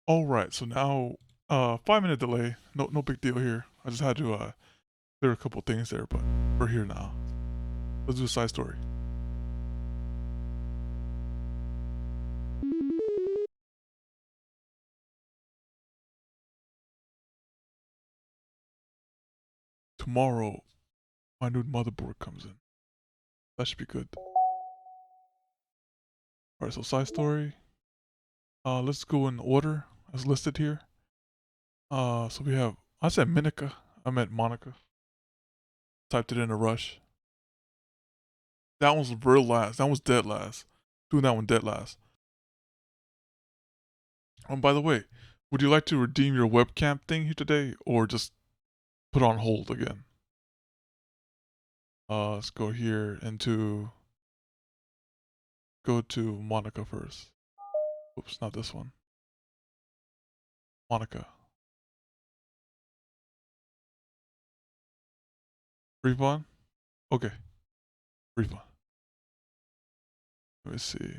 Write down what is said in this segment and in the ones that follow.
All right, so now 5 minute delay. No big deal here. I just had to clear a couple things there, but we're here now. Let's do a side story. Tomorrow, my new motherboard comes in. That should be good. All right, so side story. Let's go in order as listed here. So we have. I said Minica. I meant Monica. Typed it in a rush. That one's real last. That one's dead last. Doing that one dead last. By the way, would you like to redeem your webcam thing here today, or just put on hold again? Let's go here into. Go to Monica first. Oops, not this one. Monica. Refund? Okay. Refund. Let me see.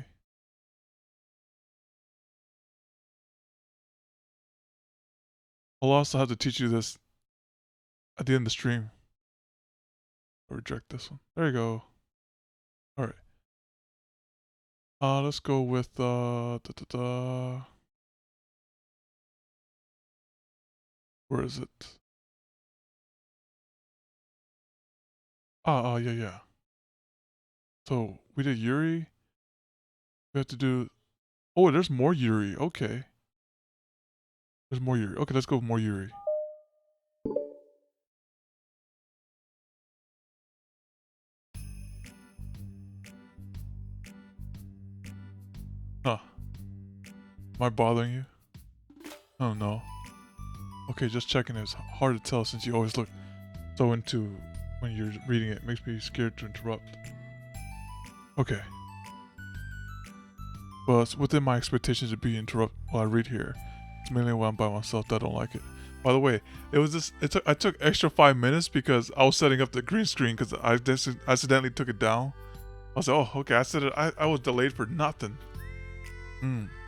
I'll also have to teach you this at the end of the stream. I'll reject this one. There you go. Alright. Let's go with where is it? Yeah. So we did Yuri. We have to do. Oh, there's more Yuri. Okay. There's more Yuri. Okay, let's go with more Yuri. Huh. Am I bothering you? Oh no. Okay, just checking. It's hard to tell since you always look so into when you're reading it. Makes me scared to interrupt. Okay. Well, it's within my expectations to be interrupted while I read here. It's mainly when I'm by myself that I don't like it. By the way, it was this. I took extra 5 minutes because I was setting up the green screen because I accidentally took it down. I was like, oh, okay. I said it. I was delayed for nothing.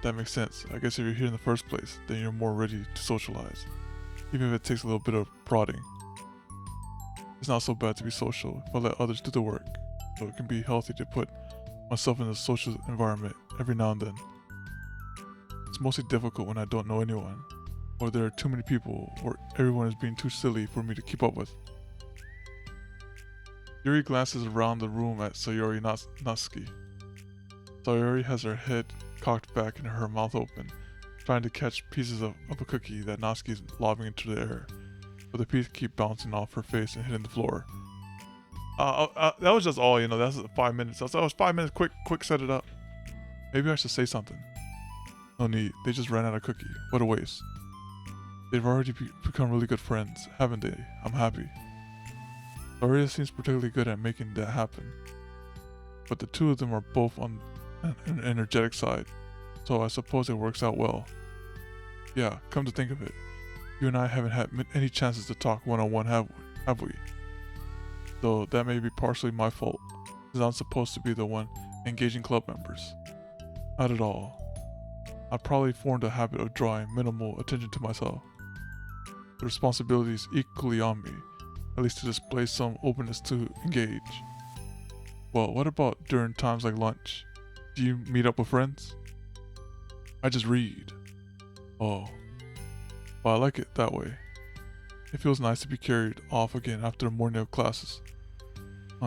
That makes sense. I guess if you're here in the first place, then you're more ready to socialize, even if it takes a little bit of prodding. It's not so bad to be social if I let others do the work, so it can be healthy to put myself in a social environment every now and then. It's mostly difficult when I don't know anyone, or there are too many people, or everyone is being too silly for me to keep up with. Yuri glances around the room at Sayori Natsuki. Sayori has her head cocked back and her mouth open, trying to catch pieces of a cookie that Natsuki is lobbing into the air, but the pieces keep bouncing off her face and hitting the floor. That was just all, that's 5 minutes. That was 5 minutes, quick set it up. Maybe I should say something. No need, they just ran out of cookie. What a waste. They've already become really good friends, haven't they? I'm happy. Aria seems particularly good at making that happen. But the two of them are both on an energetic side, so I suppose it works out well. Yeah, come to think of it, you and I haven't had any chances to talk one-on-one, have we? Though that may be partially my fault, since I'm supposed to be the one engaging club members. Not at all. I probably formed a habit of drawing minimal attention to myself. The responsibility is equally on me, at least to display some openness to engage. Well, what about during times like lunch? Do you meet up with friends? I just read. Oh. Well, I like it that way. It feels nice to be carried off again after a morning of classes.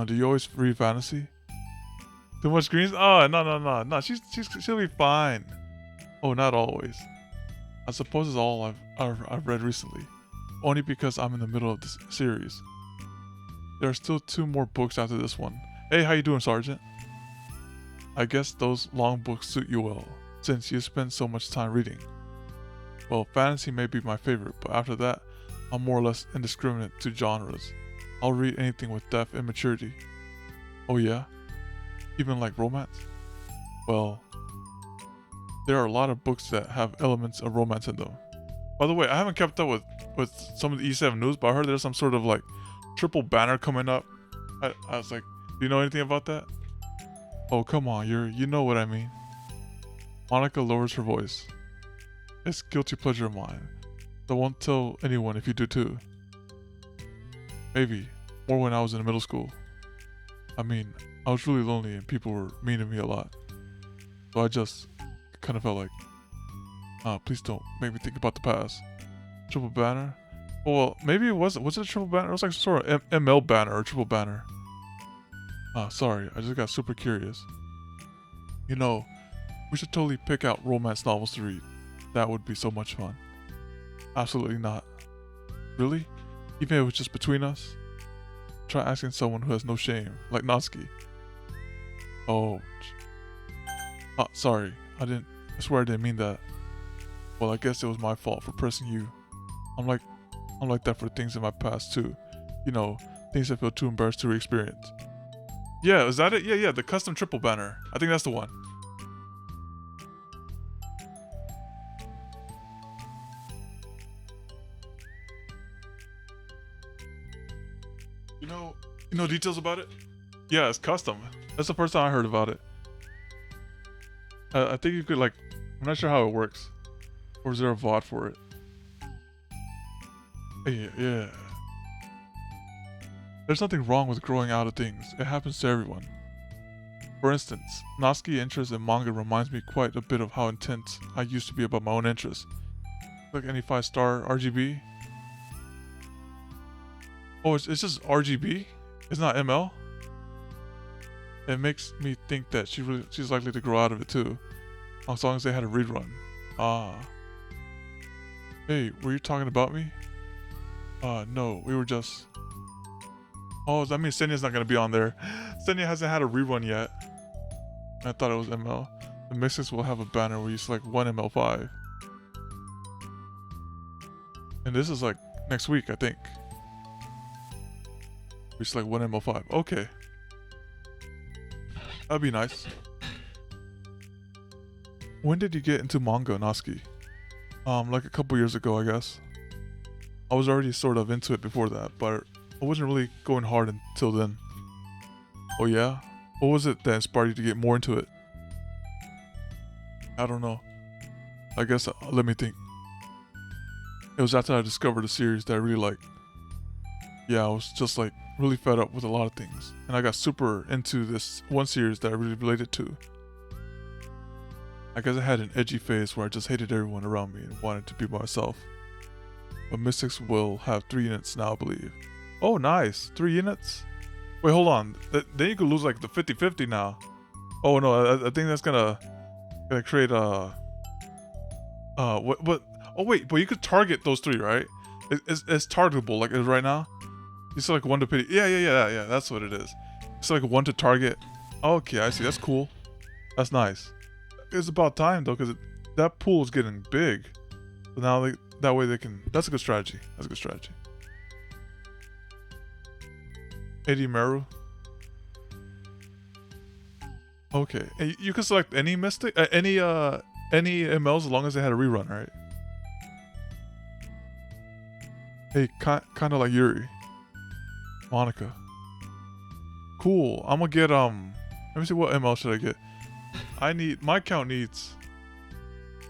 Do you always read fantasy? Too much screens? Oh, no. She'll be fine. Oh, not always. I suppose it's all I've read recently, only because I'm in the middle of this series. There are still 2 more books after this one. Hey, how you doing, Sergeant? I guess those long books suit you well, since you spend so much time reading. Well, fantasy may be my favorite, but after that, I'm more or less indiscriminate to genres. I'll read anything with depth and maturity. Oh yeah? Even like romance? Well, there are a lot of books that have elements of romance in them. By the way, I haven't kept up with some of the E7 news, but I heard there's some sort of like triple banner coming up. I was like, do you know anything about that? Oh, come on, you know what I mean. Monica lowers her voice. It's a guilty pleasure of mine. So I won't tell anyone if you do too. Maybe. More when I was in middle school. I mean, I was really lonely and people were mean to me a lot. So I just kind of felt like, please don't make me think about the past. Triple banner? Well, maybe it wasn't. Was it a triple banner? It was like some sort of ML banner or triple banner. Sorry, I just got super curious. You know, we should totally pick out romance novels to read. That would be so much fun. Absolutely not. Really? Even if it was just between us? Try asking someone who has no shame, like Natsuki. Oh. Sorry. I swear I didn't mean that. Well, I guess it was my fault for pressing you. I'm like that for things in my past too. You know, things I feel too embarrassed to re-experience. Yeah, is that it? Yeah, the custom triple banner. I think that's the one. You know details about it? Yeah, it's custom. That's the first time I heard about it. I think you could I'm not sure how it works. Or is there a VOD for it? Yeah. There's nothing wrong with growing out of things. It happens to everyone. For instance, Natsuki's interest in manga reminds me quite a bit of how intense I used to be about my own interests. Like any 5-star RGB. Oh, it's just RGB? It's not ML? It makes me think that she's likely to grow out of it too. As long as they had a rerun. Hey, were you talking about me? No, we were just... Oh, that means Senya's not gonna be on there. Senya hasn't had a rerun yet. I thought it was ML. The Mystics will have a banner where you select one ML5. And this is like next week, I think. We select one ML5. Okay. That'd be nice. When did you get into manga, Natsuki? Like a couple years ago, I guess. I was already sort of into it before that, but I wasn't really going hard until then. Oh yeah? What was it that inspired you to get more into it? I don't know. I guess, let me think. It was after I discovered a series that I really liked. Yeah, I was just really fed up with a lot of things. And I got super into this one series that I really related to. I guess I had an edgy phase where I just hated everyone around me and wanted to be myself. But Mystics will have 3 units now, I believe. Oh, nice. 3 units? Wait, hold on. Then you could lose the 50-50 now. Oh no, I think that's gonna create what? Oh wait, but you could target those 3, right? It's targetable like right now. You select 1 to pity. Yeah. That's what it is. It's 1 to target. Okay, I see. That's cool. That's nice. It's about time though, because that pool is getting big. So now that way they can. That's a good strategy. That's a good strategy. 80 Meru. Okay, and you can select any mystic, any MLs as long as they had a rerun, right? Hey, kind of like Yuri. Monica. Cool. I'm gonna get let me see, what ML should I get? My account needs.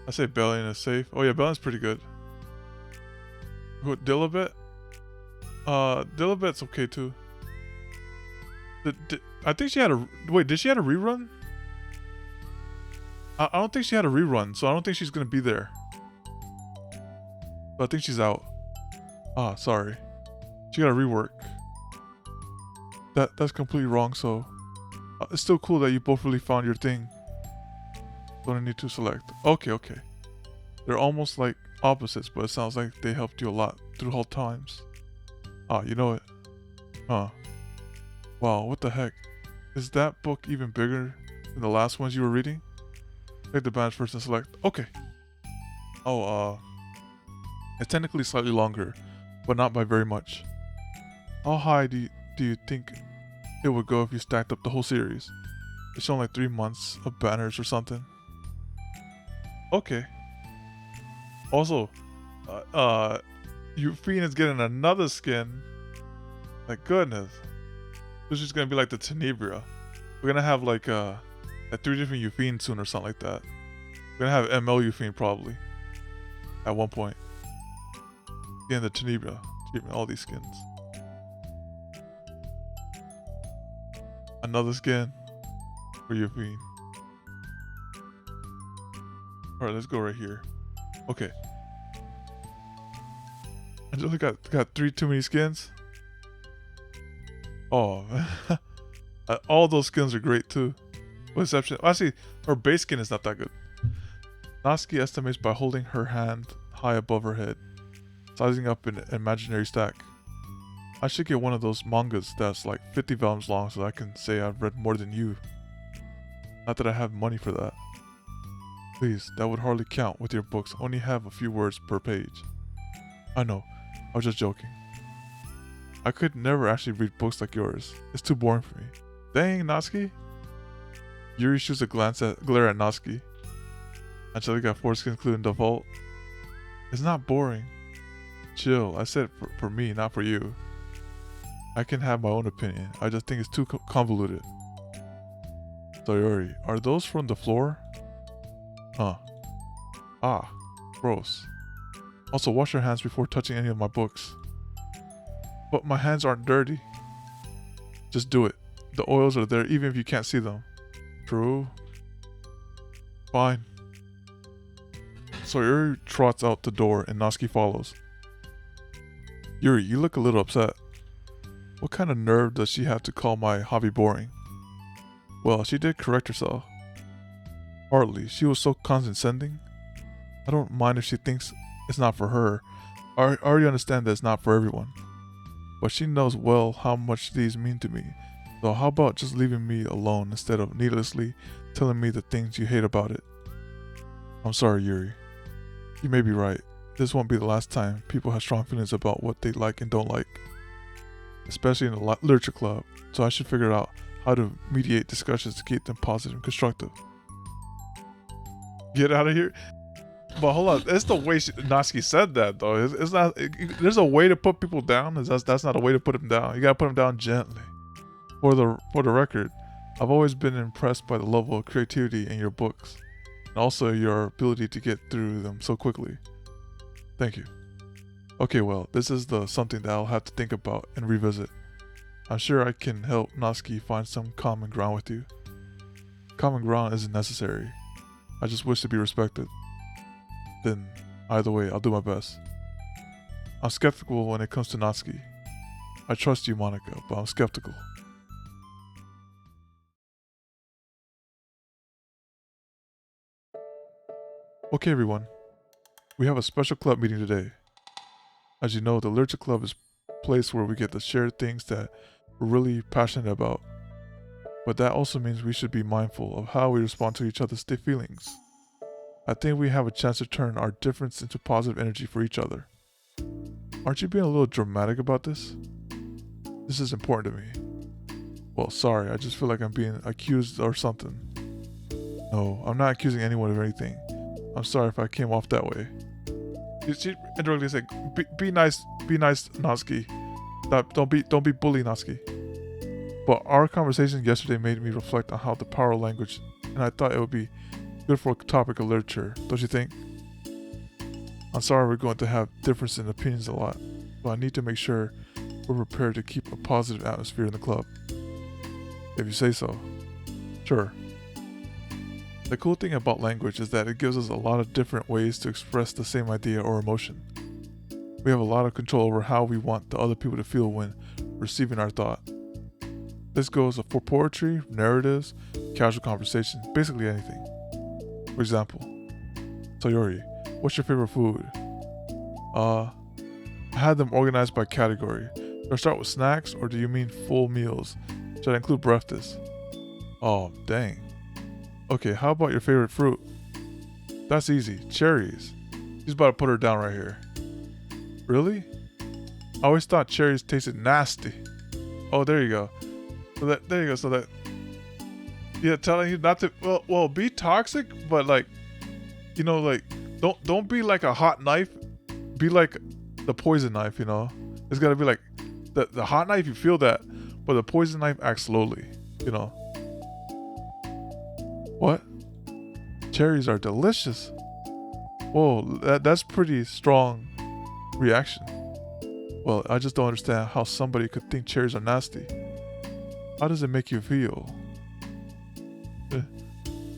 I say Bellion is safe. Oh yeah, Bellion's pretty good. Who, Dilibet? Dilibet's okay too. I think she had a... Wait, did she have a rerun? I don't think she had a rerun, so I don't think she's gonna be there. But I think she's out. Sorry. She got a rework. That's completely wrong, so... it's still cool that you both really found your thing. Don't need to select. Okay. They're almost like opposites, but it sounds like they helped you a lot through hard times. You know it. Huh. Wow, what the heck? Is that book even bigger than the last ones you were reading? Take the badge first and select. Okay. Oh, it's technically slightly longer, but not by very much. How high do you think it would go if you stacked up the whole series? It's showing 3 months of banners or something. Okay. Also, Euphine is getting another skin. My goodness. This is gonna be like the Tenebria. We're gonna have 3 different Euphine soon or something like that. We're gonna have ML Euphine probably. at one point. Again, the Tenebra treatment, all these skins. Another skin for your fiend. Alright, let's go right here. Okay. I just got 3 too many skins. Oh, man. All those skins are great too. With exception, actually, her base skin is not that good. Natsuki estimates by holding her hand high above her head, sizing up an imaginary stack. I should get one of those mangas that's like 50 volumes long so I can say I've read more than you. Not that I have money for that. Please, that would hardly count with your books only have a few words per page. I know, I was just joking. I could never actually read books like yours. It's too boring for me. Dang, Natsuki. Yuri shoots a glare at Natsuki. Angelica got 4 skins including default. It's not boring. Chill, I said for me, not for you. I can have my own opinion. I just think it's too convoluted. Sayori, are those from the floor? Huh. Ah, gross. Also, wash your hands before touching any of my books. But my hands aren't dirty. Just do it. The oils are there even if you can't see them. True. Fine. So Yuri trots out the door and Natsuki follows. Yuri, you look a little upset. What kind of nerve does she have to call my hobby boring? Well, she did correct herself. Hardly. She was so condescending. I don't mind if she thinks it's not for her. I already understand that it's not for everyone. But she knows well how much these mean to me. So how about just leaving me alone instead of needlessly telling me the things you hate about it? I'm sorry, Yuri. You may be right. This won't be the last time people have strong feelings about what they like and don't like. Especially in the literature club. So I should figure out how to mediate discussions to keep them positive and constructive. Get out of here. But hold on, it's the way Natsuki said that though. It's not. There's a way to put people down. That's not a way to put them down. You gotta put them down gently. For the record, I've always been impressed by the level of creativity in your books, and also your ability to get through them so quickly. Thank you. Okay, well, this is something that I'll have to think about and revisit. I'm sure I can help Natsuki find some common ground with you. Common ground isn't necessary. I just wish to be respected. Then, either way, I'll do my best. I'm skeptical when it comes to Natsuki. I trust you, Monica, but I'm skeptical. Okay, everyone. We have a special club meeting today. As you know, the literature club is a place where we get to share things that we're really passionate about. But that also means we should be mindful of how we respond to each other's feelings. I think we have a chance to turn our difference into positive energy for each other. Aren't you being a little dramatic about this? This is important to me. Well, sorry, I just feel like I'm being accused or something. No, I'm not accusing anyone of anything. I'm sorry if I came off that way. She indirectly said, "Be nice, Natsuki. Don't be bully, Natsuki." But our conversation yesterday made me reflect on how the power of language, and I thought it would be good for a topic of literature, don't you think? I'm sorry we're going to have differences in opinions a lot, but I need to make sure we're prepared to keep a positive atmosphere in the club. If you say so. Sure. The cool thing about language is that it gives us a lot of different ways to express the same idea or emotion. We have a lot of control over how we want the other people to feel when receiving our thought. This goes for poetry, narratives, casual conversation, basically anything. For example, Sayori, what's your favorite food? I had them organized by category. Do I start with snacks or do you mean full meals? Should I include breakfast? Oh, dang. Okay, how about your favorite fruit? That's easy, cherries. He's about to put her down right here. Really? I always thought cherries tasted nasty. Oh, there you go. There you go. Yeah, telling you not to. Well, be toxic, but like, don't be like a hot knife. Be like the poison knife. It's gotta be like the hot knife. You feel that, but the poison knife acts slowly. What? Cherries are delicious. Whoa, that's pretty strong reaction. Well, I just don't understand how somebody could think cherries are nasty. How does it make you feel?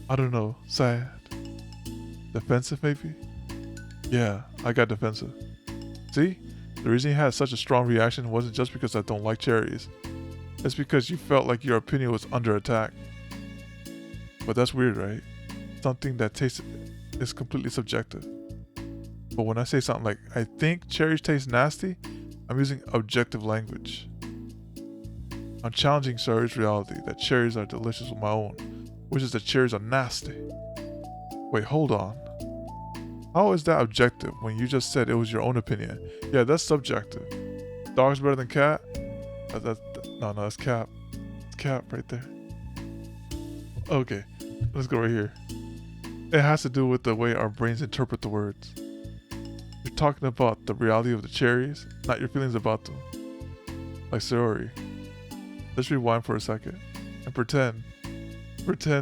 I don't know. Sad. Defensive, maybe? Yeah, I got defensive. See? The reason you had such a strong reaction wasn't just because I don't like cherries. It's because you felt like your opinion was under attack. But that's weird, right? Something that tastes is completely subjective. But when I say something like, I think cherries taste nasty, I'm using objective language. I'm challenging Saori's reality that cherries are delicious with my own, which is that cherries are nasty. Wait, hold on. How is that objective when you just said it was your own opinion? Yeah, that's subjective. Dog's better than cat? No, that's cap. It's cap right there. Okay, let's go right here. It has to do with the way our brains interpret the words. You're talking about the reality of the cherries, not your feelings about them. Like Saori. Let's rewind for a second and pretend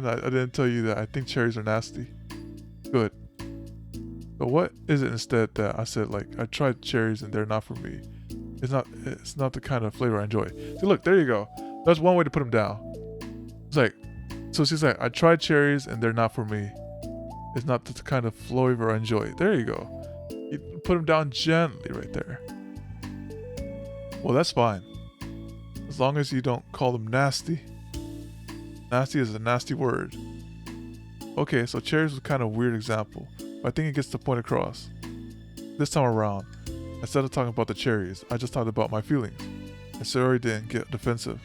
I didn't tell you that I think cherries are nasty. Good. But what is it instead that I said, like, I tried cherries and they're not for me? It's not the kind of flavor I enjoy. See, look, there you go. That's one way to put them down. It's like, so she's like, I tried cherries and they're not for me. It's not the kind of flavor I enjoy. There you go. You put them down gently right there. Well, that's fine. As long as you don't call them nasty. Nasty is a nasty word. Okay, so cherries was kind of a weird example, but I think it gets the point across. This time around, instead of talking about the cherries, I just talked about my feelings, and Saori didn't get defensive.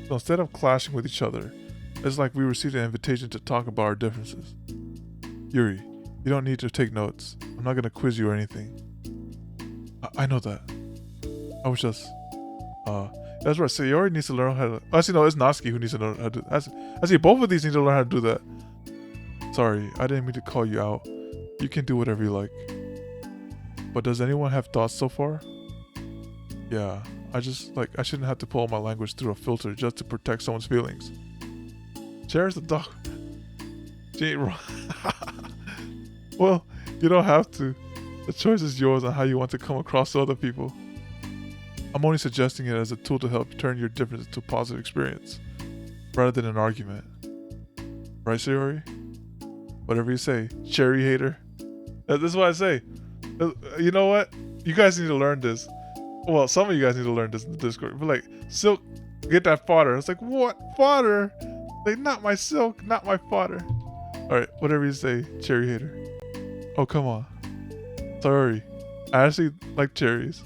So instead of clashing with each other, it's like we received an invitation to talk about our differences. Yuri, you don't need to take notes. I'm not gonna quiz you or anything. I know that. I was just, that's right. Saori needs to learn how to. Actually, no, it's Natsuki who needs to learn how to do that. Actually, both of these need to learn how to do that. Sorry, I didn't mean to call you out. You can do whatever you like. But does anyone have thoughts so far? Yeah, I shouldn't have to pull my language through a filter just to protect someone's feelings. Cherry's the dog. She ain't wrong. Well, you don't have to. The choice is yours on how you want to come across to other people. I'm only suggesting it as a tool to help turn your difference into a positive experience, rather than an argument. Right, Saori? Whatever you say, cherry hater. This is what I say. You know what? You guys need to learn this. Well, some of you guys need to learn this in the Discord. But like, Silk, get that fodder. It's like, what? Fodder? Like, not my Silk, not my fodder. Alright, whatever you say, cherry hater. Oh, come on. Sorry. I actually like cherries.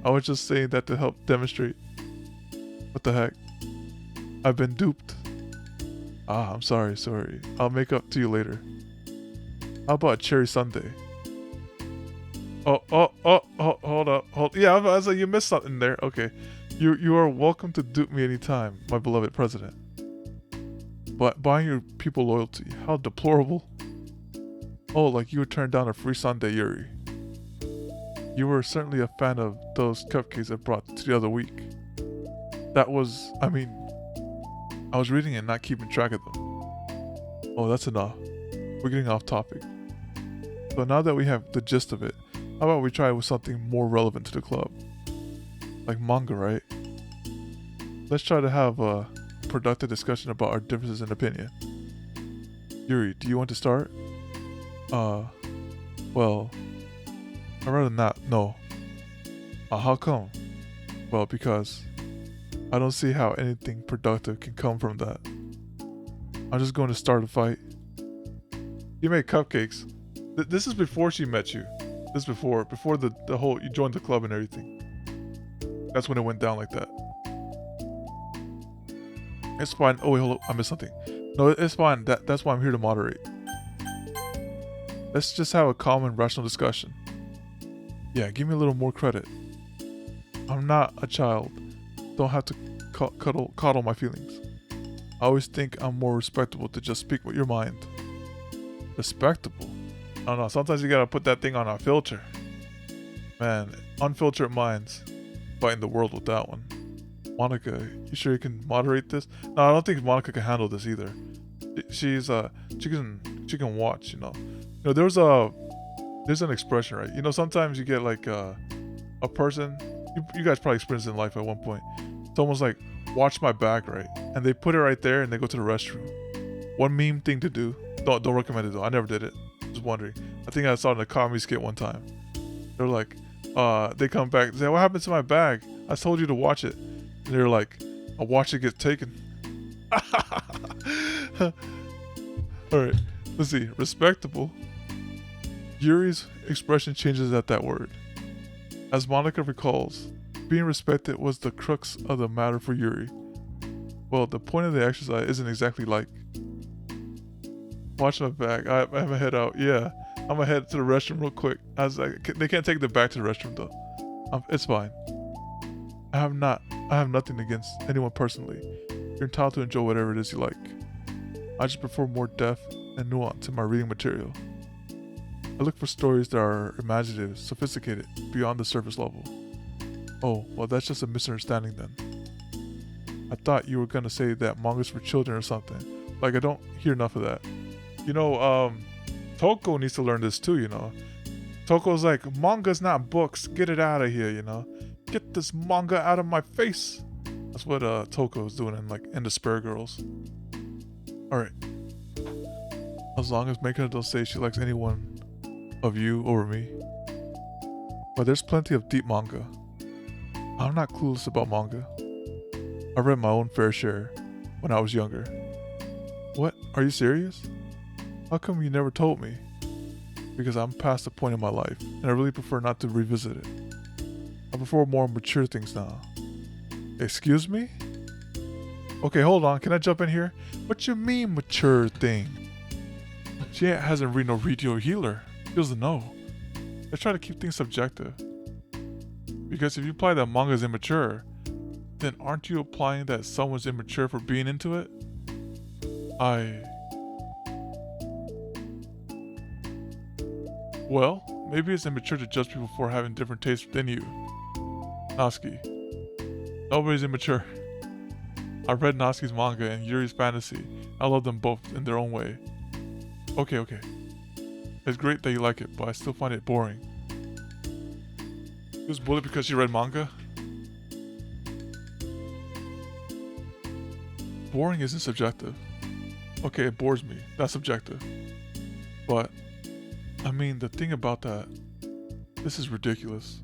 I was just saying that to help demonstrate. What the heck? I've been duped. I'm sorry. I'll make up to you later. How about cherry sundae? Hold up. Yeah, I was like, you missed something there. Okay. You are welcome to dupe me anytime, my beloved president. But buying your people loyalty, how deplorable. Oh, like you would turn down a free sundae, Yuri. You were certainly a fan of those cupcakes I brought the other week. I was reading and not keeping track of them. Oh, that's enough. We're getting off topic. So now that we have the gist of it, how about we try with something more relevant to the club? Like manga, right? Let's try to have a productive discussion about our differences in opinion. Yuri, do you want to start? Well, I'd rather not, no. How come? Well, because I don't see how anything productive can come from that. I'm just going to start a fight. You made cupcakes. This is before she met you. This is before the whole, you joined the club and everything. That's when it went down like that. It's fine. Oh wait, hold up. I missed something. No, it's fine. That's why I'm here to moderate. Let's just have a calm and rational discussion. Yeah, give me a little more credit. I'm not a child. Don't have to coddle my feelings. I always think I'm more respectable to just speak with your mind. Respectable? I don't know. Sometimes you gotta put that thing on a filter. Man, unfiltered minds fighting the world with that one. Monica, you sure you can moderate this? No, I don't think Monica can handle this either. She can watch, you know. You know, there's an expression, right? You know, sometimes you get like a person. You guys probably experienced it in life at one point. Someone's like, "Watch my back," right? And they put it right there, and they go to the restroom. One meme thing to do. Don't recommend it though. I never did it. Just wondering. I think I saw it in a comedy skit one time. They're like, they come back. They say, "What happened to my bag? I told you to watch it." And they're like, "I watched it get taken." All right. Let's see. Respectable. Yuri's expression changes at that word. As Monica recalls, being respected was the crux of the matter for Yuri. Well, the point of the exercise isn't exactly like, watch my back. I have my head out. Yeah, I'm gonna head to the restroom real quick. I was like, they can't take the back to the restroom though. It's fine. I have nothing against anyone personally. You're entitled to enjoy whatever it is you like. I just prefer more depth and nuance in my reading material. I look for stories that are imaginative, sophisticated, beyond the surface level. Oh, well, that's just a misunderstanding then. I thought you were gonna say that manga's for children or something. Like, I don't hear enough of that. You know, Toko needs to learn this too, you know. Toko's like, manga's not books, get it out of here, you know. Get this manga out of my face. That's what Toko's doing in the Spare Girls. Alright. As long as Makina don't say she likes anyone of you over me. But there's plenty of deep manga. I'm not clueless about manga. I read my own fair share when I was younger. What? Are you serious? How come you never told me? Because I'm past the point in my life, and I really prefer not to revisit it. I prefer more mature things now. Excuse me? Okay, hold on. Can I jump in here? What you mean mature thing? She hasn't read no Radio Healer. She doesn't know. I try to keep things subjective. Because if you imply that manga is immature, then aren't you implying that someone's immature for being into it? Well, maybe it's immature to judge people for having different tastes than you. Natsuki. Nobody's immature. I read Natsuki's manga and Yuri's fantasy. I love them both in their own way. Okay. It's great that you like it, but I still find it boring. She was bullied because she read manga? Boring isn't subjective. Okay, it bores me. That's subjective. But, I mean, the thing about that, this is ridiculous.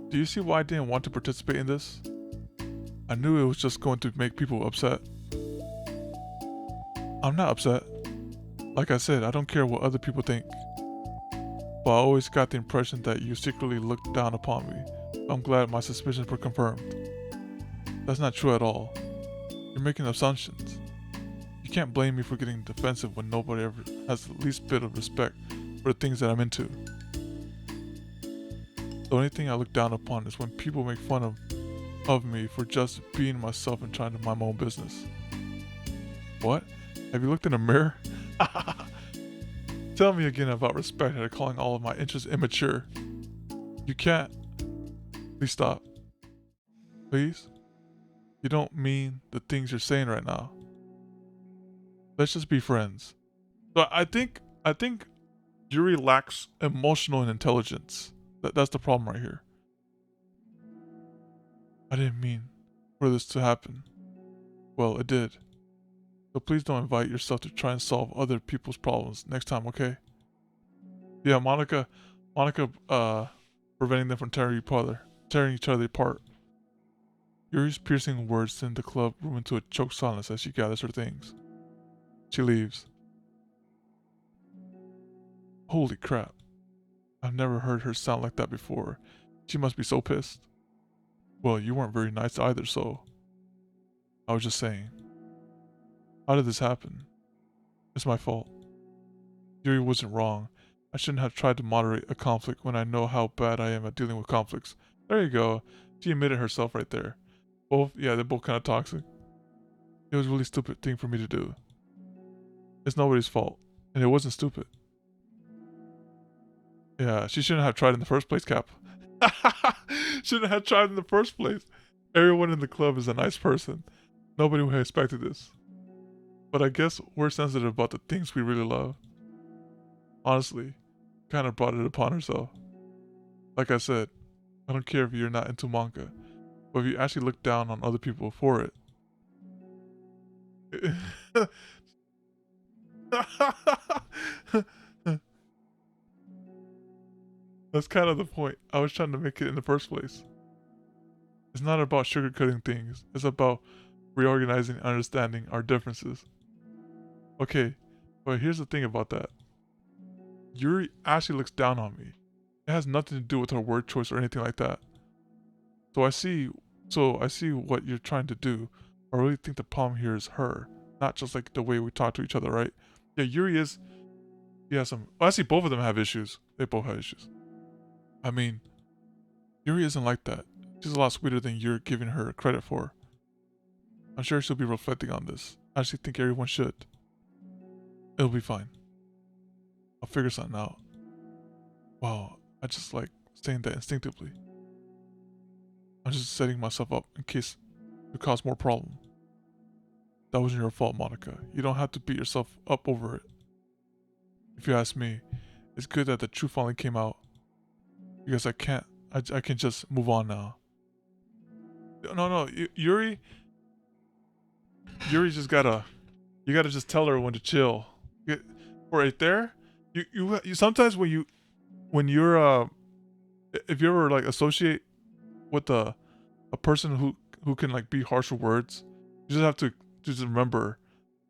Do you see why I didn't want to participate in this? I knew it was just going to make people upset. I'm not upset. Like I said, I don't care what other people think. But I always got the impression that you secretly looked down upon me. I'm glad my suspicions were confirmed. That's not true at all. You're making assumptions. You can't blame me for getting defensive when nobody ever has the least bit of respect for the things that I'm into. The only thing I look down upon is when people make fun of me for just being myself and trying to mind my own business. What? Have you looked in a mirror? Tell me again about respect and calling all of my interests immature. You can't. Please stop. Please? You don't mean the things you're saying right now. Let's just be friends. So I think Yuri lacks emotional intelligence. That's the problem right here. I didn't mean for this to happen. Well, it did. So please don't invite yourself to try and solve other people's problems next time, okay? Yeah, Monica, preventing them from tearing each other apart. Yuri's piercing words send the club room into a choked silence as she gathers her things. She leaves. Holy crap. I've never heard her sound like that before. She must be so pissed. Well, you weren't very nice either, so... I was just saying. How did this happen? It's my fault. Yuri wasn't wrong. I shouldn't have tried to moderate a conflict when I know how bad I am at dealing with conflicts. There you go. She admitted herself right there. They're both kind of toxic. It was a really stupid thing for me to do. It's nobody's fault. And it wasn't stupid. Yeah, she shouldn't have tried in the first place, Cap. Shouldn't have tried in the first place. Everyone in the club is a nice person. Nobody would have expected this. But I guess we're sensitive about the things we really love. Honestly, kind of brought it upon herself. Like I said, I don't care if you're not into manga, but if you actually look down on other people for it. That's kind of the point I was trying to make it in the first place. It's not about sugarcoating things, it's about reorganizing and understanding our differences. Okay, but here's the thing about that. Yuri actually looks down on me. It has nothing to do with her word choice or anything like that. So I see what you're trying to do. I really think the problem here is her, not just like the way we talk to each other, right? Yeah, Yuri is. He has some. Well, I see both of them have issues. They both have issues. I mean, Yuri isn't like that. She's a lot sweeter than you're giving her credit for. I'm sure she'll be reflecting on this. I actually think everyone should. It'll be fine. I'll figure something out. Wow, I just like saying that instinctively. I'm just setting myself up in case it cause more problem. That wasn't your fault, Monica. You don't have to beat yourself up over it. If you ask me, it's good that the truth finally came out. Because I can just move on now. No, Yuri just you gotta just tell her when to chill. Right there, you sometimes when you're if you ever like associate with a person who can like be harsh with words, you just have to just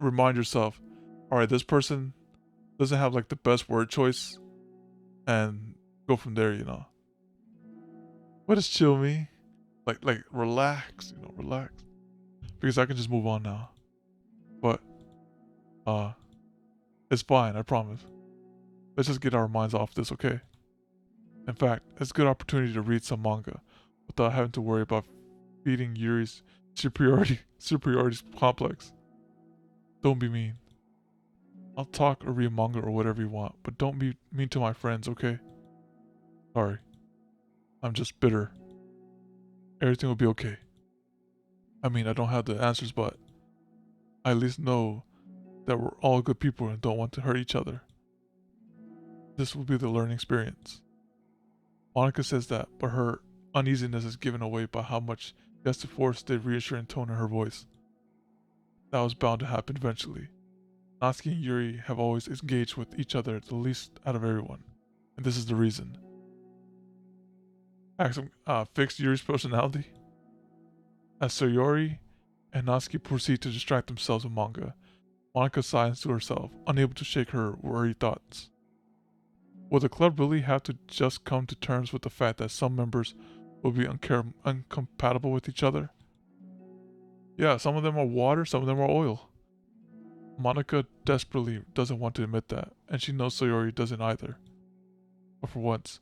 remind yourself, all right, this person doesn't have like the best word choice, and go from there, you know. What does chill mean? Like relax, you know, relax. Because I can just move on now. But it's fine, I promise. Let's just get our minds off this, okay? In fact, it's a good opportunity to read some manga without having to worry about feeding Yuri's superiority complex. Don't be mean. I'll talk or read manga or whatever you want, but don't be mean to my friends, okay? Sorry. I'm just bitter. Everything will be okay. I mean, I don't have the answers, but I at least know that we're all good people and don't want to hurt each other. This will be the learning experience. Monica says that, but her uneasiness is given away by how much she has to force the reassuring tone in her voice. That was bound to happen eventually. Natsuki and Yuri have always engaged with each other the least out of everyone, and this is the reason. Axum fixed Yuri's personality. As Sayori and Natsuki proceed to distract themselves with manga, Monica sighs to herself, unable to shake her worried thoughts. Will the club really have to just come to terms with the fact that some members will be incompatible with each other? Yeah, some of them are water, some of them are oil. Monica desperately doesn't want to admit that, and she knows Sayori doesn't either. But for once,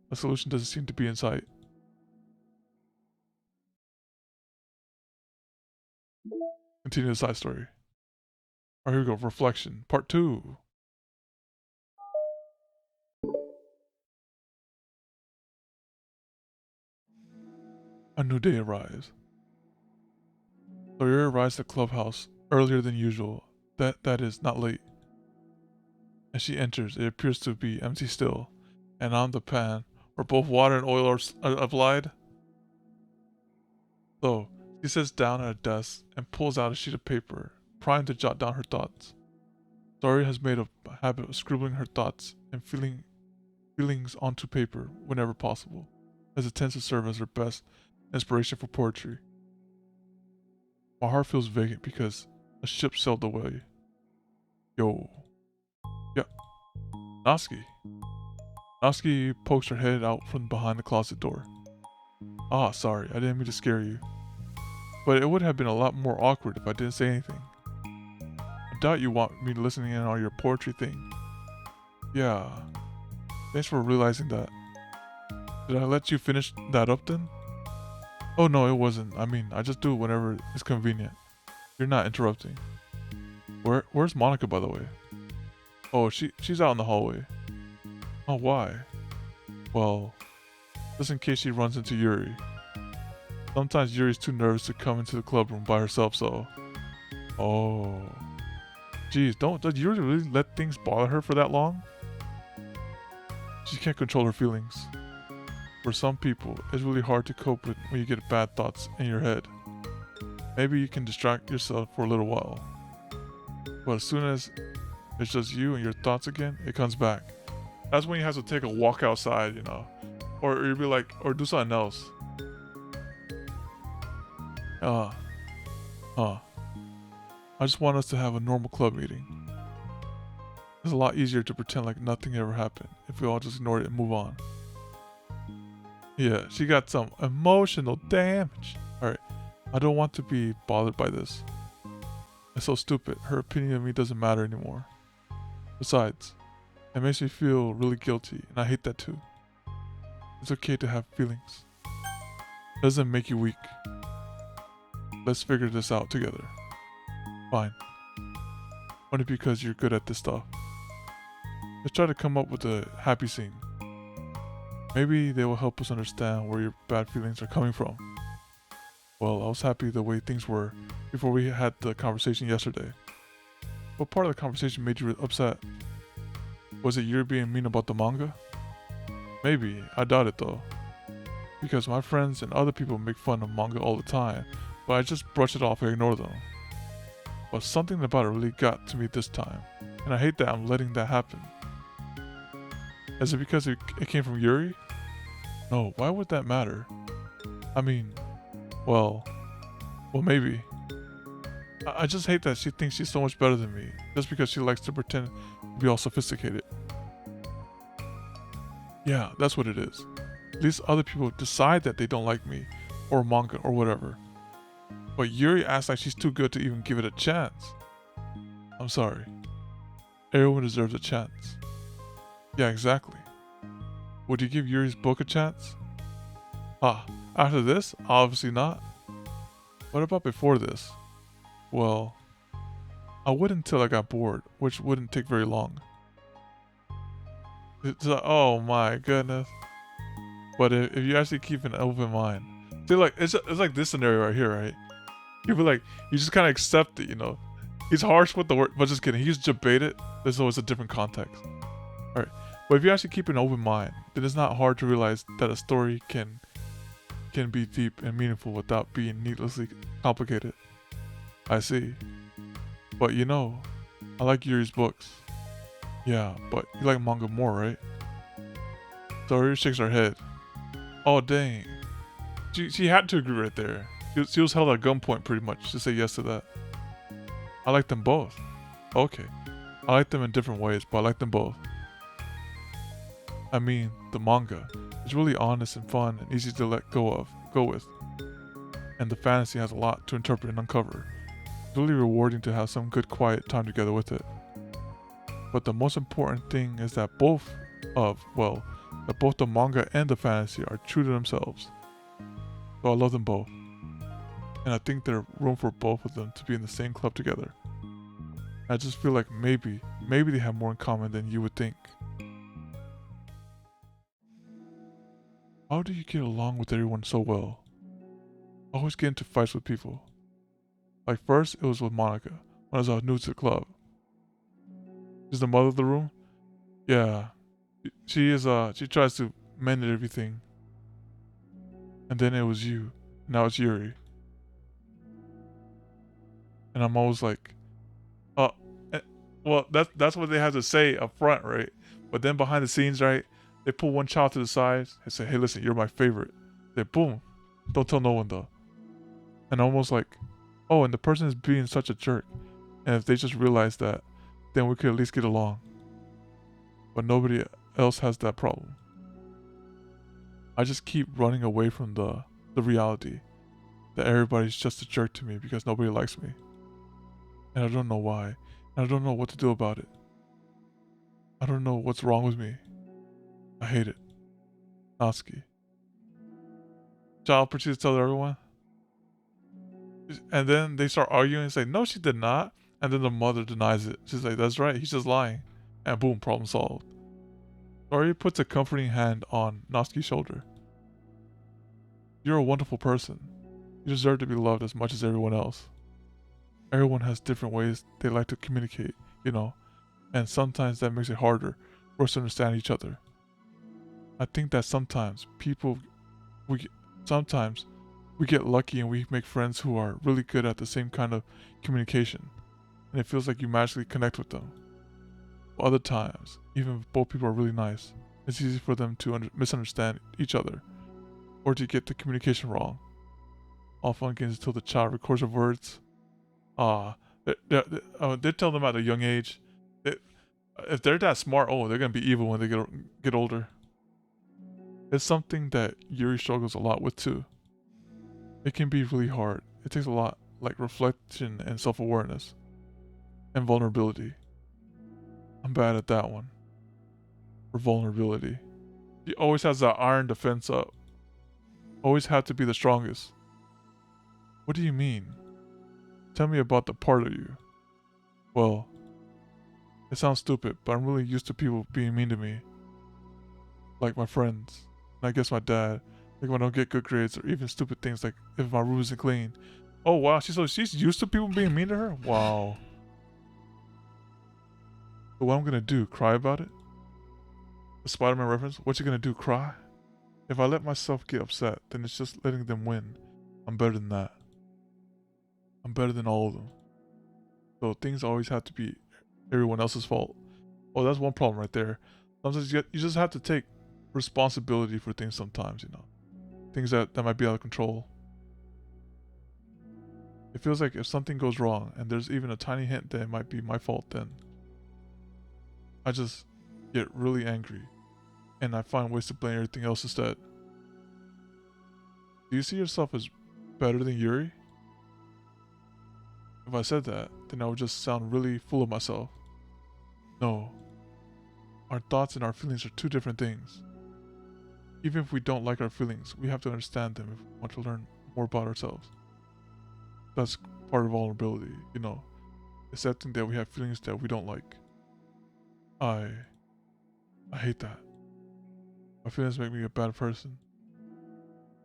a solution doesn't seem to be in sight. Continue the side story. Alright, here we go. Reflection. Part 2. A new day arrives. Sayori arrives at the clubhouse earlier than usual. That is, not late. As she enters, it appears to be empty still, and on the pan, where both water and oil are applied. So, she sits down at a desk and pulls out a sheet of paper, primed to jot down her thoughts. Sayori has made a habit of scribbling her thoughts and feelings onto paper whenever possible, as it tends to serve as her best inspiration for poetry. My heart feels vacant because a ship sailed away. Yo. Yeah. Natsuki. Natsuki pokes her head out from behind the closet door. Ah, sorry, I didn't mean to scare you. But it would have been a lot more awkward if I didn't say anything. I doubt you want me listening in on your poetry thing. Yeah. Thanks for realizing that. Did I let you finish that up then? Oh no, it wasn't. I mean, I just do it whenever it's convenient. You're not interrupting. Where's Monica, by the way? Oh, she's out in the hallway. Oh, why? Well, just in case she runs into Yuri. Sometimes Yuri's too nervous to come into the club room by herself, so... Oh. Geez, does Yuri really let things bother her for that long? She can't control her feelings. For some people, it's really hard to cope with when you get bad thoughts in your head. Maybe you can distract yourself for a little while. But as soon as it's just you and your thoughts again, it comes back. That's when you have to take a walk outside, you know. Or you'd be like, or do something else. I just want us to have a normal club meeting. It's a lot easier to pretend like nothing ever happened if we all just ignore it and move on. Yeah, she got some emotional damage. Alright, I don't want to be bothered by this. It's so stupid. Her opinion of me doesn't matter anymore. Besides, it makes me feel really guilty, and I hate that too. It's okay to have feelings. It doesn't make you weak. Let's figure this out together. Fine. Only because you're good at this stuff. Let's try to come up with a happy scene. Maybe they will help us understand where your bad feelings are coming from. Well, I was happy the way things were before we had the conversation yesterday. What part of the conversation made you upset? Was it you being mean about the manga? Maybe, I doubt it though. Because my friends and other people make fun of manga all the time, but I just brush it off and ignore them. But something about it really got to me this time, and I hate that I'm letting that happen. Is it because it came from Yuri? No, why would that matter? I mean, well, maybe. I just hate that she thinks she's so much better than me, just because she likes to pretend to be all sophisticated. Yeah, that's what it is. At least other people decide that they don't like me, or manga, or whatever. But Yuri acts like she's too good to even give it a chance. I'm sorry. Everyone deserves a chance. Yeah, exactly. Would you give Yuri's book a chance? After this? Obviously not. What about before this? Well, I would until I got bored, which wouldn't take very long. It's like, oh my goodness. But if you actually keep an open mind. See, like, it's like this scenario right here, right? You be like, you just kind of accept it, you know. He's harsh with the word, but just kidding. He's debated. There's always a different context. Alright. But if you actually keep an open mind, then it's not hard to realize that a story can be deep and meaningful without being needlessly complicated. I see. But you know, I like Yuri's books. Yeah, but you like manga more, right? Saori shakes her head. Oh dang. She had to agree right there. She was held at gunpoint pretty much to say yes to that. I like them both. Okay. I like them in different ways, but I like them both. I mean, the manga is really honest and fun and easy to let go with. And the fantasy has a lot to interpret and uncover. It's really rewarding to have some good quiet time together with it. But the most important thing is that both the manga and the fantasy are true to themselves. So I love them both. And I think there's room for both of them to be in the same club together. I just feel like maybe they have more in common than you would think. How do you get along with everyone so well? I always get into fights with people. Like first, it was with Monica, when I was new to the club. She's the mother of the room? Yeah. She tries to mend everything. And then it was you. Now it's Yuri. And I'm always like, well, that's what they have to say up front, right? But then behind the scenes, right, they pull one child to the side and say, hey, listen, you're my favorite. They boom. Don't tell no one though. And almost like, oh, and the person is being such a jerk. And if they just realize that, then we could at least get along. But nobody else has that problem. I just keep running away from the reality that everybody's just a jerk to me because nobody likes me. And I don't know why. And I don't know what to do about it. I don't know what's wrong with me. I hate it. Natsuki. Child proceeds to tell everyone. And then they start arguing and say, no, she did not. And then the mother denies it. She's like, that's right, he's just lying. And boom, problem solved. Saori puts a comforting hand on Natsuki's shoulder. You're a wonderful person. You deserve to be loved as much as everyone else. Everyone has different ways they like to communicate, you know, and sometimes that makes it harder for us to understand each other. I think that we sometimes we get lucky and we make friends who are really good at the same kind of communication, and it feels like you magically connect with them. But other times, even if both people are really nice, it's easy for them to misunderstand each other or to get the communication wrong. All fun games until the child records their words. Ah, they tell them at a young age. It, if they're that smart, oh, they're gonna be evil when they get older. It's something that Yuri struggles a lot with too. It can be really hard. It takes a lot, like reflection and self-awareness, and vulnerability. I'm bad at that one. For vulnerability. He always has that iron defense up. Always have to be the strongest. What do you mean? Tell me about the part of you. Well, it sounds stupid, but I'm really used to people being mean to me. Like my friends. And I guess my dad. Like when I don't get good grades or even stupid things like if my room isn't clean. Oh wow, she's used to people being mean to her? Wow. So what I'm gonna do, cry about it? The Spider-Man reference, what you gonna do, cry? If I let myself get upset, then it's just letting them win. I'm better than that. I'm better than all of them. So things always have to be everyone else's fault. Oh, that's one problem right there. Sometimes you just have to take responsibility for things sometimes, you know. Things that might be out of control. It feels like if something goes wrong and there's even a tiny hint that it might be my fault, then I just get really angry and I find ways to blame everything else instead. Do you see yourself as better than Yuri? If I said that, then I would just sound really full of myself. No. Our thoughts and our feelings are two different things. Even if we don't like our feelings, we have to understand them if we want to learn more about ourselves. That's part of vulnerability, you know, accepting that we have feelings that we don't like. I hate that. My feelings make me a bad person.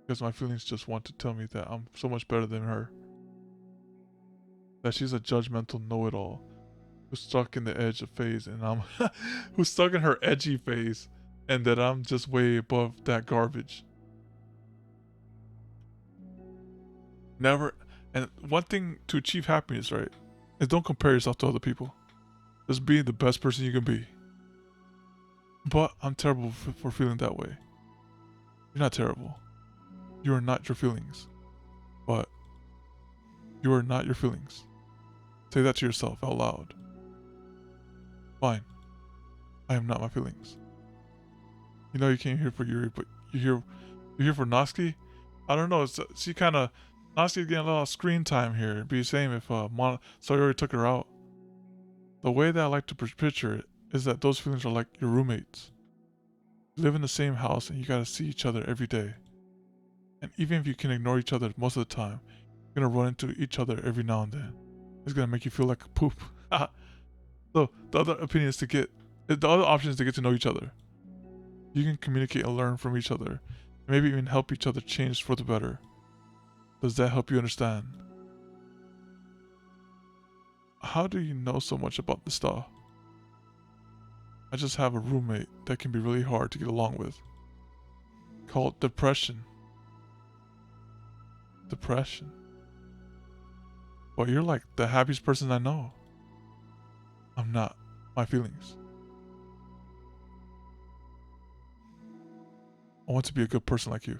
Because my feelings just want to tell me that I'm so much better than her. That she's a judgmental know-it-all who's stuck in the edge of phase and I'm who's stuck in her edgy phase and that I'm just way above that garbage. Never, and one thing to achieve happiness, right, is don't compare yourself to other people. Just be the best person you can be. But I'm terrible for feeling that way. You're not terrible. You are not your feelings. But you are not your feelings. Say that to yourself out loud. Fine. I am not my feelings. You know you came here for Yuri, but you're here for Natsuki? I don't know. She kind of Natsuki's getting a lot of screen time here. It'd be the same if Sayori took her out. The way that I like to picture it is that those feelings are like your roommates. You live in the same house and you gotta see each other every day. And even if you can ignore each other most of the time, you're gonna run into each other every now and then. It's gonna make you feel like a poop. So the other option is to get to know each other. You can communicate and learn from each other, and maybe even help each other change for the better. Does that help you understand? How do you know so much about this stuff? I just have a roommate that can be really hard to get along with. Called depression. Depression. Well, you're like the happiest person I know. I'm not. My feelings. I want to be a good person like you.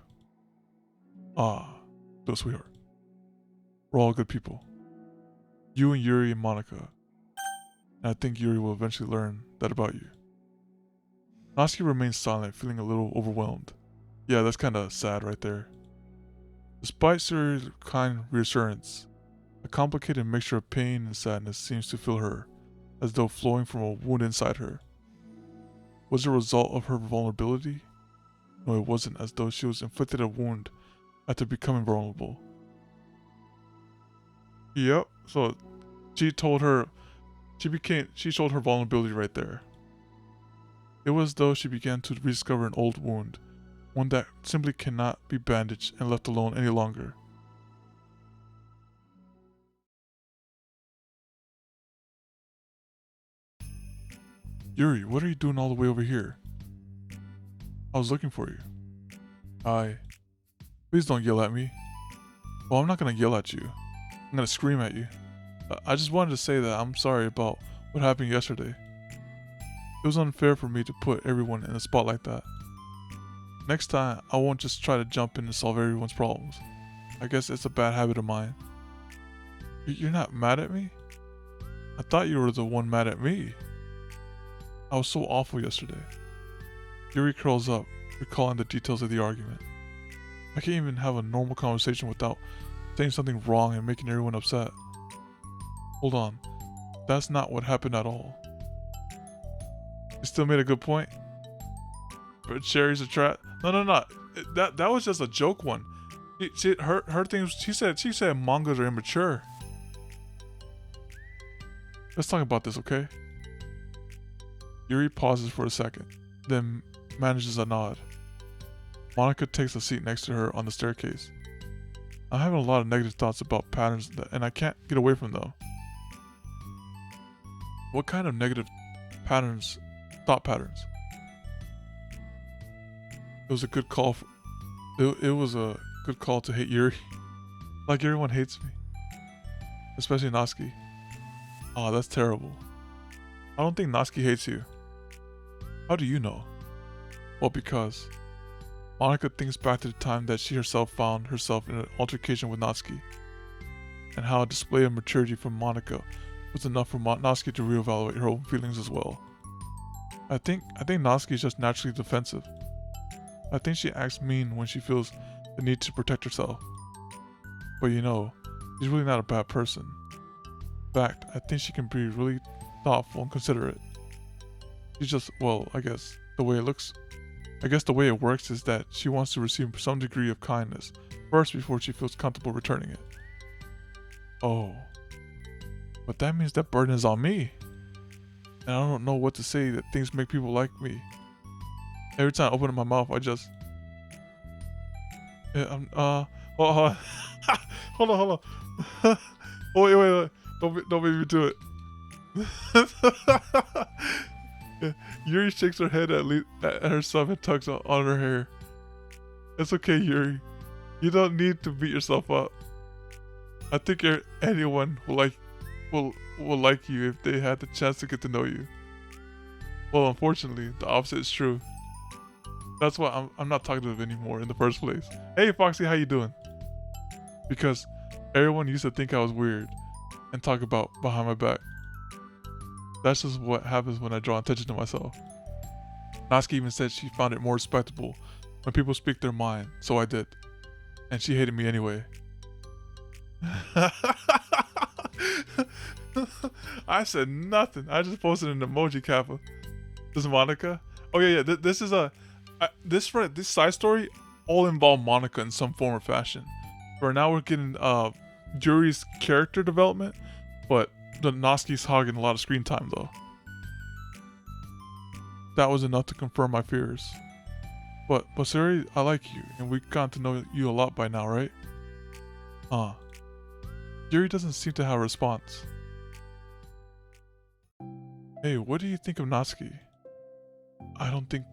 Ah, little sweetheart. We're all good people. You and Yuri and Monica. And I think Yuri will eventually learn that about you. Natsuki remains silent, feeling a little overwhelmed. Yeah, that's kinda sad right there. Despite Suri's kind reassurance, a complicated mixture of pain and sadness seems to fill her, as though flowing from a wound inside her. Was it a result of her vulnerability? No, it wasn't, as though she was inflicted a wound after becoming vulnerable. Yep, so she showed her vulnerability right there. It was as though she began to rediscover an old wound, one that simply cannot be bandaged and left alone any longer. Yuri, what are you doing all the way over here? I was looking for you. Hi. Please don't yell at me. Well, I'm not gonna yell at you. I'm gonna scream at you. I just wanted to say that I'm sorry about what happened yesterday. It was unfair for me to put everyone in a spot like that. Next time, I won't just try to jump in and solve everyone's problems. I guess it's a bad habit of mine. You're not mad at me? I thought you were the one mad at me. I was so awful yesterday. Yuri curls up, recalling the details of the argument. I can't even have a normal conversation without saying something wrong and making everyone upset. Hold on. That's not what happened at all. You still made a good point? But Sherry's a trap? No. That was just a joke one. Her thing. She said mangas are immature. Let's talk about this, okay? Yuri pauses for a second, then manages a nod. Monica takes a seat next to her on the staircase. I'm having a lot of negative thoughts about patterns and I can't get away from them. What kind of negative patterns? Thought patterns? It was a good call. It was a good call to hate Yuri. Like everyone hates me. Especially Natsuki. Oh, that's terrible. I don't think Natsuki hates you. How do you know? Well, because Monica thinks back to the time that she herself found herself in an altercation with Natsuki, and how a display of maturity from Monica was enough for Natsuki to reevaluate her own feelings as well. I think Natsuki is just naturally defensive. I think she acts mean when she feels the need to protect herself. But you know, she's really not a bad person. In fact, I think she can be really thoughtful and considerate. She's just, well, I guess the way it works is that she wants to receive some degree of kindness first before she feels comfortable returning it. Oh. But that means that burden is on me. And I don't know what to say that things make people like me. Every time I open up my mouth, I just... Yeah, hold on. hold on. Wait. Don't make me do it. Yeah. Yuri shakes her head at herself and tugs on her hair. It's okay, Yuri. You don't need to beat yourself up. I think anyone will like you if they had the chance to get to know you. Well, unfortunately, the opposite is true. That's why I'm not talkative anymore in the first place. Hey, Foxy, how you doing? Because everyone used to think I was weird and talk about behind my back. That's just what happens when I draw attention to myself. Natsuki even said she found it more respectable when people speak their mind, so I did. And she hated me anyway. I said nothing. I just posted an emoji kappa. This is Monica. Oh yeah. This is this side story all involve Monica in some form or fashion. For now, we're getting Yuri's character development, but the Natsuki's hogging a lot of screen time though. That was enough to confirm my fears. But Siri, I like you, and we've gotten to know you a lot by now, right? Yuri doesn't seem to have a response. Hey, what do you think of Natsuki? I don't think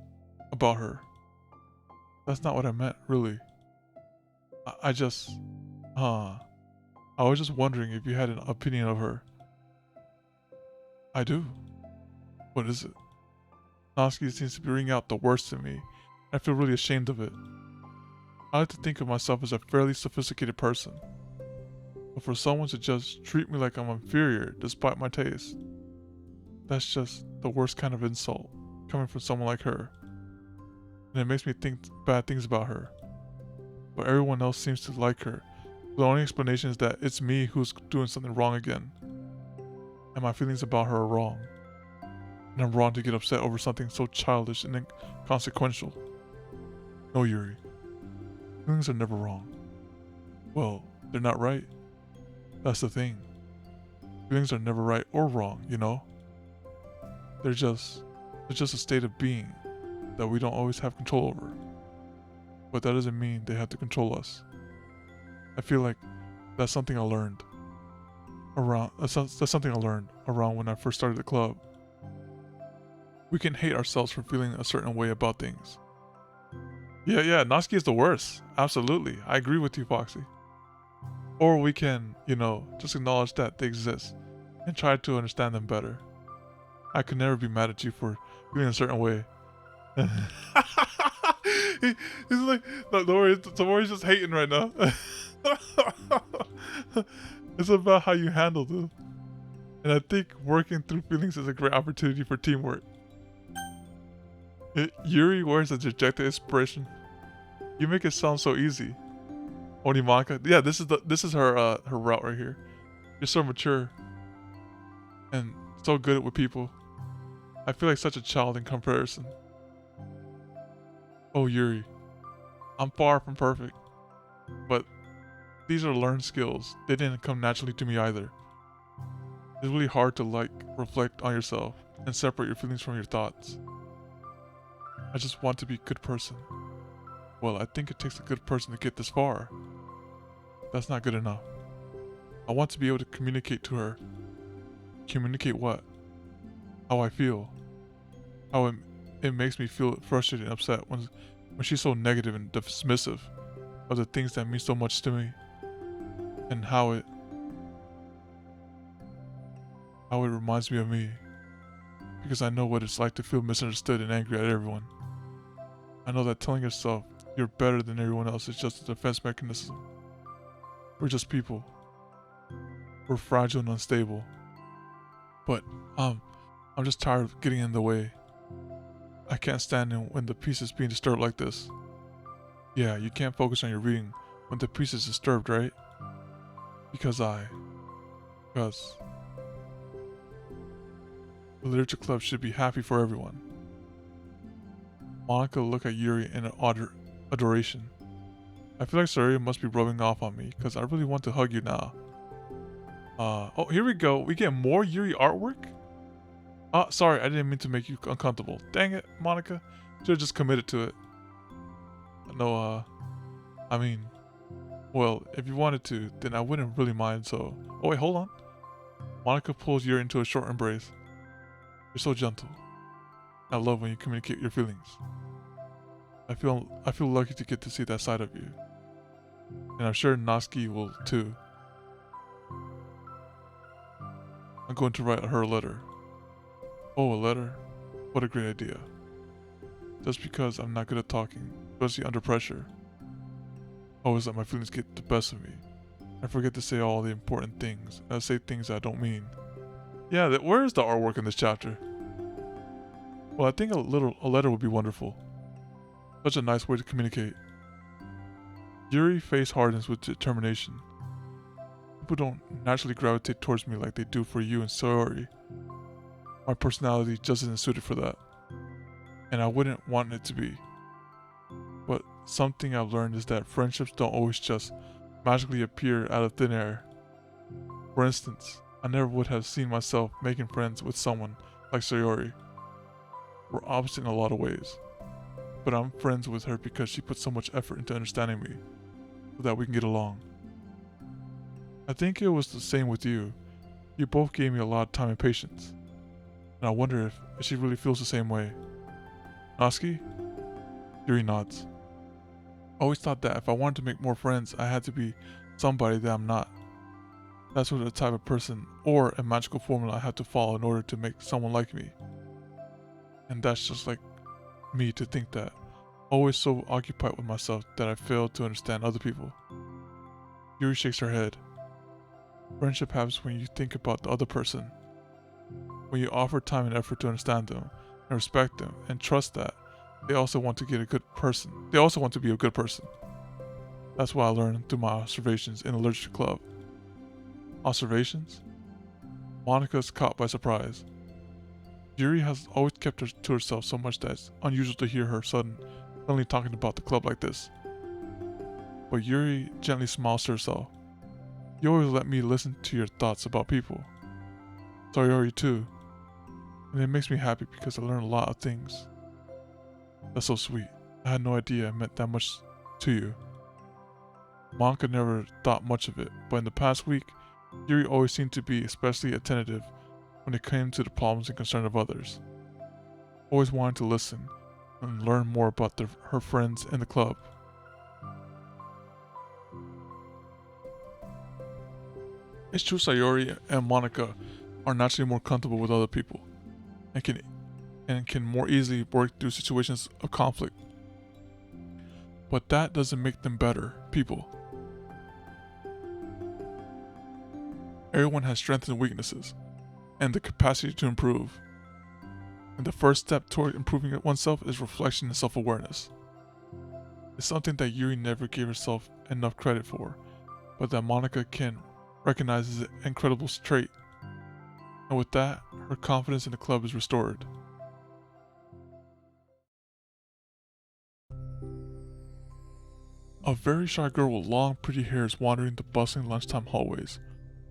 about her. That's not what I meant, really. I was just wondering if you had an opinion of her. I do. What is it? Natsuki seems to be bringing out the worst in me. I feel really ashamed of it. I like to think of myself as a fairly sophisticated person. But for someone to just treat me like I'm inferior despite my taste, that's just the worst kind of insult coming from someone like her. And it makes me think bad things about her. But everyone else seems to like her. The only explanation is that it's me who's doing something wrong again. And my feelings about her are wrong. And I'm wrong to get upset over something so childish and inconsequential. No, Yuri. Feelings are never wrong. Well, they're not right. That's the thing. Feelings are never right or wrong, you know? They're just a state of being that we don't always have control over. But that doesn't mean they have to control us. I feel like that's something I learned around when I first started the club. We can hate ourselves for feeling a certain way about things, Yeah, Natsuki is the worst. Absolutely. I agree with you, Foxy. Or we can, just acknowledge that they exist and try to understand them better. I could never be mad at you for feeling a certain way. he, he's like, no, don't worry, he's just hating right now. It's about how you handle them. And I think working through feelings is a great opportunity for teamwork. Yuri wears a dejected inspiration. You make it sound so easy. Onimanka. Yeah, this is her her route right here. You're so mature and so good with people. I feel like such a child in comparison. Oh, Yuri. I'm far from perfect, but these are learned skills. They didn't come naturally to me either. It's really hard to reflect on yourself and separate your feelings from your thoughts. I just want to be a good person. Well, I think it takes a good person to get this far. That's not good enough. I want to be able to communicate to her. Communicate what? How I feel. How it makes me feel frustrated and upset when she's so negative and dismissive of the things that mean so much to me. And how it reminds me of me. Because I know what it's like to feel misunderstood and angry at everyone. I know that telling yourself you're better than everyone else is just a defense mechanism. We're just people. We're fragile and unstable. But I'm just tired of getting in the way. I can't stand it when the peace is being disturbed like this. Yeah, you can't focus on your reading when the peace is disturbed, right? Because the literature club should be happy for everyone. Monica looked at Yuri in adoration. I feel like Saria must be rubbing off on me because I really want to hug you now. Oh, here we go. We get more Yuri artwork? Sorry, I didn't mean to make you uncomfortable. Dang it, Monica. Should have just committed to it. No, I mean, well, if you wanted to, then I wouldn't really mind, so... Oh, wait, hold on. Monica pulls Yuri into a short embrace. You're so gentle. I love when you communicate your feelings. I feel lucky to get to see that side of you. And I'm sure Natsuki will too. I'm going to write her a letter. Oh, a letter? What a great idea. Just because I'm not good at talking, especially under pressure. I always let my feelings get the best of me. I forget to say all the important things, and I say things I don't mean. Yeah, where is the artwork in this chapter? Well, I think a letter would be wonderful. Such a nice way to communicate. Yuri's face hardens with determination. People don't naturally gravitate towards me like they do for you and Sayori. My personality just isn't suited for that. And I wouldn't want it to be. But something I've learned is that friendships don't always just magically appear out of thin air. For instance, I never would have seen myself making friends with someone like Sayori. We're opposite in a lot of ways. But I'm friends with her because she put so much effort into understanding me, so that we can get along. I think it was the same with you. You both gave me a lot of time and patience. And I wonder if she really feels the same way. Natsuki? Yuri nods. I always thought that if I wanted to make more friends, I had to be somebody that I'm not. That's what the type of person or a magical formula I have to follow in order to make someone like me. And that's just like me to think that. Always so occupied with myself that I fail to understand other people. Yuri shakes her head. Friendship happens when you think about the other person. When you offer time and effort to understand them, and respect them, and trust that they also want to get a good person. They also want to be a good person. That's what I learned through my observations in the literature club. Observations? Monica's caught by surprise. Yuri has always kept her to herself so much that it's unusual to hear her suddenly talking about the club like this. But Yuri gently smiles to herself. You always let me listen to your thoughts about people. Sayori too. And it makes me happy because I learn a lot of things. That's so sweet. I had no idea it meant that much to you. Monica never thought much of it, but in the past week, Yuri always seemed to be especially attentive when it came to the problems and concerns of others. Always wanting to listen and learn more about her friends in the club. It's true Sayori and Monica are naturally more comfortable with other people and can more easily work through situations of conflict. But that doesn't make them better people. Everyone has strengths and weaknesses, and the capacity to improve. And the first step toward improving oneself is reflection and self-awareness. It's something that Yuri never gave herself enough credit for, but that Monica can recognize as an incredible trait. And with that, her confidence in the club is restored. A very shy girl with long, pretty hair is wandering the bustling lunchtime hallways,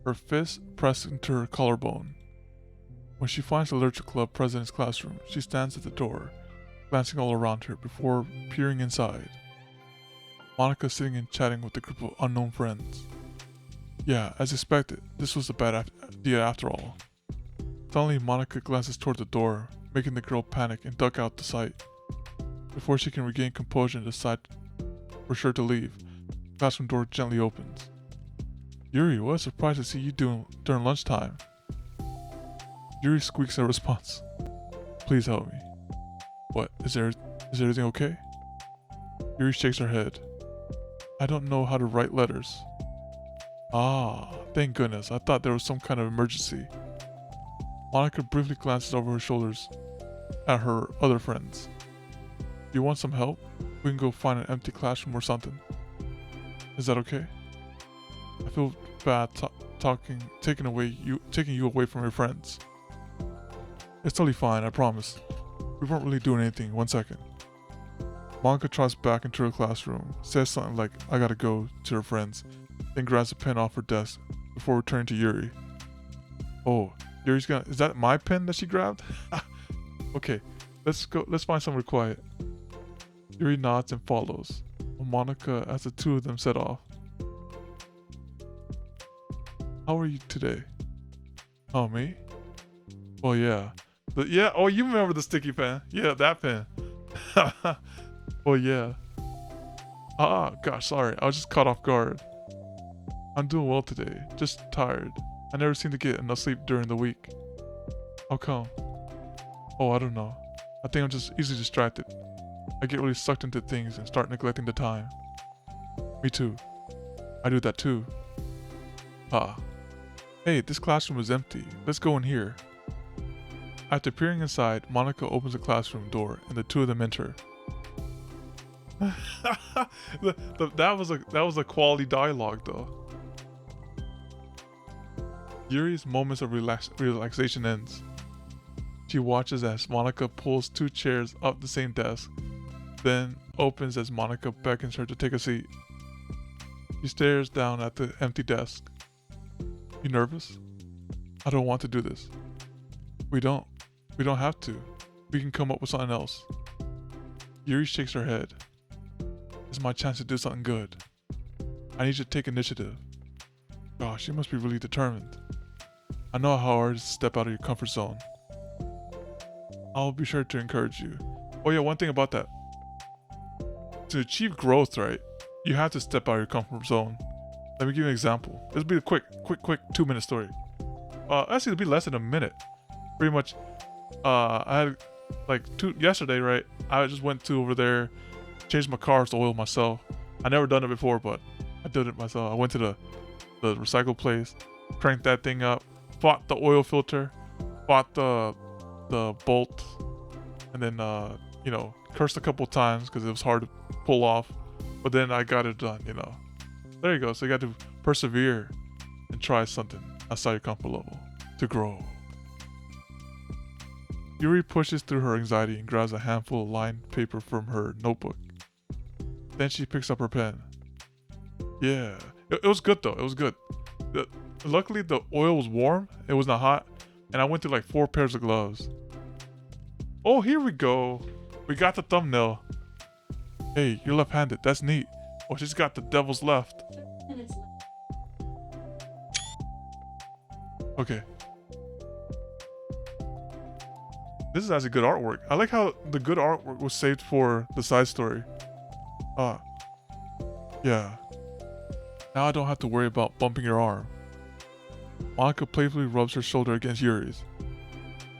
her fist pressed into her collarbone. When she finds the literature club president's classroom, she stands at the door, glancing all around her before peering inside. Monica is sitting and chatting with a group of unknown friends. Yeah, as expected, this was a bad idea after all. Suddenly, Monica glances toward the door, making the girl panic and duck out the sight. Before she can regain composure and decide for sure to leave, the classroom door gently opens. Yuri, what a surprise to see you during lunchtime. Yuri squeaks in response. Please help me. What, is everything okay? Yuri shakes her head. I don't know how to write letters. Ah, thank goodness, I thought there was some kind of emergency. Monica briefly glances over her shoulders at her other friends. Do you want some help? We can go find an empty classroom or something. Is that okay? I feel bad taking you away from your friends. It's totally fine, I promise. We weren't really doing anything. 1 second. Monica trots back into her classroom, says something like, I gotta go, to her friends, then grabs a pen off her desk before returning to Yuri. Oh, is that my pen that she grabbed? Okay, let's find somewhere quiet. Yuri nods and follows, while Monica as the two of them set off. How are you today? Oh, me? Oh, yeah. Oh, you remember the sticky pen. Yeah, that pen. Oh, yeah. Ah, gosh, sorry. I was just caught off guard. I'm doing well today. Just tired. I never seem to get enough sleep during the week. How come? Oh, I don't know. I think I'm just easily distracted. I get really sucked into things and start neglecting the time. Me too. I do that too. Ah. Hey, this classroom is empty. Let's go in here. After peering inside, Monica opens the classroom door and the two of them enter. That was a quality dialogue though. Yuri's moments of relaxation ends. She watches as Monica pulls 2 chairs up the same desk, then opens as Monica beckons her to take a seat. She stares down at the empty desk. You nervous? I don't want to do this. We don't have to. We can come up with something else. Yuri shakes her head. It's my chance to do something good. I need you to take initiative. Gosh, you must be really determined. I know how hard it is to step out of your comfort zone. I'll be sure to encourage you. Oh yeah, one thing about that. To achieve growth, right, you have to step out of your comfort zone. Let me give you an example. This will be a quick 2-minute story. Actually, it'll be less than a minute. Pretty much, I had yesterday, right? I just went to over there, changed my car's oil myself. I never done it before, but I did it myself. I went to the recycle place, cranked that thing up, bought the oil filter, bought the bolt, and then cursed a couple times because it was hard to pull off, but then I got it done. There you go. So you got to persevere and try something outside your comfort level to grow. Yuri pushes through her anxiety and grabs a handful of lined paper from her notebook. Then she picks up her pen. Yeah, it was good though. It was good. Luckily, the oil was warm. It was not hot, and I went through like 4 pairs of gloves. Oh, here we go. We got the thumbnail. Hey, you're left-handed. That's neat. Oh, she's got the devil's left. Okay. This is actually good artwork. I like how the good artwork was saved for the side story. Ah, yeah. Now I don't have to worry about bumping your arm. Monika playfully rubs her shoulder against Yuri's.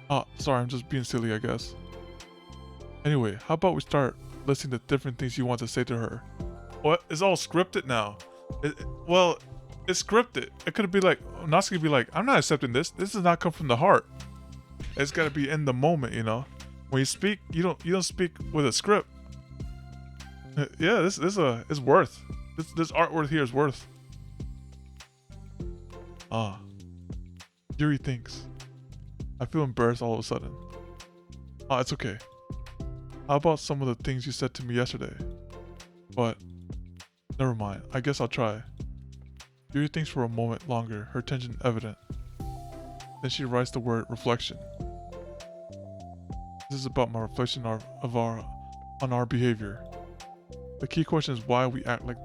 Ah, sorry, I'm just being silly, I guess. Anyway, how about we start listing the different things you want to say to her? What? It's all scripted now. Well, it's scripted. It could be like, Natsuki could be like, I'm not accepting this. This does not come from the heart. It's gotta be in the moment, you know? When you speak, you don't speak with a script. Yeah, this is worth. This artwork here is worth. Ah. Yuri thinks. I feel embarrassed all of a sudden. Ah, it's okay. How about some of the things you said to me yesterday? But, never mind. I guess I'll try. Yuri thinks for a moment longer, her tension evident. Then she writes the word reflection. This is about my reflection on our behavior. The key question is why we act like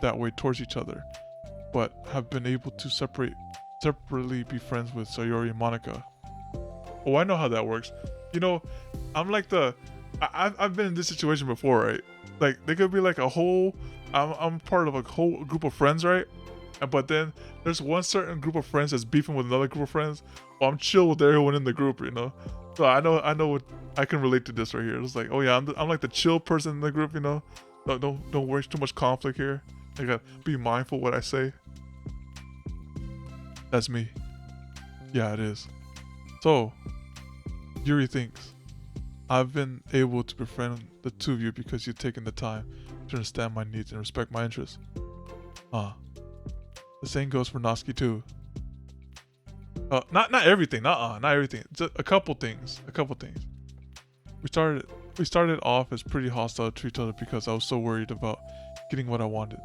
that way towards each other, but have been able to separately be friends with Sayori and Monika. Oh, I know how that works. You know, I'm like I've been in this situation before, right? Like, there could be like a whole, I'm part of a whole group of friends, right? But then there's one certain group of friends that's beefing with another group of friends. Well, I'm chill with everyone in the group, you know? So I know what, I can relate to this right here. It's like, oh yeah, I'm like the chill person in the group, you know? Don't worry too much conflict here. I gotta be mindful what I say. That's me. Yeah, it is. So, Yuri thinks, I've been able to befriend the two of you because you've taken the time to understand my needs and respect my interests. The same goes for Natsuki too. Not everything, not everything. Just a couple things. We started off as pretty hostile to each other because I was so worried about getting what I wanted.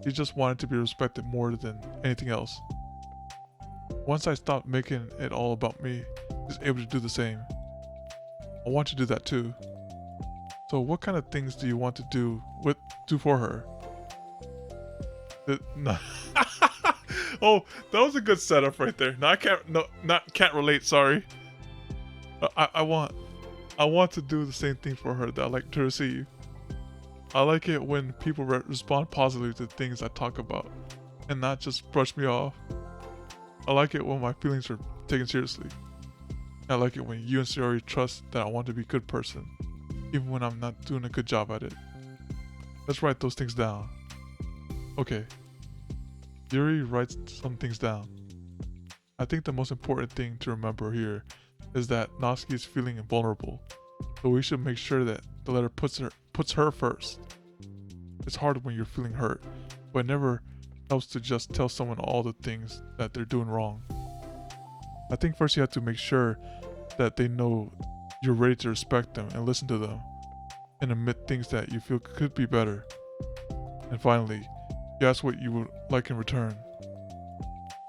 He just wanted to be respected more than anything else. Once I stopped making it all about me, he's able to do the same. I want to do that too. So what kind of things do you want to do for her? Oh, that was a good setup right there. No, I can't relate, sorry. I want to do the same thing for her that I like to receive. I like it when people respond positively to things I talk about and not just brush me off. I like it when my feelings are taken seriously. I like it when you and Sayori trust that I want to be a good person, even when I'm not doing a good job at it. Let's write those things down. Okay. Yuri writes some things down. I think the most important thing to remember here is that Natsuki is feeling invulnerable, so we should make sure that the letter puts her first. It's hard when you're feeling hurt, but it never helps to just tell someone all the things that they're doing wrong. I think first you have to make sure that they know you're ready to respect them and listen to them and admit things that you feel could be better. And finally, you ask what you would like in return.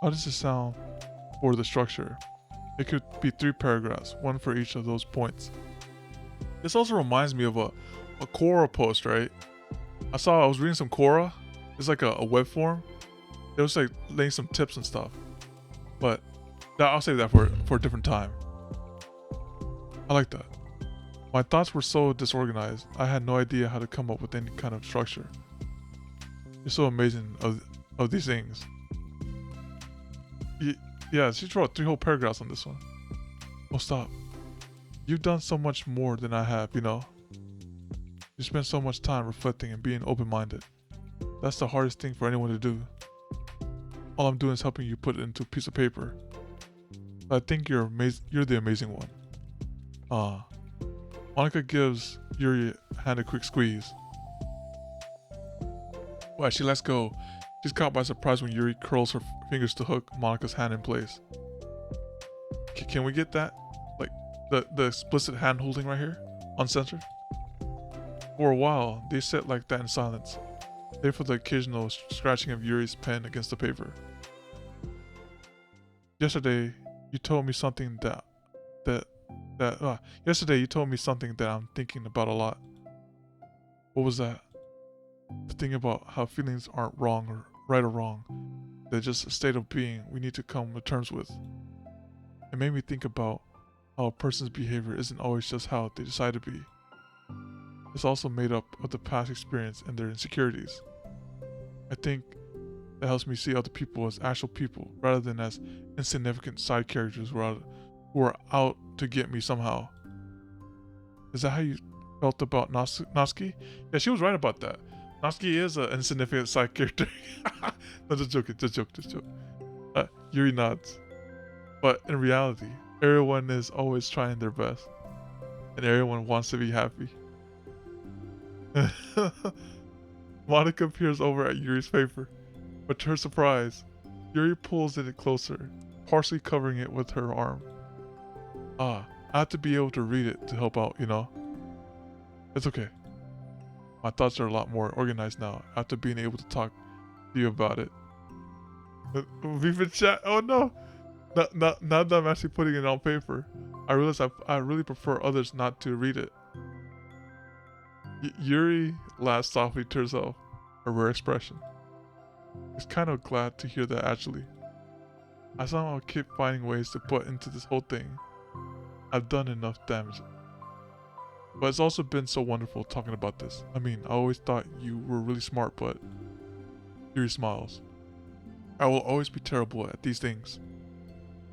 How does it sound for the structure? It could be 3 paragraphs, one for each of those points. This also reminds me of a Quora post, right? I was reading some Quora. It's like a web form. It was like laying some tips and stuff. But I'll save that for a different time. I like that. My thoughts were so disorganized, I had no idea how to come up with any kind of structure. You're so amazing of these things. Yeah, she wrote 3 whole paragraphs on this one. Oh, stop. You've done so much more than I have, you know? You spend so much time reflecting and being open-minded. That's the hardest thing for anyone to do. All I'm doing is helping you put it into a piece of paper. I think you're the amazing one. Monika gives Yuri a hand a quick squeeze. Well, as she lets go, she's caught by surprise when Yuri curls her fingers to hook Monika's hand in place. Can we get that? Like, the explicit hand holding right here? Uncensored? For a while, they sit like that in silence, save for the occasional scratching of Yuri's pen against the paper. Yesterday, you told me something yesterday you told me something that I'm thinking about a lot. What was that? The thing about how feelings aren't wrong or right or wrong. They're just a state of being we need to come to terms with. It made me think about how a person's behavior isn't always just how they decide to be. It's also made up of the past experience and their insecurities. I think that helps me see other people as actual people rather than as insignificant side characters who are out to get me somehow. Is that how you felt about Natsuki? Yeah, she was right about that. Natsuki is an insignificant side character. No, just joking, just joke. Yuri nods. But in reality, everyone is always trying their best. And everyone wants to be happy. Monica peers over at Yuri's paper. But to her surprise, Yuri pulls it closer, partially covering it with her arm. I have to be able to read it to help out, you know? It's okay. My thoughts are a lot more organized now after being able to talk to you about it. We've been chat. Oh no! Now that I'm actually putting it on paper, I realize I really prefer others not to read it. Yuri laughs softly to herself, a rare expression. It's kind of glad to hear that actually. I somehow keep finding ways to put into this whole thing. I've done enough damage. But it's also been so wonderful talking about this. I mean, I always thought you were really smart, but... Yuri smiles. I will always be terrible at these things.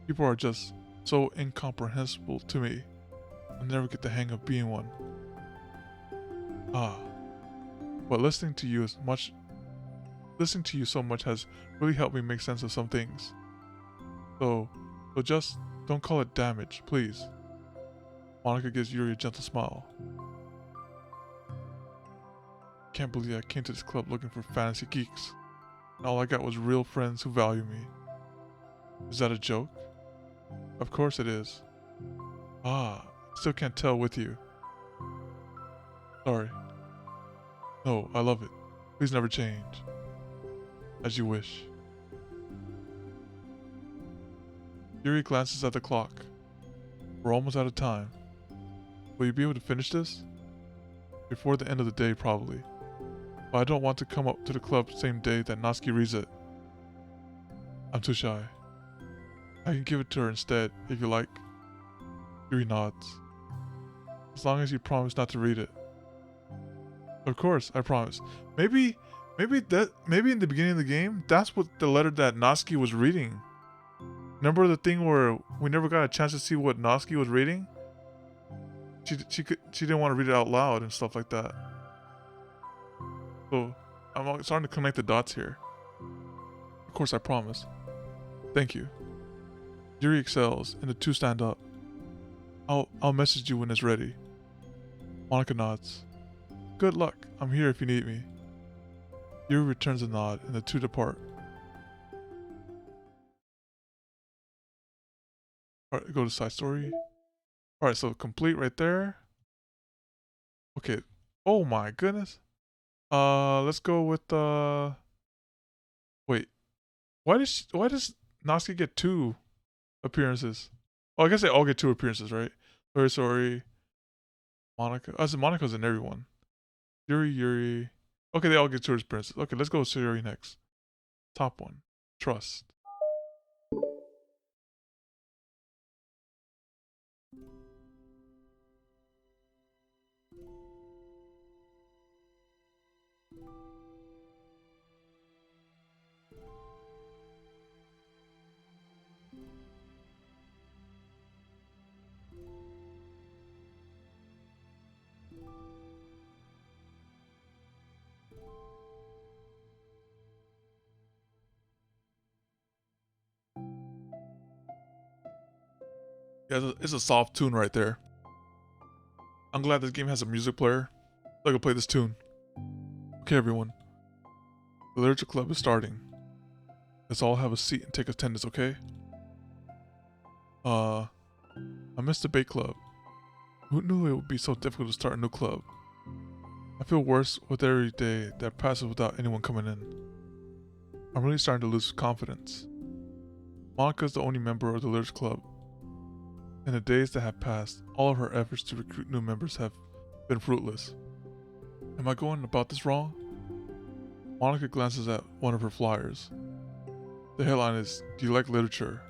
People are just so incomprehensible to me. I never get the hang of being one. But listening to you so much has really helped me make sense of some things. So just don't call it damage, please. Monica gives Yuri a gentle smile. Can't believe I came to this club looking for fantasy geeks, and all I got was real friends who value me. Is that a joke? Of course it is. Still can't tell with you. Sorry. No, I love it. Please never change. As you wish. Yuri glances at the clock. We're almost out of time. Will you be able to finish this? Before the end of the day, probably. But I don't want to come up to the club same day that Natsuki reads it. I'm too shy. I can give it to her instead, if you like. Yuri nods. As long as you promise not to read it. Of course, I promise. Maybe in the beginning of the game, that's what the letter that Natsuki was reading. Remember the thing where we never got a chance to see what Natsuki was reading? She didn't want to read it out loud and stuff like that. So I'm starting to connect the dots here. Of course, I promise. Thank you. Yuri excels, and the two stand up. I'll message you when it's ready. Monica nods. Good luck. I'm here if you need me. Yuri returns a nod, and the two depart. Alright, go to side story. Alright, so complete right there. Okay. Oh my goodness. Let's go with wait. Why does Natsuki get 2 appearances? Oh, I guess they all get 2 appearances, right? Very sorry. Monica. Oh, so Monica's in everyone. Yuri. Okay, they all get 2 appearances. Okay, let's go with Yuri next. Top one. Trust. Yeah, it's a soft tune right there. I'm glad this game has a music player, so I can play this tune. Okay, everyone. The Literature Club is starting. Let's all have a seat and take attendance, okay? I missed the bait club. Who knew it would be so difficult to start a new club? I feel worse with every day that passes without anyone coming in. I'm really starting to lose confidence. Monica's the only member of the Literature Club. In the days that have passed, all of her efforts to recruit new members have been fruitless. Am I going about this wrong? Monica glances at one of her flyers. The headline is, "Do you like literature?"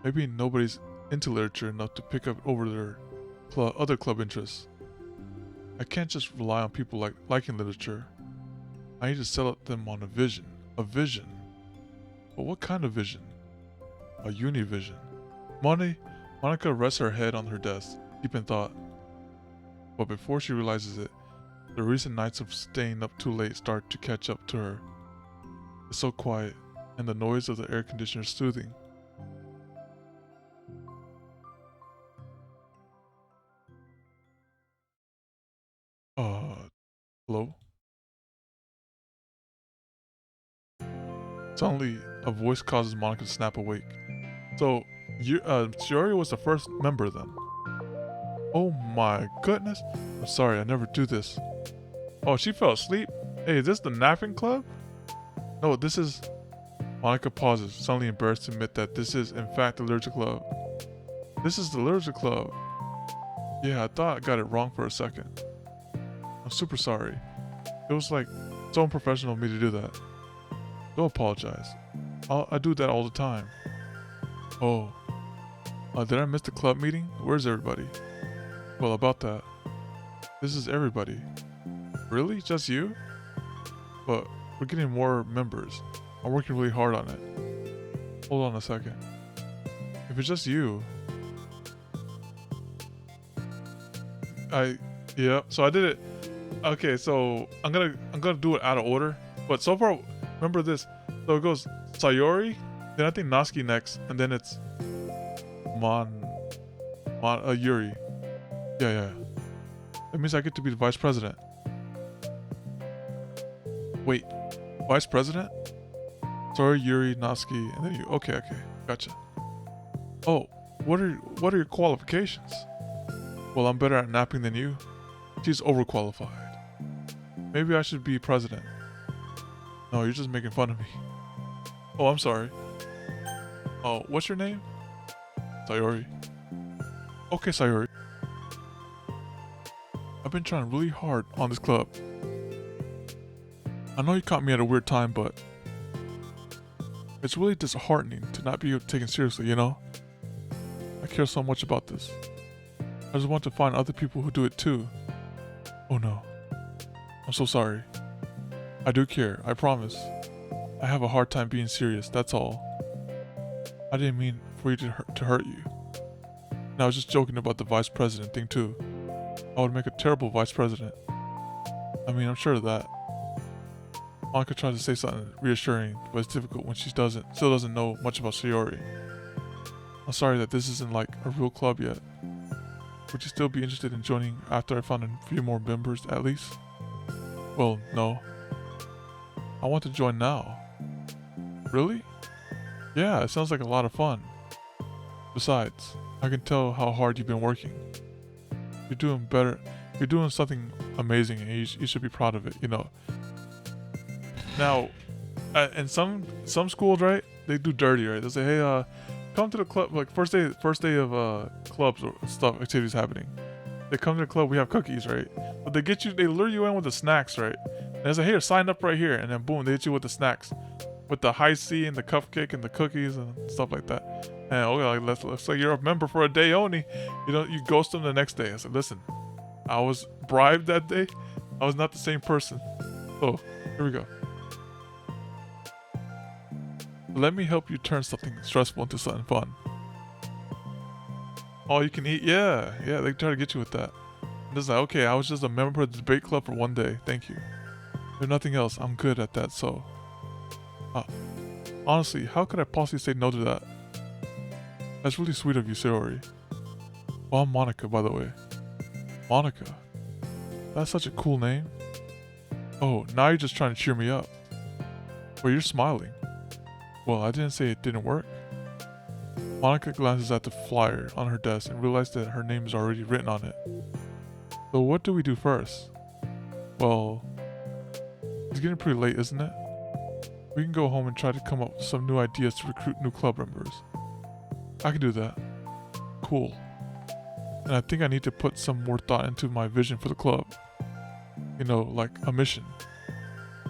Maybe nobody's into literature enough to pick up over their other club interests. I can't just rely on people liking literature. I need to sell them on a vision. A vision. But what kind of vision? A univision. Monica rests her head on her desk, deep in thought. But before she realizes it, the recent nights of staying up too late start to catch up to her. It's so quiet, and the noise of the air conditioner soothing. Hello? Suddenly, a voice causes Monica to snap awake. So, Shiori was the first member then? Oh my goodness. I'm sorry, I never do this. Oh, she fell asleep? Hey, is this the napping club? No, this is... Monica pauses, suddenly embarrassed to admit that this is, in fact, the literature club. This is the literature club. Yeah, I thought I got it wrong for a second. I'm super sorry. It was like so unprofessional of me to do that. Don't apologize. I do that all the time. Oh. Did I miss the club meeting? Where's everybody? Well, about that. This is everybody. Really? Just you? But we're getting more members. I'm working really hard on it. Hold on a second. If it's just you... Yeah, so I did it. Okay, so I'm gonna do it out of order. But so far, remember this. So it goes Sayori, then I think Natsuki next, and then it's Yuri. Yeah. That means I get to be the vice president. Wait, vice president? Sorry, Yuri, Natsuki, and then you. Okay, gotcha. Oh, what are your qualifications? Well, I'm better at napping than you. She's overqualified. Maybe I should be president. No, you're just making fun of me. Oh, I'm sorry. Oh, what's your name? Sayori. Okay, Sayori. I've been trying really hard on this club. I know you caught me at a weird time, but it's really disheartening to not be taken seriously, you know? I care so much about this. I just want to find other people who do it too. Oh no. I'm so sorry. I do care, I promise. I have a hard time being serious, that's all. I didn't mean for you to hurt you. And I was just joking about the vice president thing too. I would make a terrible vice president. I mean, I'm sure of that. Monica tries to say something reassuring, but it's difficult when she still doesn't know much about Sayori. I'm sorry that this isn't like a real club yet. Would you still be interested in joining after I found a few more members at least? Well, no. I want to join now. Really? Yeah, it sounds like a lot of fun. Besides, I can tell how hard you've been working. You're doing better. You're doing something amazing and you should be proud of it, you know. Now, in some schools, right, they do dirty, right? They say, hey, come to the club, like first day of clubs or stuff, activities happening. They come to the club, we have cookies, right? But they lure you in with the snacks, right? And they say, here, sign up right here. And then boom, they hit you with the snacks. With the high C and the cupcake and the cookies and stuff like that. And okay, like, let's say you're a member for a day only. You know, you ghost them the next day. I said, listen, I was bribed that day. I was not the same person. So, here we go. Let me help you turn something stressful into something fun. All you can eat? Yeah, they try to get you with that. And it's like, okay, I was just a member of the debate club for one day. Thank you. There's nothing else. I'm good at that, so... honestly, how could I possibly say no to that? That's really sweet of you, Sayori. Well, I'm Monica, by the way. Monica? That's such a cool name. Oh, now you're just trying to cheer me up. Well, you're smiling. Well, I didn't say it didn't work. Monica glances at the flyer on her desk and realizes that her name is already written on it. So what do we do first? Well, it's getting pretty late, isn't it? We can go home and try to come up with some new ideas to recruit new club members. I can do that. Cool. And I think I need to put some more thought into my vision for the club. You know, like a mission.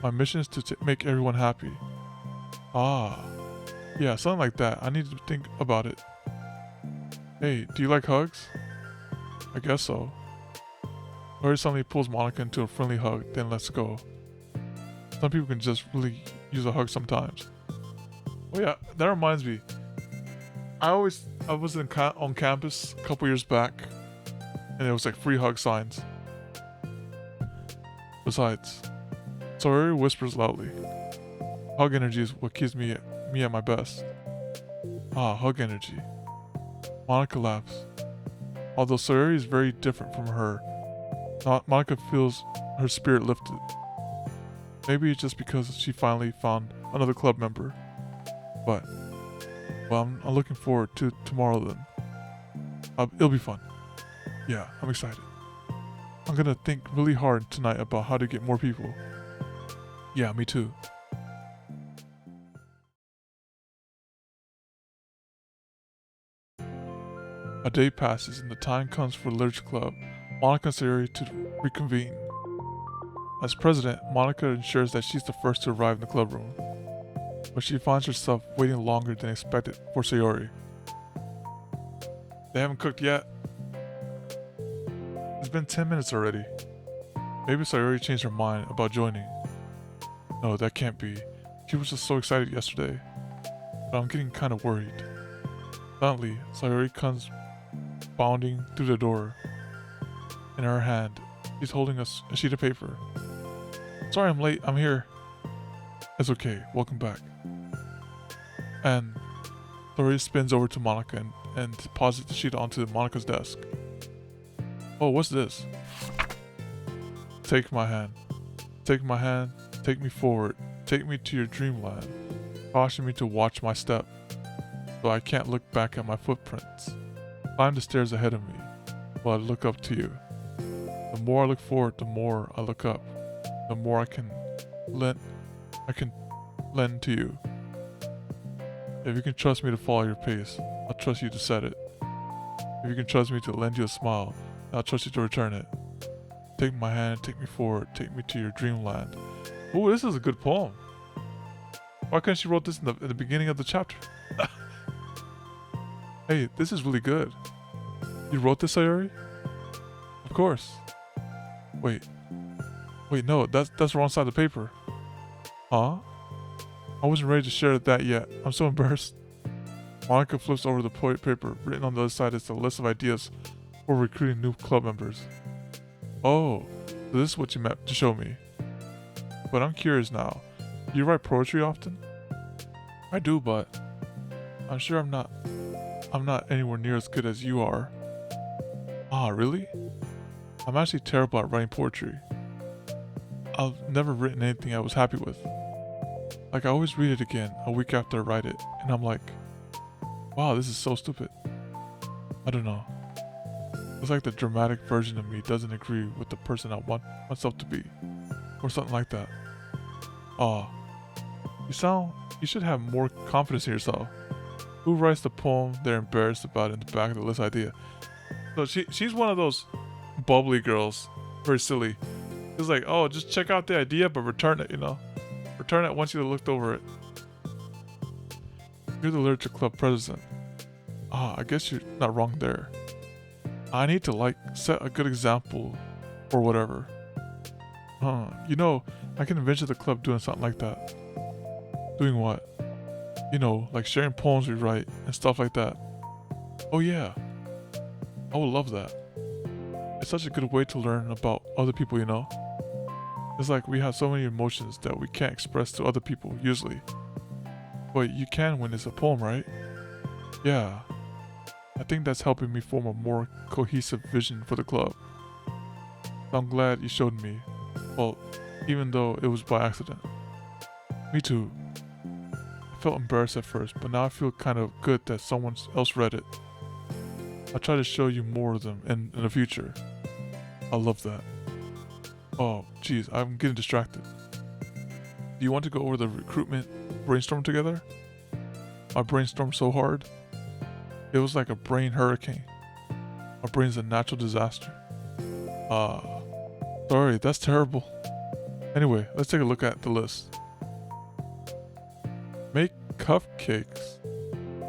My mission is to make everyone happy. Ah. Yeah, something like that. I need to think about it. Hey, do you like hugs? I guess so. Sayori suddenly pulls Monica into a friendly hug, then lets go. Some people can just really use a hug sometimes. Oh yeah, that reminds me. I was on campus a couple years back, and it was like free hug signs. Besides, Sayori whispers loudly. Hug energy is what keeps me at my best. Ah, hug energy. Monica laughs. Although Sayori is very different from her, Monica feels her spirit lifted. Maybe it's just because she finally found another club member. But, well, I'm looking forward to tomorrow then. It'll be fun. Yeah, I'm excited. I'm gonna think really hard tonight about how to get more people. Yeah, me too. A day passes and the time comes for the Literature Club, Monica and Sayori to reconvene. As president, Monica ensures that she's the first to arrive in the club room, but she finds herself waiting longer than expected for Sayori. They haven't cooked yet. It's been 10 minutes already. Maybe Sayori changed her mind about joining. No, that can't be. She was just so excited yesterday. But I'm getting kind of worried. Suddenly, Sayori comes bounding through the door. In her hand, she's holding a sheet of paper. Sorry I'm late, I'm here. It's okay, welcome back. And Sayori spins over to Monica and deposits the sheet onto Monica's desk. Oh, what's this? Take my hand. Take my hand, take me forward, take me to your dreamland. Caution me to watch my step, so I can't look back at my footprints. Climb the stairs ahead of me, while I look up to you. The more I look forward, the more I look up. The more I can lend to you. If you can trust me to follow your pace, I'll trust you to set it. If you can trust me to lend you a smile, I'll trust you to return it. Take my hand, take me forward, take me to your dreamland. Ooh, this is a good poem. Why couldn't she wrote this in the beginning of the chapter? Hey, this is really good. You wrote this, Sayori? Of course. Wait, no, that's the wrong side of the paper. Huh? I wasn't ready to share that yet. I'm so embarrassed. Monica flips over the paper. Written on the other side is a list of ideas for recruiting new club members. Oh, so this is what you meant to show me. But I'm curious now. Do you write poetry often? I do, but I'm sure I'm not anywhere near as good as you are. Ah, really? I'm actually terrible at writing poetry. I've never written anything I was happy with. Like, I always read it again a week after I write it, and I'm like, wow, this is so stupid. I don't know. It's like the dramatic version of me doesn't agree with the person I want myself to be. Or something like that. Aw. You should have more confidence in yourself. Who writes the poem they're embarrassed about in the back of the list idea? So she's one of those bubbly girls. Very silly. It's like, oh, just check out the idea, but return it, you know? Return it once you've looked over it. You're the Literature Club president. Ah, I guess you're not wrong there. I need to, set a good example or whatever. You know, I can envision the club doing something like that. Doing what? You know, like sharing poems we write and stuff like that. Oh yeah. I would love that. It's such a good way to learn about other people, you know? It's like we have so many emotions that we can't express to other people, usually. But you can when it's a poem, right? Yeah. I think that's helping me form a more cohesive vision for the club. So I'm glad you showed me. Well, even though it was by accident. Me too. I felt embarrassed at first, but now I feel kind of good that someone else read it. I'll try to show you more of them in the future. I love that. Oh, geez, I'm getting distracted. Do you want to go over the recruitment brainstorm together? I brainstormed so hard. It was like a brain hurricane. My brain's a natural disaster. Sorry, that's terrible. Anyway, let's take a look at the list. Make cupcakes.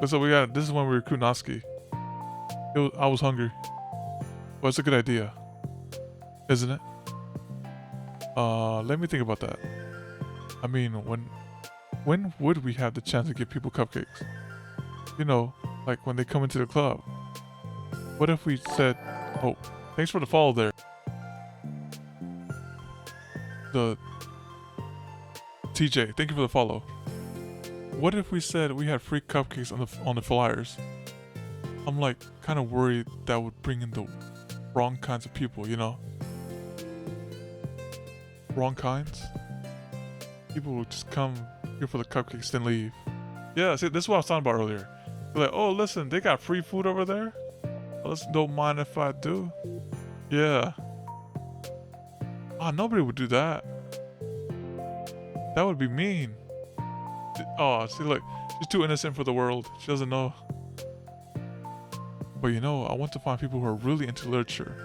So this is when we recruit Natsuki. I was hungry. Well, it's a good idea, isn't it? Let me think about that. I mean, when would we have the chance to give people cupcakes? You know, like when they come into the club. What if we said, oh, thanks for the follow there. The TJ, thank you for the follow. What if we said we had free cupcakes on the flyers? I'm like kind of worried that would bring in the wrong kinds of people, you know? Wrong kinds? People will just come here for the cupcakes then leave. Yeah, see, this is what I was talking about earlier. They're like, oh, listen, they got free food over there? Listen, don't mind if I do. Yeah. Ah, nobody would do that. That would be mean. Oh, see, look, she's too innocent for the world. She doesn't know. But you know, I want to find people who are really into literature,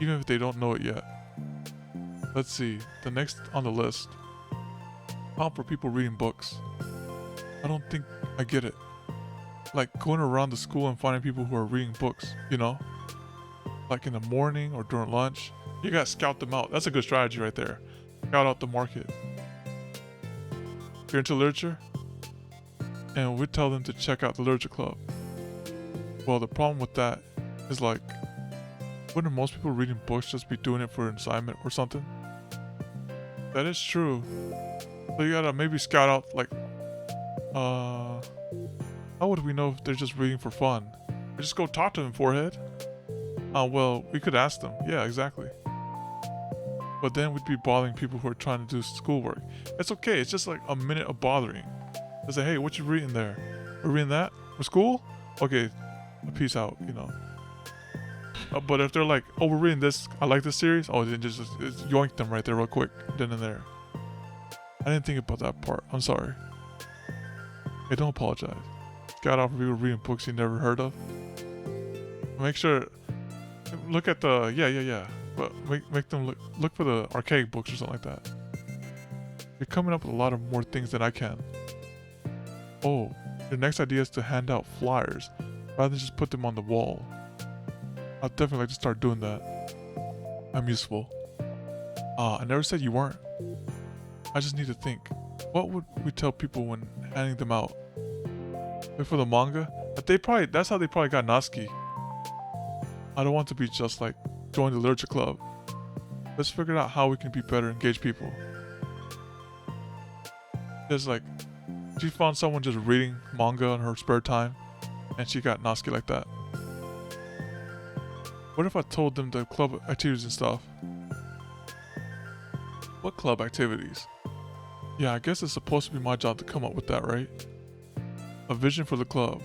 even if they don't know it yet. Let's see, the next on the list. For people reading books. I don't think I get it. Like going around the school and finding people who are reading books, you know? Like in the morning or during lunch. You gotta scout them out. That's a good strategy right there. Scout out the market. If you're into literature, and we tell them to check out the literature club. Well, the problem with that is like, wouldn't most people reading books just be doing it for an assignment or something? That is true. So you gotta maybe scout out like, how would we know if they're just reading for fun? We just go talk to them, forehead. Well, we could ask them. Yeah, exactly. But then we'd be bothering people who are trying to do schoolwork. It's okay. It's just like a minute of bothering. I say, hey, what you reading there? We're reading that for school? Okay, peace out, you know. But if they're like, oh, we're reading this, I like this series. Oh, then just yoink them right there real quick. Then and there. I didn't think about that part. I'm sorry. Hey, don't apologize. Scout out for people reading books you never heard of. Make sure, look at the, yeah. But make them look for the archaic books or something like that. You're coming up with a lot of more things than I can. Oh, your next idea is to hand out flyers rather than just put them on the wall. I'd definitely like to start doing that. I'm useful. I never said you weren't. I just need to think. What would we tell people when handing them out? Wait for the manga? That's how they probably got Natsuki. I don't want to be just like, join the literature club. Let's figure out how we can be better, engage people. There's like, she found someone just reading manga in her spare time, and she got Natsuki like that. What if I told them the club activities and stuff? What club activities? Yeah, I guess it's supposed to be my job to come up with that, right? A vision for the club.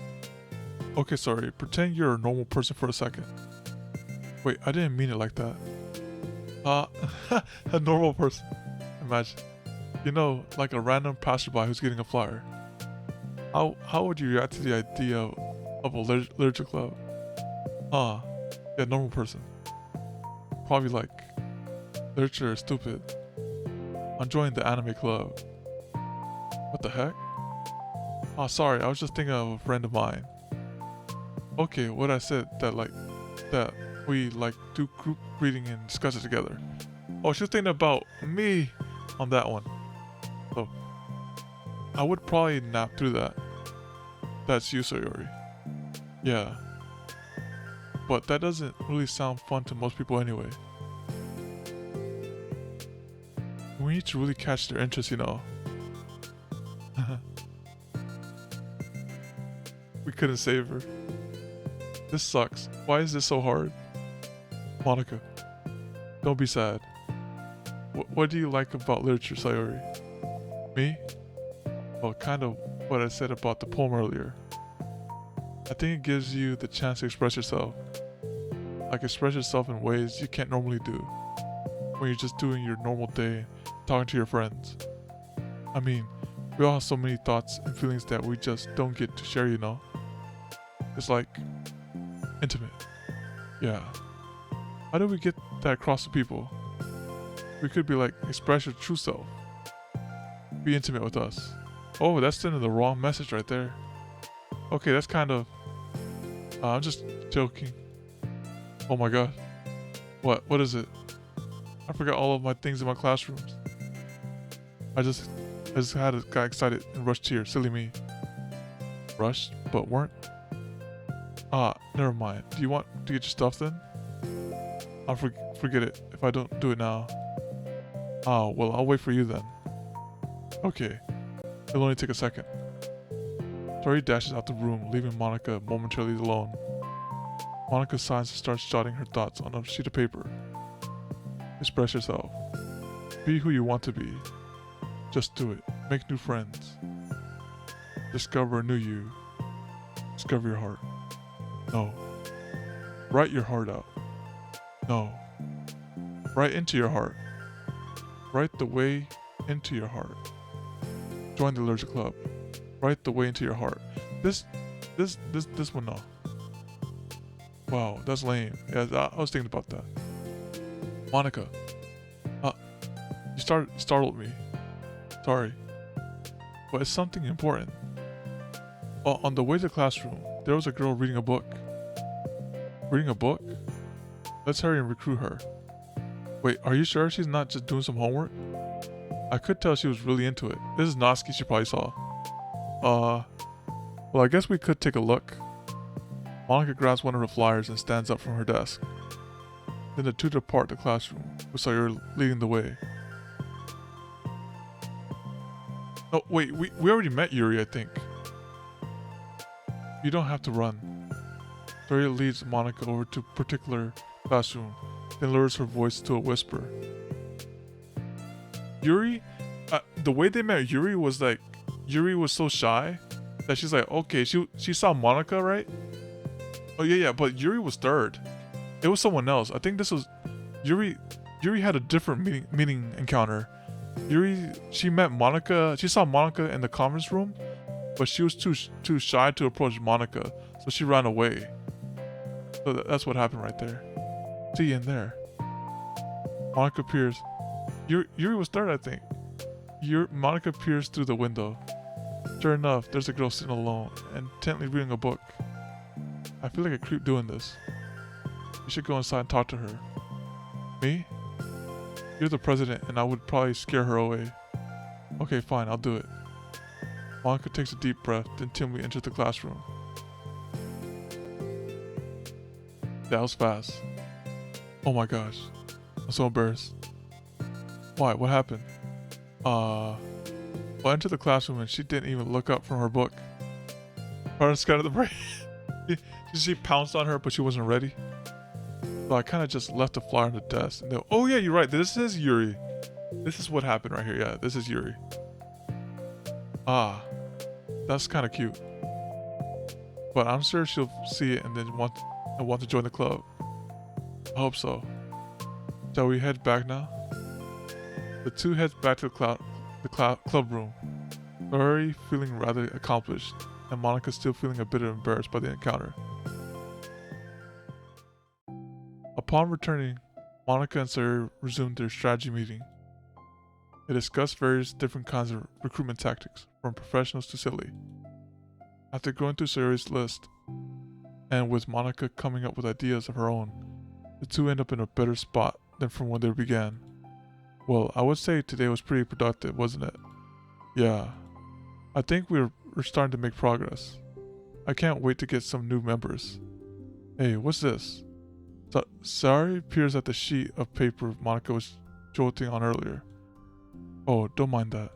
Okay, sorry, pretend you're a normal person for a second. Wait, I didn't mean it like that. A normal person. Imagine. You know, like a random passerby who's getting a flyer. How would you react to the idea of a literature club? Yeah, normal person. Probably like, literature is stupid. I'm joining the anime club. What the heck? Sorry, I was just thinking of a friend of mine. Okay, what I said that we like do group reading and discuss it together. Oh, she was thinking about me on that one. So, I would probably nap through that. That's you, Sayori. Yeah. But that doesn't really sound fun to most people anyway. We need to really catch their interest, you know. We couldn't save her. This sucks. Why is this so hard? Monica, don't be sad. What do you like about literature, Sayori? Me? Well, kind of what I said about the poem earlier. I think it gives you the chance to express yourself. Like express yourself in ways you can't normally do when you're just doing your normal day, talking to your friends. I mean, we all have so many thoughts and feelings that we just don't get to share, you know? It's like intimate. Yeah. How do we get that across to people? We could be like, express your true self. Be intimate with us. Oh, that's sending the wrong message right there. Okay, that's kind of... I'm just Joking. Oh my god. What is it? I forgot all of my things in my classrooms. I just got excited and rushed here. Silly me. Rushed, but weren't? Ah, never mind. Do you want to get your stuff then? I'll forget it if I don't do it now. Ah, well, I'll wait for you then. Okay. It'll only take a second. Tori dashes out the room, leaving Monica momentarily alone. Monica signs and starts jotting her thoughts on a sheet of paper. Express yourself. Be who you want to be. Just do it. Make new friends. Discover a new you. Discover your heart. No. Write your heart out. No. Write into your heart. Write the way into your heart. Join the Allergic Club. Write the way into your heart. This one, no. Wow, that's lame. Yeah, I was thinking about that. Monica. You startled me. Sorry. But it's something important. On the way to the classroom, there was a girl reading a book. Reading a book? Let's hurry and recruit her. Wait, are you sure she's not just doing some homework? I could tell she was really into it. This is Natsuki she probably saw. Well, I guess we could take a look. Monica grabs one of her flyers and stands up from her desk. Then the two depart the classroom, with Sayuri leading the way. Oh, wait, we already met Yuri, I think. You don't have to run. Sayuri leads Monica over to a particular classroom, then lowers her voice to a whisper. Yuri? The way they met Yuri was like, Yuri was so shy that she's like, okay, she saw Monica, right? Oh yeah, but Yuri was third. It was someone else. I think this was Yuri. Yuri had a different meeting encounter. She met Monica. She saw Monica in the conference room, but she was too shy to approach Monica, so she ran away. So that's what happened right there. See you in there. Monica peers. Yuri was third, I think. Monica peers through the window. Sure enough, there's a girl sitting alone, intently reading a book. I feel like a creep doing this. You should go inside and talk to her. Me? You're the president, and I would probably scare her away. Okay, fine, I'll do it. Monica takes a deep breath, then timidly enters the classroom. That was fast. Oh my gosh. I'm so embarrassed. Why? What happened? Well, I entered the classroom and she didn't even look up from her book. Pardon, scattered the brain. She pounced on her, but she wasn't ready. So I kind of just left the flyer on the desk. And oh yeah, you're right. This is Yuri. This is what happened right here. Yeah, this is Yuri. Ah, that's kind of cute. But I'm sure she'll see it and then want to join the club. I hope so. Shall we head back now? The two head back to the club room. Sayuri feeling rather accomplished, and Monica still feeling a bit embarrassed by the encounter. Upon returning, Monica and Sayuri resumed their strategy meeting. They discussed various different kinds of recruitment tactics, from professionals to silly. After going through Sayuri's list, and with Monica coming up with ideas of her own, the two end up in a better spot than from when they began. Well, I would say today was pretty productive, wasn't it? Yeah. I think we're starting to make progress. I can't wait to get some new members. Hey, what's this? Sayuri peers at the sheet of paper Monica was jolting on earlier. Oh, don't mind that.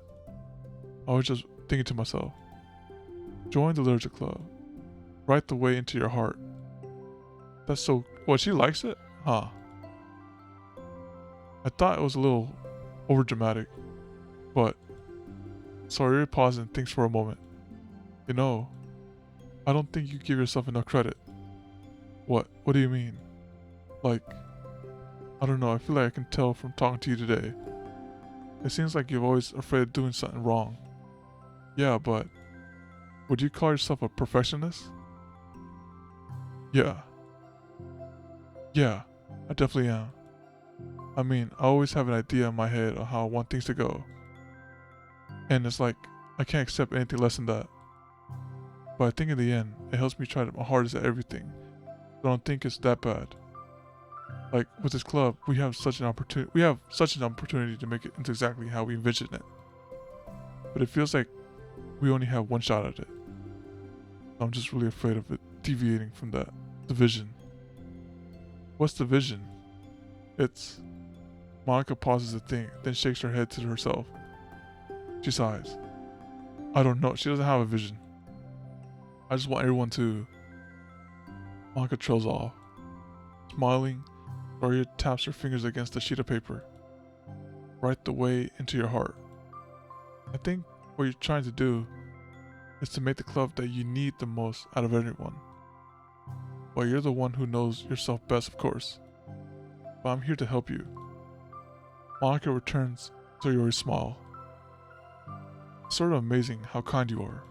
I was just thinking to myself. Join the Allergic Club. Write the way into your heart. That's so... What, she likes it? Huh. I thought it was a little overdramatic, but Sayuri pauses and thinks for a moment. You know, I don't think you give yourself enough credit. What? What do you mean? Like, I don't know, I feel like I can tell from talking to you today. It seems like you're always afraid of doing something wrong. Yeah, but would you call yourself a perfectionist? Yeah. Yeah, I definitely am. I mean, I always have an idea in my head of how I want things to go. And it's like, I can't accept anything less than that. But I think in the end, it helps me try my hardest at everything, I don't think it's that bad. Like, with this club, we have such an opportunity to make it into exactly how we envision it. But it feels like we only have one shot at it. I'm just really afraid of it deviating from that. The vision. What's the vision? It's... Monica pauses to think, then shakes her head to herself. She sighs. I don't know, she doesn't have a vision. I just want everyone to... Monica trails off. Smiling, Daria taps her fingers against a sheet of paper. Right the way into your heart. I think what you're trying to do is to make the club that you need the most out of everyone. Well, you're the one who knows yourself best, of course. But I'm here to help you. Monica returns Sayori's smile. It's sort of amazing how kind you are.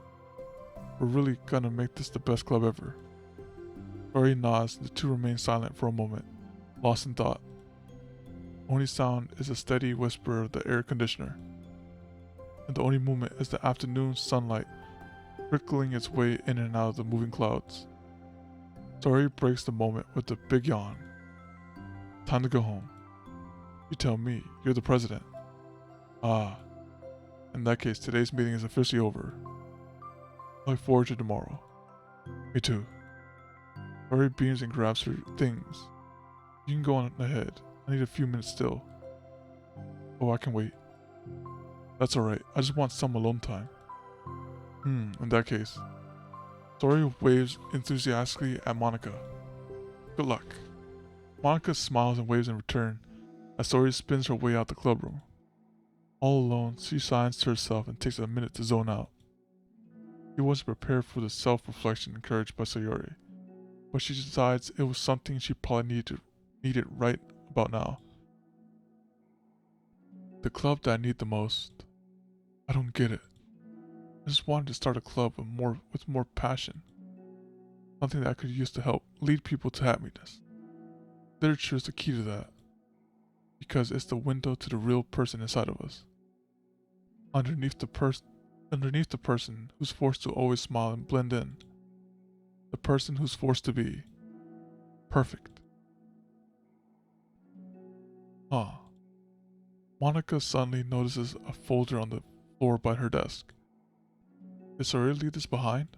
We're really gonna make this the best club ever. Sayori nods and the two remain silent for a moment, lost in thought. Only sound is a steady whisper of the air conditioner. And the only movement is the afternoon sunlight trickling its way in and out of the moving clouds. Sayori breaks the moment with a big yawn. Time to go home. You tell me, you're the president. Ah, in that case, today's meeting is officially over. I look forward to tomorrow. Me too. Sayori beams and grabs her things. You can go on ahead. I need a few minutes still. Oh, I can wait. That's alright, I just want some alone time. In that case. Sayori waves enthusiastically at Monica. Good luck. Monica smiles and waves in return as Sayori spins her way out the clubroom. All alone, she sighs to herself and takes a minute to zone out. She wasn't prepared for the self-reflection encouraged by Sayori, but she decides it was something she probably needed right about now. The club that I need the most. I don't get it. I just wanted to start a club with more passion. Something that I could use to help lead people to happiness. Literature is the key to that. Because it's the window to the real person inside of us. Underneath the person who's forced to always smile and blend in. The person who's forced to be perfect. Monica suddenly notices a folder on the floor by her desk. Did Sayori leave this behind?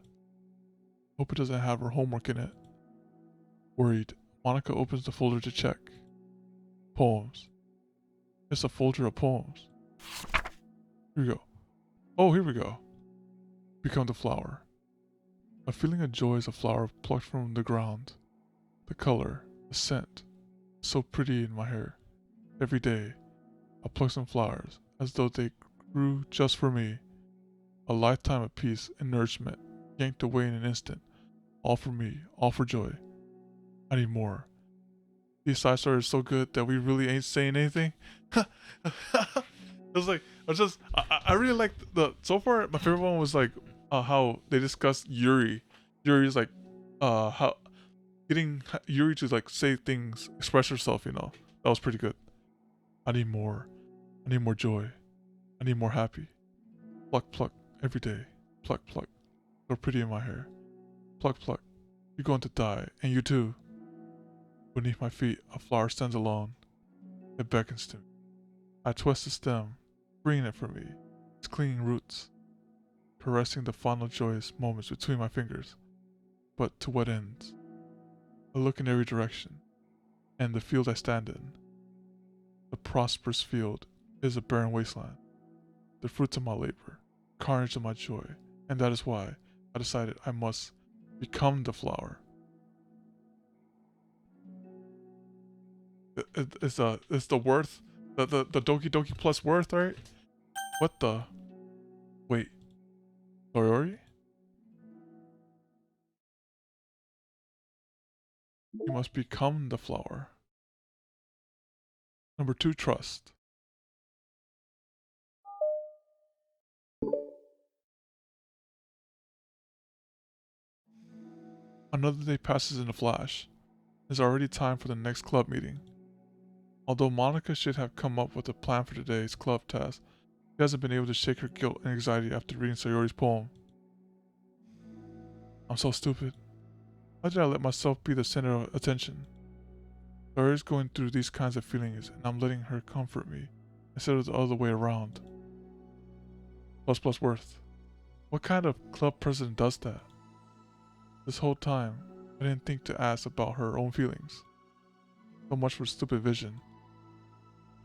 Hope it doesn't have her homework in it. Worried, Monica opens the folder to check. Poems. It's a folder of poems. Here we go. Oh, here we go. Become the flower. A feeling of joy as a flower plucked from the ground. The color, the scent, so pretty in my hair. Every day, I pluck some flowers, as though they grew just for me. A lifetime of peace and nourishment, yanked away in an instant. All for me, all for joy. I need more. These side stories are so good that we really ain't saying anything. It was like, I really liked so far, my favorite one was like, how they discussed Yuri. Yuri's like, how getting Yuri to like say things, express herself, you know. That was pretty good. I need more. I need more joy. I need more happy. Pluck, pluck, every day. Pluck, pluck. So pretty in my hair. Pluck, pluck. You're going to die, and you too. Beneath my feet, a flower stands alone. It beckons to me. I twist the stem, freeing it from me, its clinging roots, caressing the final joyous moments between my fingers. But to what ends? I look in every direction, and the field I stand in, the prosperous field, is a barren wasteland. The fruits of my labor, carnage of my joy, and that is why I decided I must become the flower. It's the worth, the Doki Doki plus worth, right? What the? Wait, Sayori? You must become the flower. Number 2, trust. Another day passes in a flash. It's already time for the next club meeting. Although Monica should have come up with a plan for today's club task, she hasn't been able to shake her guilt and anxiety after reading Sayori's poem. I'm so stupid. Why did I let myself be the center of attention? Sayori's going through these kinds of feelings, and I'm letting her comfort me, instead of the other way around. Plus worth. What kind of club president does that? This whole time, I didn't think to ask about her own feelings. So much for stupid vision.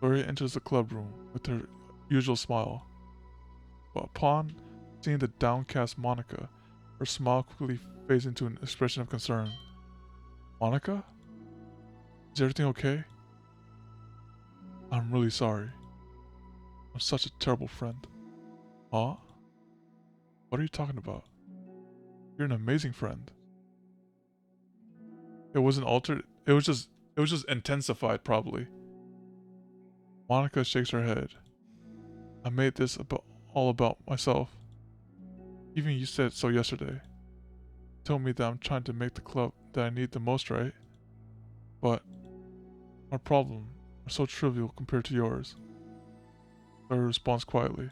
Sayori enters the club room with her usual smile. But upon seeing the downcast Monica, her smile quickly fades into an expression of concern. Monica? Is everything okay? I'm really sorry. I'm such a terrible friend. Huh? What are you talking about? You're an amazing friend. It wasn't altered. It was just intensified, probably. Monica shakes her head. I made this all about myself. Even you said so yesterday. You told me that I'm trying to make the club that I need the most, right? But my problems are so trivial compared to yours. Sayori responds quietly.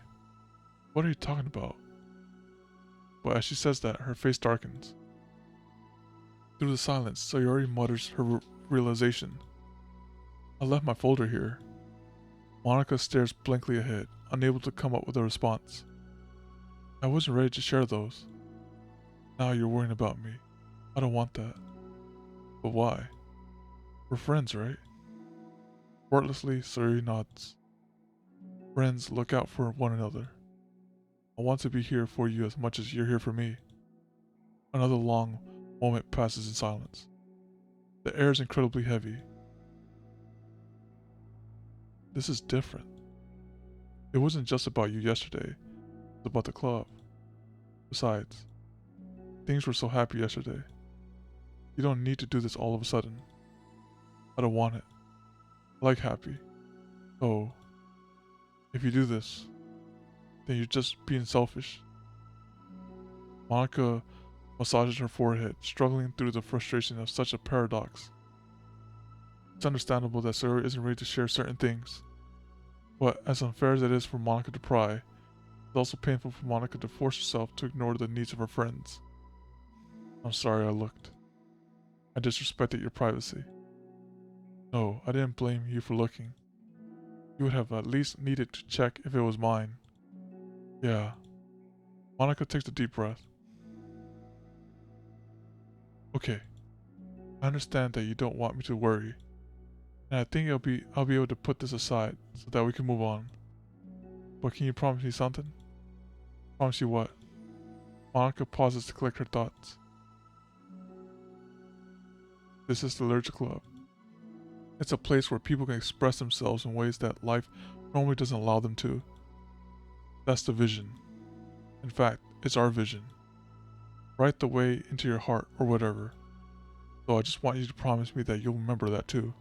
What are you talking about? But as she says that, her face darkens. Through the silence, Sayori mutters her realization. I left my folder here. Monica stares blankly ahead, unable to come up with a response. I wasn't ready to share those. Now you're worrying about me. I don't want that. But why? We're friends, right? Wordlessly, Sayori nods. Friends look out for one another. I want to be here for you as much as you're here for me. Another long moment passes in silence. The air is incredibly heavy. This is different. It wasn't just about you yesterday. It was about the club. Besides, things were so happy yesterday. You don't need to do this all of a sudden. I don't want it. I like happy. So, if you do this, then you're just being selfish. Monica massages her forehead, struggling through the frustration of such a paradox. It's understandable that Sayori isn't ready to share certain things. But as unfair as it is for Monica to pry, it's also painful for Monica to force herself to ignore the needs of her friends. I'm sorry I looked. I disrespected your privacy. No, I didn't blame you for looking. You would have at least needed to check if it was mine. Yeah. Monica takes a deep breath. Okay. I understand that you don't want me to worry. And I think I'll be able to put this aside so that we can move on. But can you promise me something? Promise you what? Monica pauses to collect her thoughts. This is the Literature Club. It's a place where people can express themselves in ways that life normally doesn't allow them to. That's the vision. In fact, it's our vision. Write the way into your heart or whatever. So I just want you to promise me that you'll remember that too.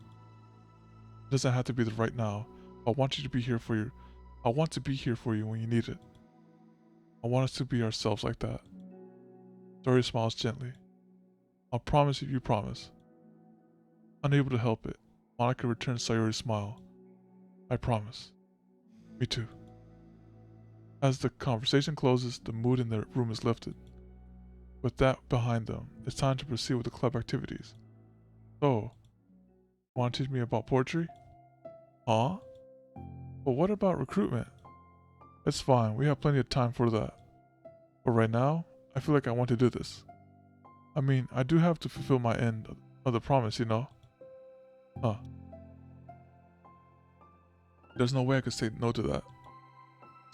It doesn't have to be right now. I want you to be here for you. I want to be here for you when you need it. I want us to be ourselves like that. Sayori smiles gently. I'll promise if you promise. Unable to help it, Monica returns Sayori's smile. I promise. Me too. As the conversation closes, the mood in the room is lifted. With that behind them, it's time to proceed with the club activities. So, want to teach me about poetry? Huh? But what about recruitment? It's fine, we have plenty of time for that. But right now, I feel like I want to do this. I mean, I do have to fulfill my end of the promise, you know? Huh. There's no way I could say no to that.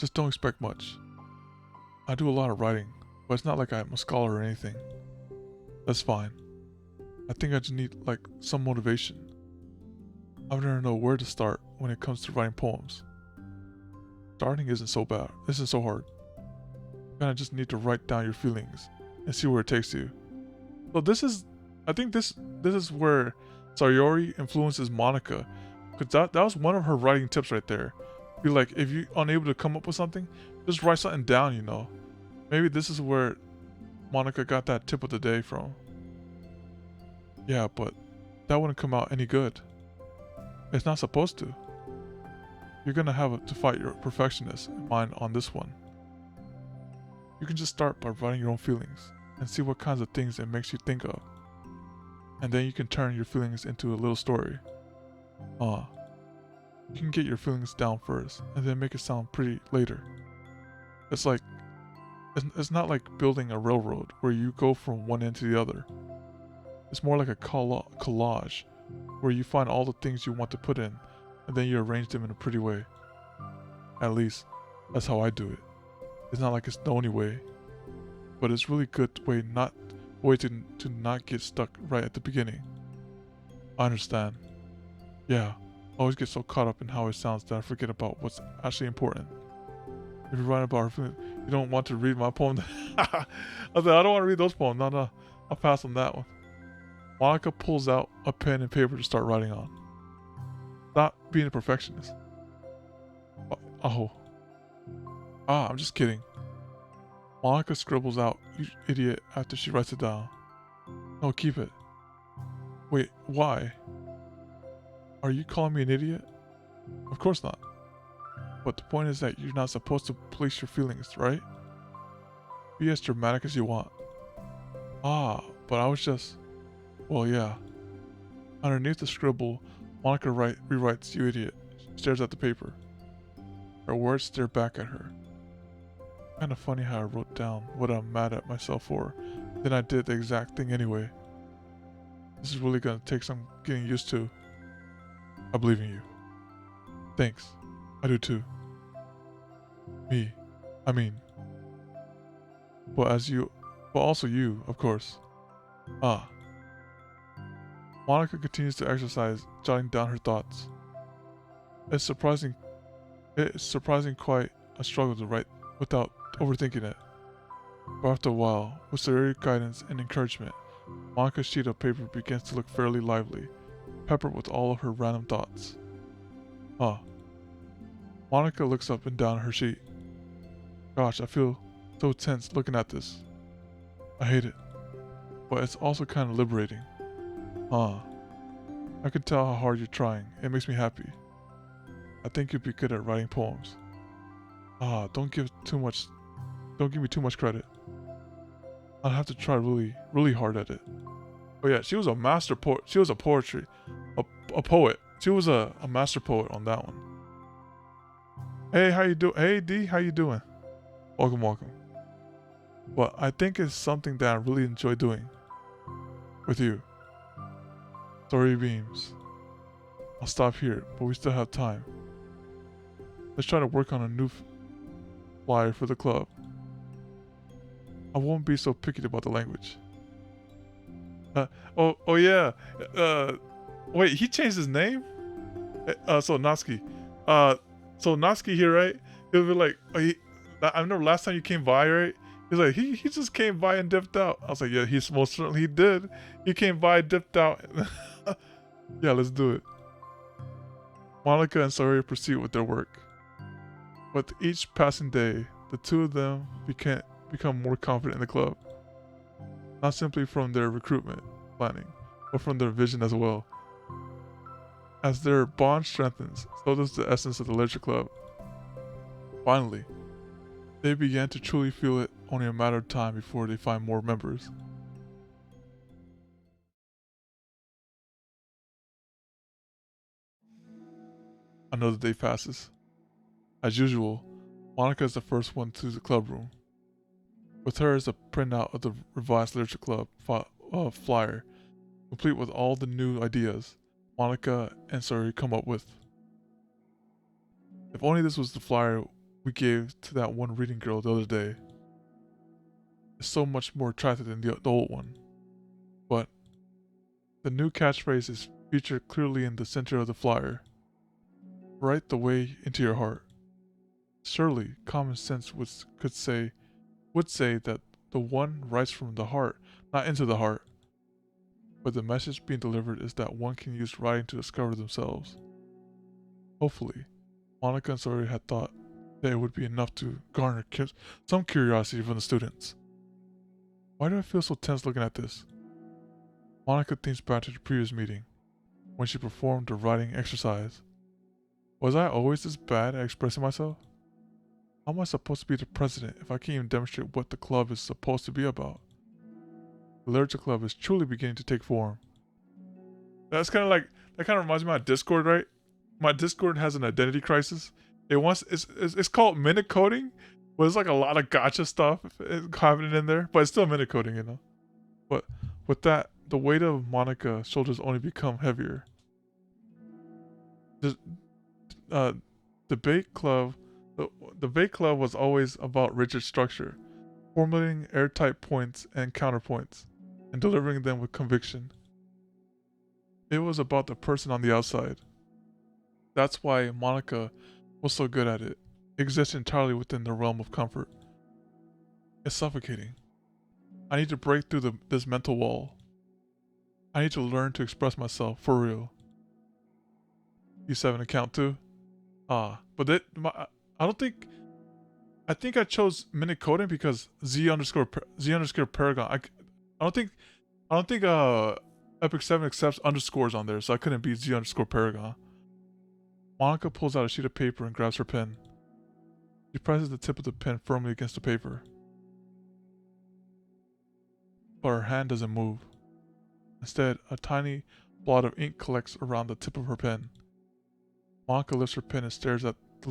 Just don't expect much. I do a lot of writing, but it's not like I'm a scholar or anything. That's fine. I think I just need, like, some motivation. I never know where to start when it comes to writing poems. Starting isn't so bad. Isn't so hard. You kinda just need to write down your feelings and see where it takes you. So I think this is where Sayori influences Monica, because that was one of her writing tips right there. Be like, if you're unable to come up with something, just write something down, you know. Maybe this is where Monica got that tip of the day from. Yeah, but that wouldn't come out any good. It's not supposed to. You're gonna have to fight your perfectionist mind on this one. You can just start by writing your own feelings and see what kinds of things it makes you think of. and then you can turn your feelings into a little story. You can get your feelings down first, and then make it sound pretty later. It's like, it's not like building a railroad where you go from one end to the other. It's more like a collage, where you find all the things you want to put in, and then you arrange them in a pretty way. At least, that's how I do it. It's not like it's the only way, but it's really good way to not get stuck right at the beginning. I understand. Yeah, I always get so caught up in how it sounds that I forget about what's actually important. If you're writing about her, you don't want to read my poem. I said, I don't want to read those poems. No, I'll pass on that one. Monica pulls out a pen and paper to start writing on. Not being a perfectionist. I'm just kidding. Monica scribbles out, "You idiot," after she writes it down. No, keep it. Wait, why? Are you calling me an idiot? Of course not. But the point is that you're not supposed to police your feelings, right? Be as dramatic as you want. But I was just... Well, yeah. Underneath the scribble, Monica rewrites, "You idiot." She stares at the paper. Her words stare back at her. Kinda funny how I wrote down what I'm mad at myself for, then I did the exact thing anyway. This is really gonna take some getting used to. I believe in you. Thanks. I do too. But also you, of course. Monica continues to exercise, jotting down her thoughts. It's surprising quite a struggle to write without overthinking it. But after a while, with Sayori's guidance and encouragement, Monica's sheet of paper begins to look fairly lively, peppered with all of her random thoughts. Monica looks up and down her sheet. Gosh, I feel so tense looking at this. I hate it. But it's also kind of liberating. I can tell how hard you're trying. It makes me happy. I think you'd be good at writing poems. Don't give me too much credit. I'll have to try really, really hard at it. Oh yeah, she was a master poet. She was a poet. She was a master poet on that one. Hey, how you doing? Hey D, how you doing? Welcome. But I think it's something that I really enjoy doing. With you. Story beams. I'll stop here, but we still have time. Let's try to work on a new flyer for the club. I won't be so picky about the language. Yeah. Wait, he changed his name? So Natsuki. So Natsuki here, right? He'll be like, I remember last time you came by, right? He's like, he just came by and dipped out. I was like, yeah, he most certainly did. He came by, dipped out. Yeah, let's do it. Monica and Sayori proceed with their work. With each passing day, the two of them become more confident in the club. Not simply from their recruitment planning, but from their vision as well. As their bond strengthens, so does the essence of the literature club. Finally, they began to truly feel it, only a matter of time before they find more members. Another day passes. As usual, Monica is the first one to the club room. With her is a printout of the revised literature club flyer, complete with all the new ideas Monica and Sayori come up with. If only this was the flyer we gave to that one reading girl the other day. It's so much more attractive than the old one. But the new catchphrase is featured clearly in the center of the flyer. Right the way into your heart. Surely, common sense would say that the one writes from the heart, not into the heart. But the message being delivered is that one can use writing to discover themselves. Hopefully, Monica and Sayori had thought that it would be enough to garner some curiosity from the students. Why do I feel so tense looking at this? Monica thinks back to the previous meeting, when she performed the writing exercise. Was I always this bad at expressing myself? How am I supposed to be the president if I can't even demonstrate what the club is supposed to be about? The literature club is truly beginning to take form. That's kind of like, that kind of reminds me of my Discord, right? My Discord has an identity crisis. It's called minute coding, but it's like a lot of gotcha stuff happening in there, but it's still minute coding, you know. But with that, the weight of Monica's shoulders only become heavier. The debate club, the debate club was always about rigid structure, formulating airtight points and counterpoints, and delivering them with conviction. It was about the person on the outside. That's why Monica was so good at it. It exists entirely within the realm of comfort. It's suffocating. I need to break through this mental wall. I need to learn to express myself for real. You 7 account too? But I don't think. I think I chose minute coding because Z underscore Paragon. I don't think Epic 7 accepts underscores on there, so I couldn't be Z underscore Paragon. Monica pulls out a sheet of paper and grabs her pen. She presses the tip of the pen firmly against the paper. But her hand doesn't move. Instead, a tiny blot of ink collects around the tip of her pen. Monica lifts her pen and stares at the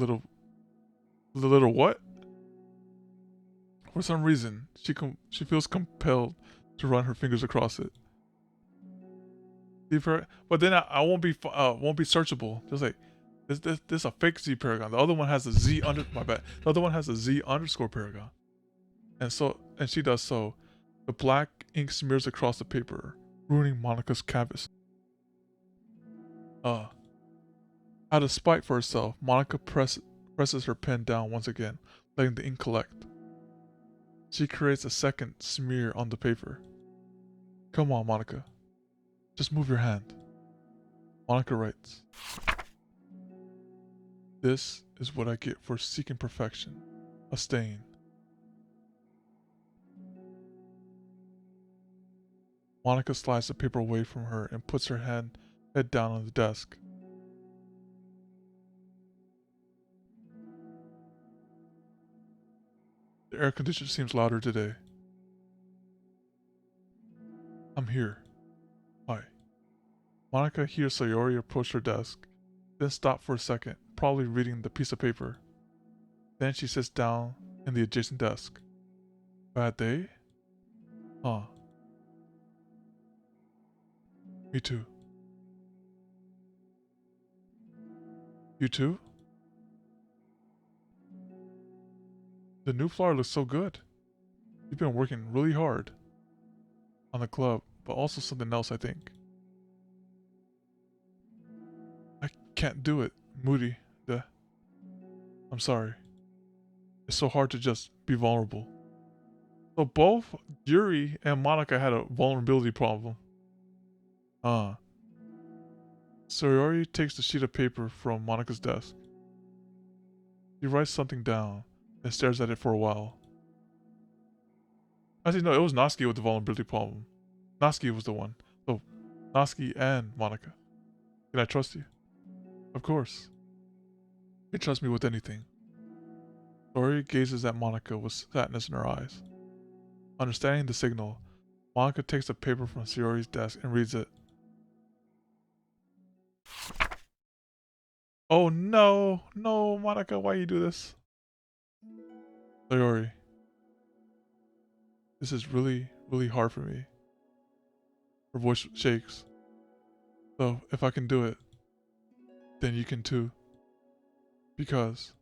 little what? For some reason, she feels compelled to run her fingers across it. But then I won't be searchable. Just like this is a fake Z Paragon. The other one has a Z under my bad. The other one has a Z underscore Paragon. And she does so. The black ink smears across the paper, ruining Monica's canvas. Out of spite for herself, Monica presses her pen down once again, letting the ink collect. She creates a second smear on the paper. Come on, Monica. Just move your hand. Monica writes. This is what I get for seeking perfection. A stain. Monica slides the paper away from her and puts her head down on the desk. The air conditioner seems louder today. I'm here. Hi. Monica hears Sayori approach her desk, then stop for a second, probably reading the piece of paper. Then she sits down in the adjacent desk. Bad day? Huh. Me too. You too? The new flower looks so good. You've been working really hard on the club, but also something else, I think. I can't do it, Moody. I'm sorry. It's so hard to just be vulnerable. So both Yuri and Monica had a vulnerability problem. Sayori takes the sheet of paper from Monica's desk. She writes something down and stares at it for a while. Actually, no, it was Natsuki with the vulnerability problem. Natsuki was the one. So, Natsuki and Monica. Can I trust you? Of course. You can trust me with anything. Sayori gazes at Monica with sadness in her eyes. Understanding the signal, Monica takes the paper from Sayori's desk and reads it. Oh no! No, Monica, why you do this? Sayori. This is really, really hard for me. Her voice shakes. So, if I can do it, then you can too. Because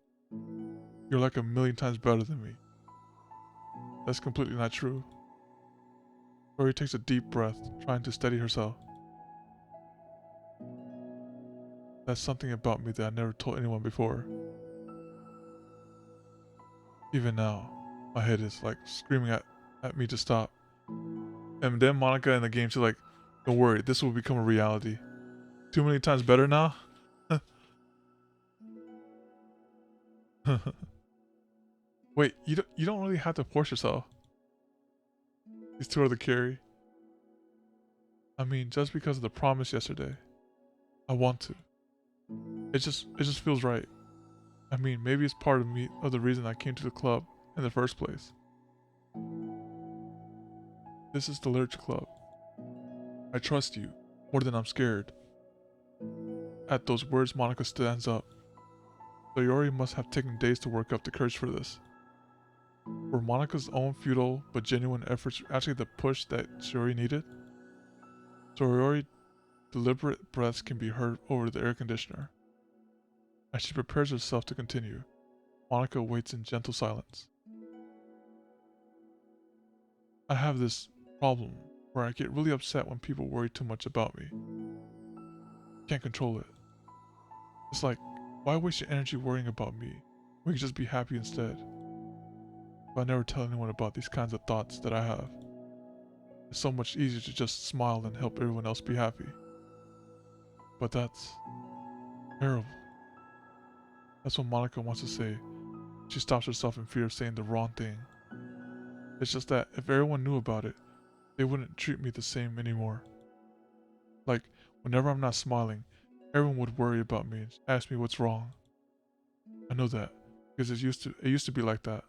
you're like a million times better than me. That's completely not true. Sayori takes a deep breath, trying to steady herself. That's something about me that I never told anyone before. Even now, my head is like screaming at me to stop. And then Monica in the game, she's like, don't worry, this will become a reality. Too many times better now? Wait, you don't really have to force yourself. These two are the carry. I mean, just because of the promise yesterday, I want to. It just feels right. I mean, maybe it's part of the reason I came to the club in the first place. This is the Literature Club. I trust you. more than I'm scared. At those words, Monica stands up. Sayori must have taken days to work up the courage for this. Were Monica's own futile but genuine efforts actually the push that Sayori needed? Sayori's deliberate breaths can be heard over the air conditioner. As she prepares herself to continue, Monica waits in gentle silence. I have this problem where I get really upset when people worry too much about me. Can't control it. It's like, why waste your energy worrying about me? We could just be happy instead. But I never tell anyone about these kinds of thoughts that I have. It's so much easier to just smile and help everyone else be happy. But that's terrible. That's what Monica wants to say. She stops herself in fear of saying the wrong thing. It's just that if everyone knew about it, they wouldn't treat me the same anymore. Like, whenever I'm not smiling, everyone would worry about me and ask me what's wrong. I know that, because it used to be like that.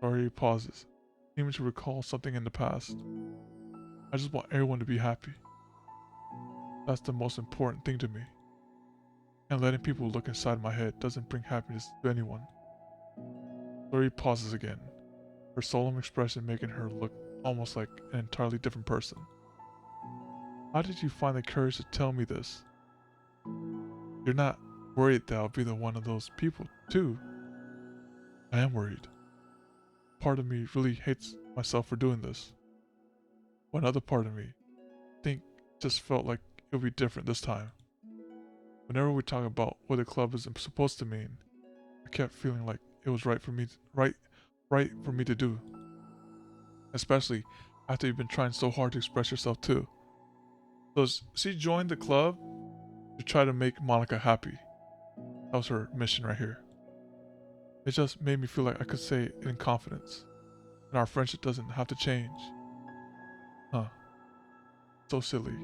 Sayori pauses, seeming to recall something in the past. I just want everyone to be happy. That's the most important thing to me. And letting people look inside my head doesn't bring happiness to anyone. Sayori pauses again, her solemn expression making her look almost like an entirely different person. How did you find the courage to tell me this? You're not worried that I'll be one of those people, too? I am worried. Part of me really hates myself for doing this. But another part of me, just felt like it would be different this time. Whenever we talk about what the club is supposed to mean, I kept feeling like it was right for me to do. Especially after you've been trying so hard to express yourself too. So she joined the club to try to make Monica happy. That was her mission right here. It just made me feel like I could say it in confidence, and our friendship doesn't have to change. Huh. So silly.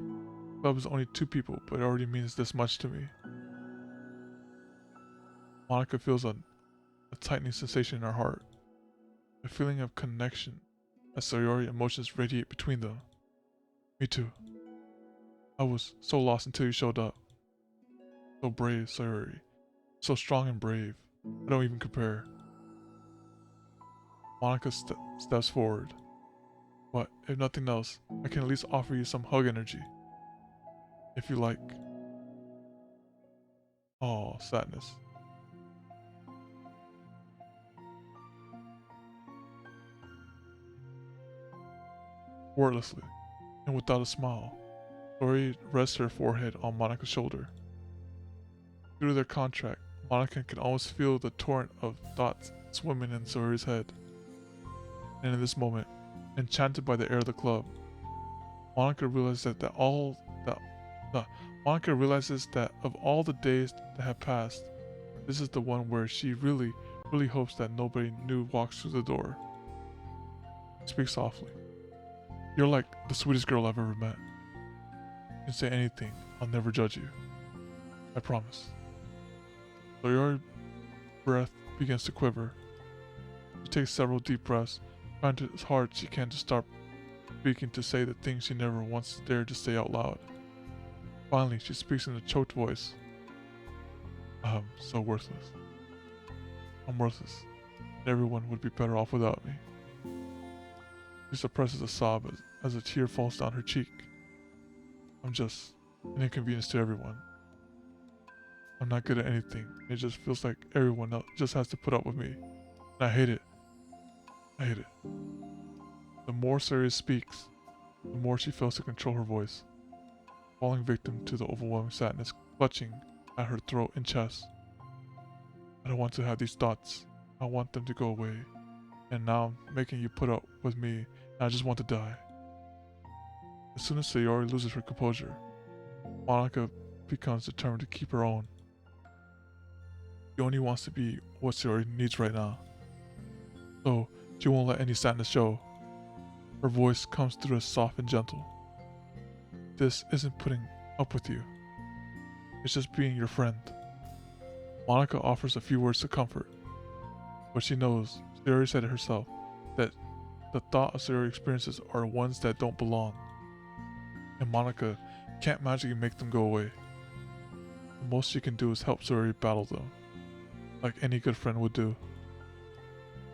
Club is only 2 people, but it already means this much to me. Monica feels a tightening sensation in her heart, a feeling of connection as Sayori emotions radiate between them. Me too. I was so lost until you showed up. So brave, Sayori. So strong and brave. I don't even compare. Monica steps forward. But if nothing else, I can at least offer you some hug energy. If you like. Oh, sadness. Wordlessly, and without a smile, Sayori rests her forehead on Monica's shoulder. Due to their contract, Monica can almost feel the torrent of thoughts swimming in Sayori's head. And in this moment, enchanted by the air of the club, Monica realizes that of all the days that have passed, this is the one where she really hopes that nobody new walks through the door. Speak softly. You're like the sweetest girl I've ever met. You can say anything, I'll never judge you. I promise. Sayori's breath begins to quiver. She takes several deep breaths, trying as hard as she can to start speaking to say the things she never once dared to say out loud. Finally, she speaks in a choked voice. I'm so worthless. I'm worthless, and everyone would be better off without me. She suppresses a sob as a tear falls down her cheek. I'm just an inconvenience to everyone. I'm not good at anything. It just feels like everyone else just has to put up with me. And I hate it. I hate it. The more Sayori speaks, the more she fails to control her voice, falling victim to the overwhelming sadness clutching at her throat and chest. I don't want to have these thoughts. I want them to go away. And now I'm making you put up with me, and I just want to die. As soon as Sayori loses her composure, Monica becomes determined to keep her own. She only wants to be what Sayori needs right now. So she won't let any sadness show. Her voice comes through as soft and gentle. This isn't putting up with you. It's just being your friend. Monica offers a few words of comfort, but she knows, Sayori said it herself, that the thought of Sayori's experiences are ones that don't belong. And Monica can't magically make them go away. The most you can do is help Sayori battle them, like any good friend would do.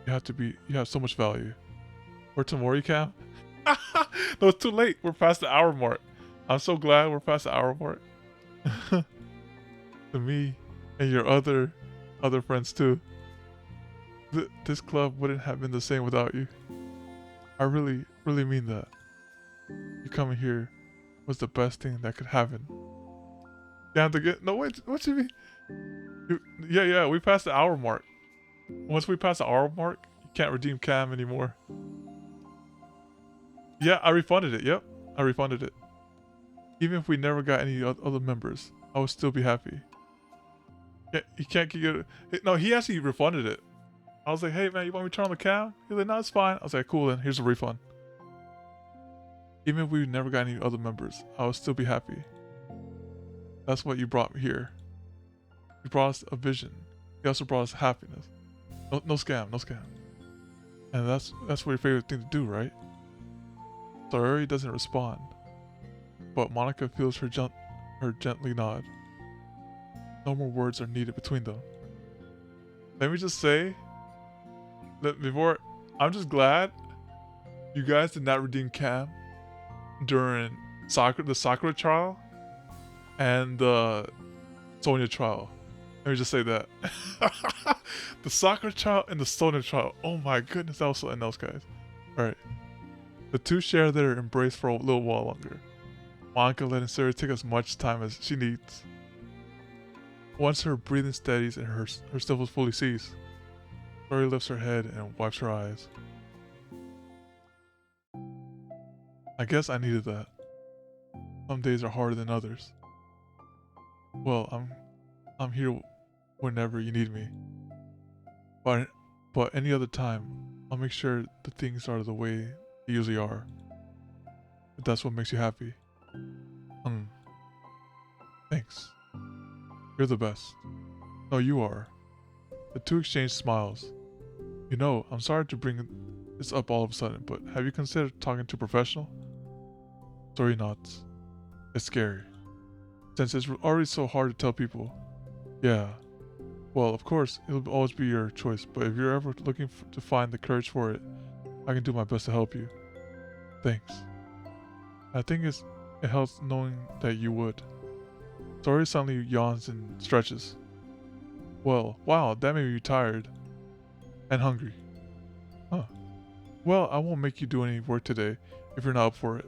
You have so much value. Or Tamori Cam? No, it's too late. We're past the hour mark. I'm so glad we're past the hour mark. To me and your other friends too. This club wouldn't have been the same without you. I really mean that. You coming here was the best thing that could happen. You have to get no wait. What you mean? Yeah. We passed the hour mark. Once we pass the hour mark, you can't redeem Cam anymore. Yeah, I refunded it. Yep, I refunded it. Even if we never got any other members, I would still be happy. Yeah, he can't get it. No, he actually refunded it. I was like, hey man, you want me to turn on the cam? He's like, no, it's fine. I was like, cool then, here's a refund. Even if we never got any other members, I would still be happy. That's what you brought me here. You brought us a vision. You also brought us happiness. No scam. And that's what your favorite thing to do, right? Sayori doesn't respond, but Monica feels her gently nod. No more words are needed between them. Let me just say that before, I'm just glad you guys did not redeem Cam during the Sakura trial and the Sonia trial. Let me just say that. The Sakura trial and the Sonia trial. Oh my goodness, that was something else, guys. Alright. The two share their embrace for a little while longer. Monica letting Sayori take as much time as she needs. Once her breathing steadies and her sniffles fully cease, Sayori lifts her head and wipes her eyes. I guess I needed that. Some days are harder than others. Well, I'm here whenever you need me. But any other time, I'll make sure the things are the way they usually are. If that's what makes you happy. Thanks. You're the best. No, you are. The two exchange smiles. You know, I'm sorry to bring this up all of a sudden, but have you considered talking to a professional? Sayori nods. It's scary. Since it's already so hard to tell people. Yeah. Well, of course, it'll always be your choice, but if you're ever looking to find the courage for it, I can do my best to help you. Thanks. I think it helps knowing that you would. Sayori suddenly yawns and stretches. Well, wow, that made me tired. And hungry. Huh. Well, I won't make you do any work today if you're not up for it.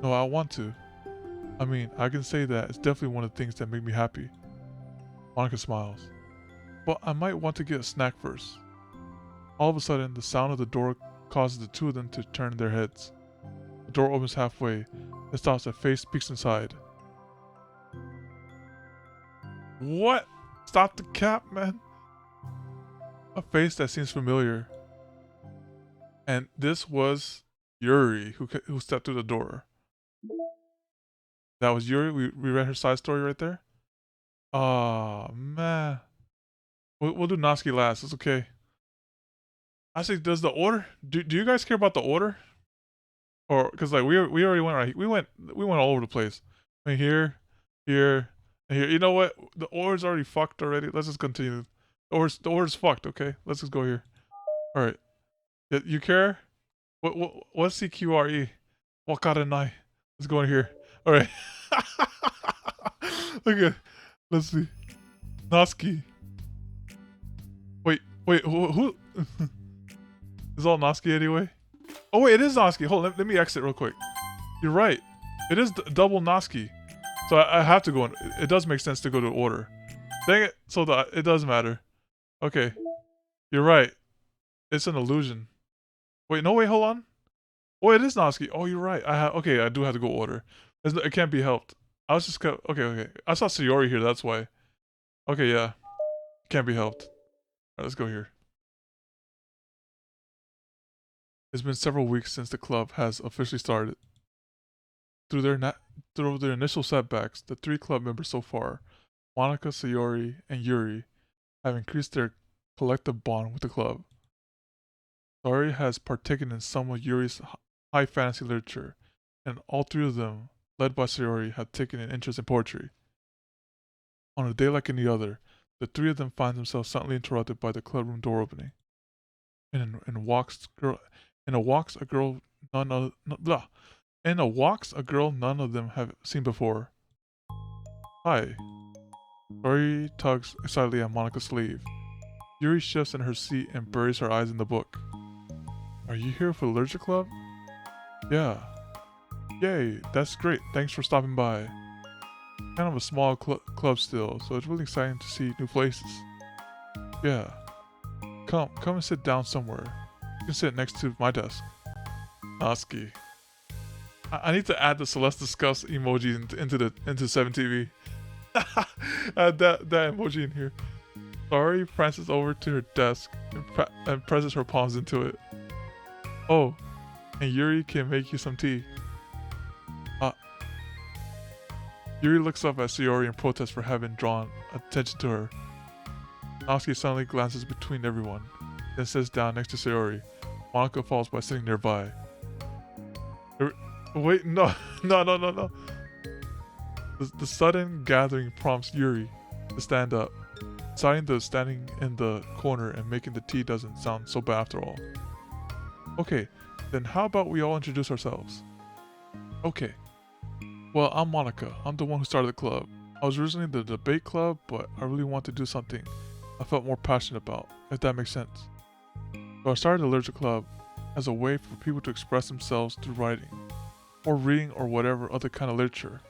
No, I want to. I mean, I can say that it's definitely one of the things that make me happy. Monica smiles. But I might want to get a snack first. All of a sudden, the sound of the door causes the two of them to turn their heads. The door opens halfway and stops. A face peeks inside. What? Stop the cap, man. A face that seems familiar. And this was Yuri who stepped through the door. That was Yuri. We read her side story right there. Oh man. We'll do Natsuki last. It's okay. Actually, does the order? Do you guys care about the order? Or because like we already went right. We went all over the place. I mean, here, and here. You know what? The order's already fucked already. Let's just continue. The order's fucked. Okay, let's just go here. All right. You care? What's CQRE? Wakaranai. Let's go in here. All right. Okay. Let's see. Natsuki. Wait. Who? Is all Natsuki anyway? Oh wait, it is Natsuki. Hold on, let me exit real quick. You're right. It is double Natsuki. So I have to go in. It does make sense to go to order. Dang it. So it does matter. Okay. You're right. It's an illusion. Wait, no, wait, hold on. Oh, it is Natsuki. Oh, you're right. Okay, I do have to go order. It can't be helped. I was just okay. I saw Sayori here, that's why. Okay, yeah. Can't be helped. Alright, let's go here. It's been several weeks since the club has officially started. Through their initial setbacks, the 3 club members so far, Monica, Sayori, and Yuri, have increased their collective bond with the club. Sayori has partaken in some of Yuri's high fantasy literature, and all 3 of them led by Sayori, had taken an interest in poetry. On a day like any other, the three of them find themselves suddenly interrupted by the clubroom door opening. And walks girl, and walks a girl none of blah, and walks a girl none of them have seen before. Hi. Sayori tugs excitedly at Monika's sleeve. Yuri shifts in her seat and buries her eyes in the book. Are you here for the literature club? Yeah. Yay, that's great. Thanks for stopping by. Kind of a small club still, so it's really exciting to see new places. Yeah. Come and sit down somewhere. You can sit next to my desk. Natsuki. I need to add the Celeste Discuss emoji into 7TV. Add that emoji in here. Sayori prances over to her desk and presses her palms into it. Oh, and Yuri can make you some tea. Yuri looks up at Sayori in protest for having drawn attention to her. Natsuki suddenly glances between everyone, then sits down next to Sayori. Monika follows by sitting nearby. Wait, no. The sudden gathering prompts Yuri to stand up, deciding that standing in the corner and making the tea doesn't sound so bad after all. Okay, then how about we all introduce ourselves? Okay. Well, I'm Monika. I'm the one who started the club. I was originally in the debate club, but I really want to do something I felt more passionate about, if that makes sense. So I started the literature club as a way for people to express themselves through writing, or reading, or whatever other kind of literature.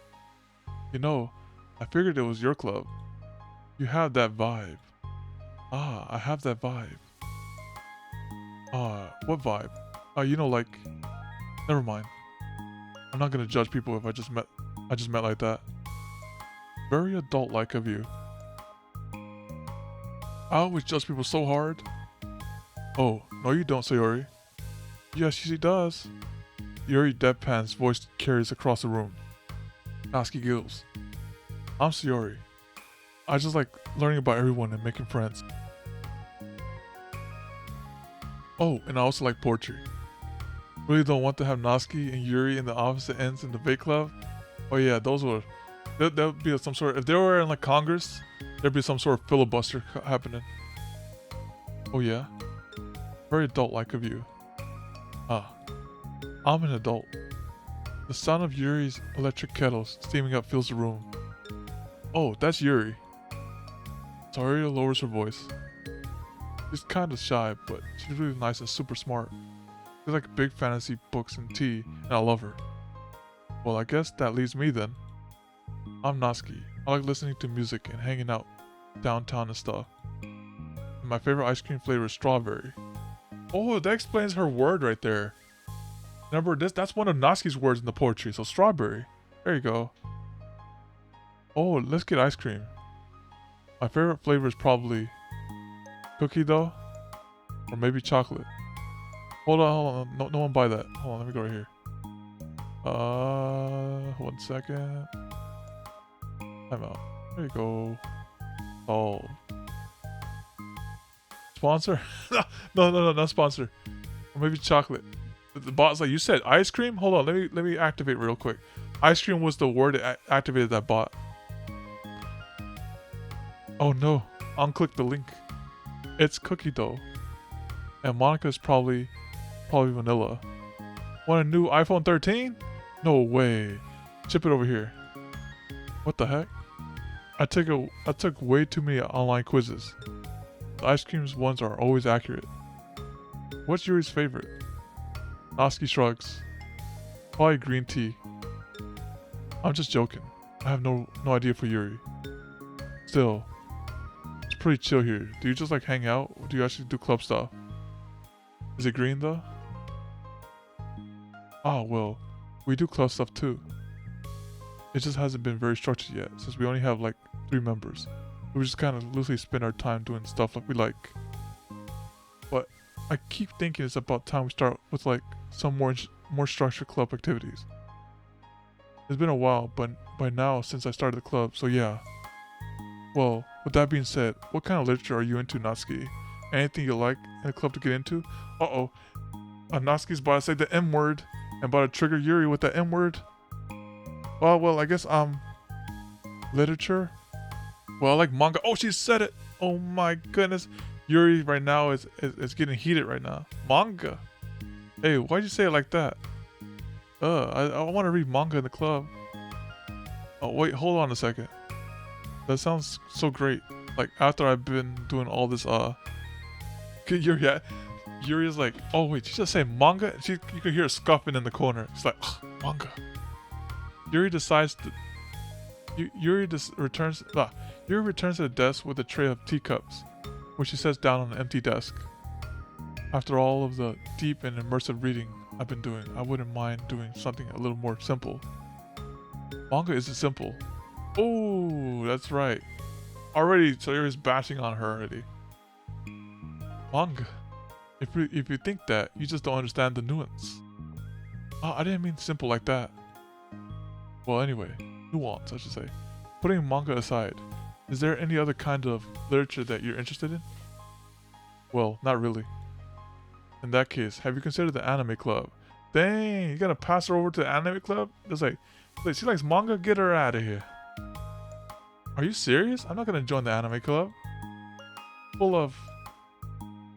You know, I figured it was your club. You have that vibe. Ah, I have that vibe. What vibe? Like, never mind. I'm not gonna judge people if I just met like that. Very adult-like of you. I always judge people so hard. Oh, no you don't, Sayori. Yes, she does. Yuri deadpan's voice carries across the room. Natsuki giggles. I'm Sayori. I just like learning about everyone and making friends. Oh, and I also like poetry. Really don't want to have Natsuki and Yuri in the opposite ends in the debate club? Oh yeah, that would be some sort of, if they were in like Congress, there'd be some sort of filibuster happening. Oh yeah? Very adult-like of you. I'm an adult. The sound of Yuri's electric kettle steaming up fills the room. Oh, that's Yuri. Sayori lowers her voice. She's kind of shy, but she's really nice and super smart. She's like big fantasy books and tea, and I love her. Well, I guess that leaves me then. I'm Natsuki. I like listening to music and hanging out downtown and stuff. And my favorite ice cream flavor is strawberry. Oh, that explains her word right there. Remember, that's one of Natsuki's words in the poetry, so strawberry. There you go. Oh, let's get ice cream. My favorite flavor is probably cookie dough, or maybe chocolate. Hold on. No one buy that. Hold on, let me go right here. 1 second. Time out. There you go. Oh. Sponsor? No, not sponsor. Or maybe chocolate. The bot's like, you said ice cream? Hold on, let me activate real quick. Ice cream was the word that activated that bot. Oh no, unclick the link. It's cookie dough. And Monika's probably vanilla. Want a new iPhone 13? No way. Ship it over here. What the heck? I took way too many online quizzes. The ice cream's ones are always accurate. What's Yuri's favorite? Natsuki shrugs. Probably green tea. I'm just joking. I have no idea for Yuri. Still, it's pretty chill here. Do you just like hang out, or do you actually do club stuff? Is it green though? Oh well, we do club stuff too. It just hasn't been very structured yet, since we only have like 3 members. We just kind of loosely spend our time doing stuff like we like. But I keep thinking it's about time we start with like some more structured club activities. It's been a while, but by now since I started the club, so yeah. Well, with that being said, what kind of literature are you into, Natsuki? Anything you like in a club to get into? Uh-oh. Natsuki's about to say the M word and about to trigger Yuri with the M word. Oh, well, I guess, literature? Well, I like manga. Oh, she said it! Oh my goodness. Yuri right now is getting heated right now. Manga? Hey, why'd you say it like that? I want to read manga in the club. Oh, wait, hold on a second. That sounds so great. Like, after I've been doing all this, Yuri is like, oh wait, she just say manga? You could hear her scuffing in the corner. She's like, manga. Yuri decides to... Yuri returns to the desk with a tray of teacups, which she sets down on an empty desk. After all of the deep and immersive reading I've been doing, I wouldn't mind doing something a little more simple. Manga isn't simple. Oh, that's right. Already, so Yuri's bashing on her already. Manga. If you think that, you just don't understand the nuance. Oh, I didn't mean simple like that. Well, anyway, nuance, I should say. Putting manga aside, is there any other kind of literature that you're interested in? Well, not really. In that case, have you considered the anime club? Dang, you gonna pass her over to the anime club? It's like, wait, she likes manga? Get her out of here. Are you serious? I'm not gonna join the anime club. Full of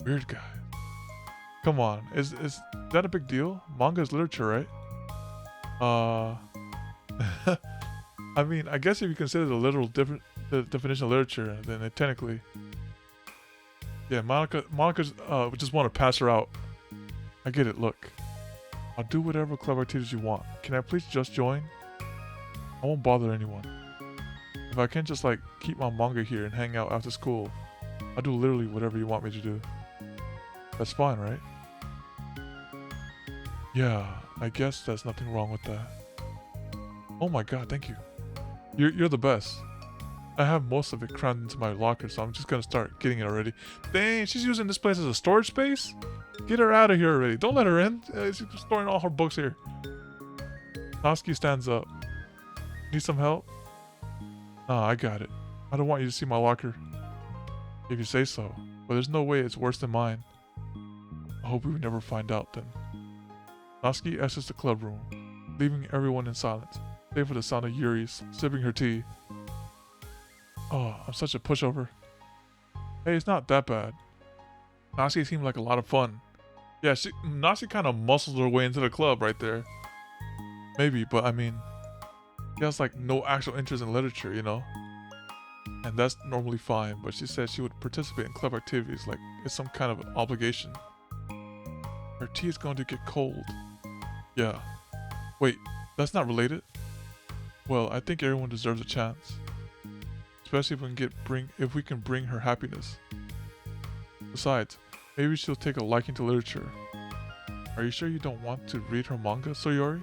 weird guys. Come on, is that a big deal? Manga is literature, right? I mean, I guess if you consider the literal the definition of literature, then it technically... Yeah, Monica just want to pass her out. I get it, look. I'll do whatever club activities you want. Can I please just join? I won't bother anyone. If I can just like keep my manga here and hang out after school, I'll do literally whatever you want me to do. That's fine, right? Yeah, I guess there's nothing wrong with that. Oh my god, thank you. You're the best. I have most of it crammed into my locker, so I'm just gonna start getting it already. Dang, she's using this place as a storage space? Get her out of here already. Don't let her in. She's storing all her books here. Natsuki stands up. Need some help? Nah, I got it. I don't want you to see my locker. If you say so. But there's no way it's worse than mine. I hope we would never find out then. Natsuki exits the club room, leaving everyone in silence, save for the sound of Yuri sipping her tea. Oh, I'm such a pushover. Hey, it's not that bad. Natsuki seemed like a lot of fun. Yeah, Natsuki kind of muscled her way into the club right there. Maybe, but I mean, she has like no actual interest in literature, you know? And that's normally fine, but she said she would participate in club activities like it's some kind of obligation. Her tea is going to get cold. Yeah. Wait, that's not related? Well, I think everyone deserves a chance. Especially if we can bring her happiness. Besides, maybe she'll take a liking to literature. Are you sure you don't want to read her manga, Soyori?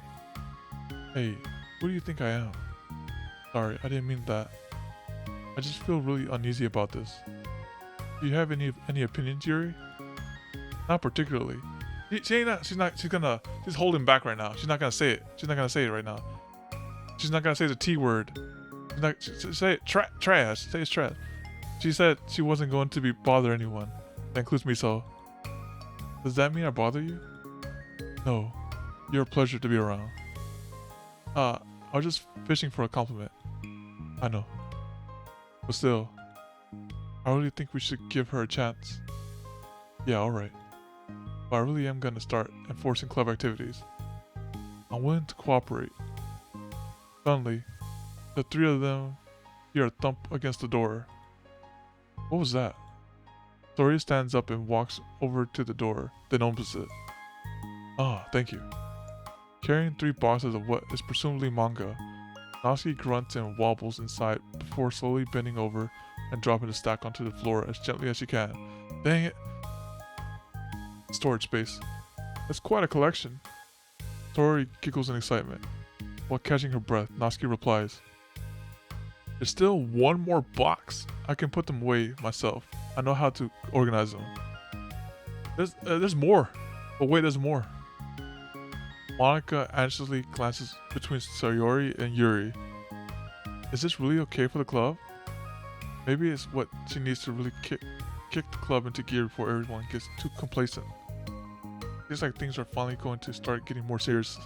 Hey, who do you think I am? Sorry, I didn't mean that. I just feel really uneasy about this. Do you have any opinions, Yuri? Not particularly. She's holding back right now. She's not gonna say it. She's not gonna say it right now. She's not gonna say the T word. Say it. Trash. Say it's trash. She said she wasn't going to bother anyone. That includes me, so. Does that mean I bother you? No. You're a pleasure to be around. I was just fishing for a compliment. I know. But still, I really think we should give her a chance. Yeah, alright. But I really am gonna start enforcing club activities. I'm willing to cooperate. Suddenly, the three of them hear a thump against the door. What was that? Tori stands up and walks over to the door, then opens it. Ah, thank you. Carrying 3 boxes of what is presumably manga, Natsuki grunts and wobbles inside before slowly bending over and dropping the stack onto the floor as gently as she can. Dang it! Storage space. That's quite a collection. Tori giggles in excitement. While catching her breath, Natsuki replies, There's still one more box. I can put them away myself. I know how to organize them. There's more. But wait, there's more. Monica anxiously glances between Sayori and Yuri. Is this really okay for the club? Maybe it's what she needs to really kick the club into gear before everyone gets too complacent. Feels like things are finally going to start getting more serious.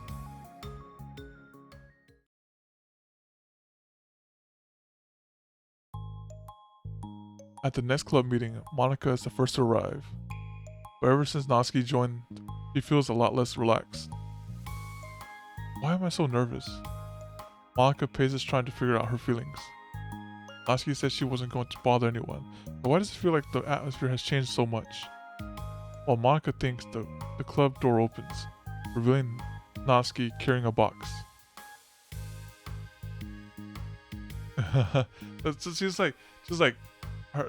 At the next club meeting, Monica is the first to arrive. But ever since Natsuki joined, she feels a lot less relaxed. Why am I so nervous? Monica paces trying to figure out her feelings. Natsuki said she wasn't going to bother anyone, but why does it feel like the atmosphere has changed so much? While Monica thinks, the club door opens, revealing Natsuki carrying a box. she's like,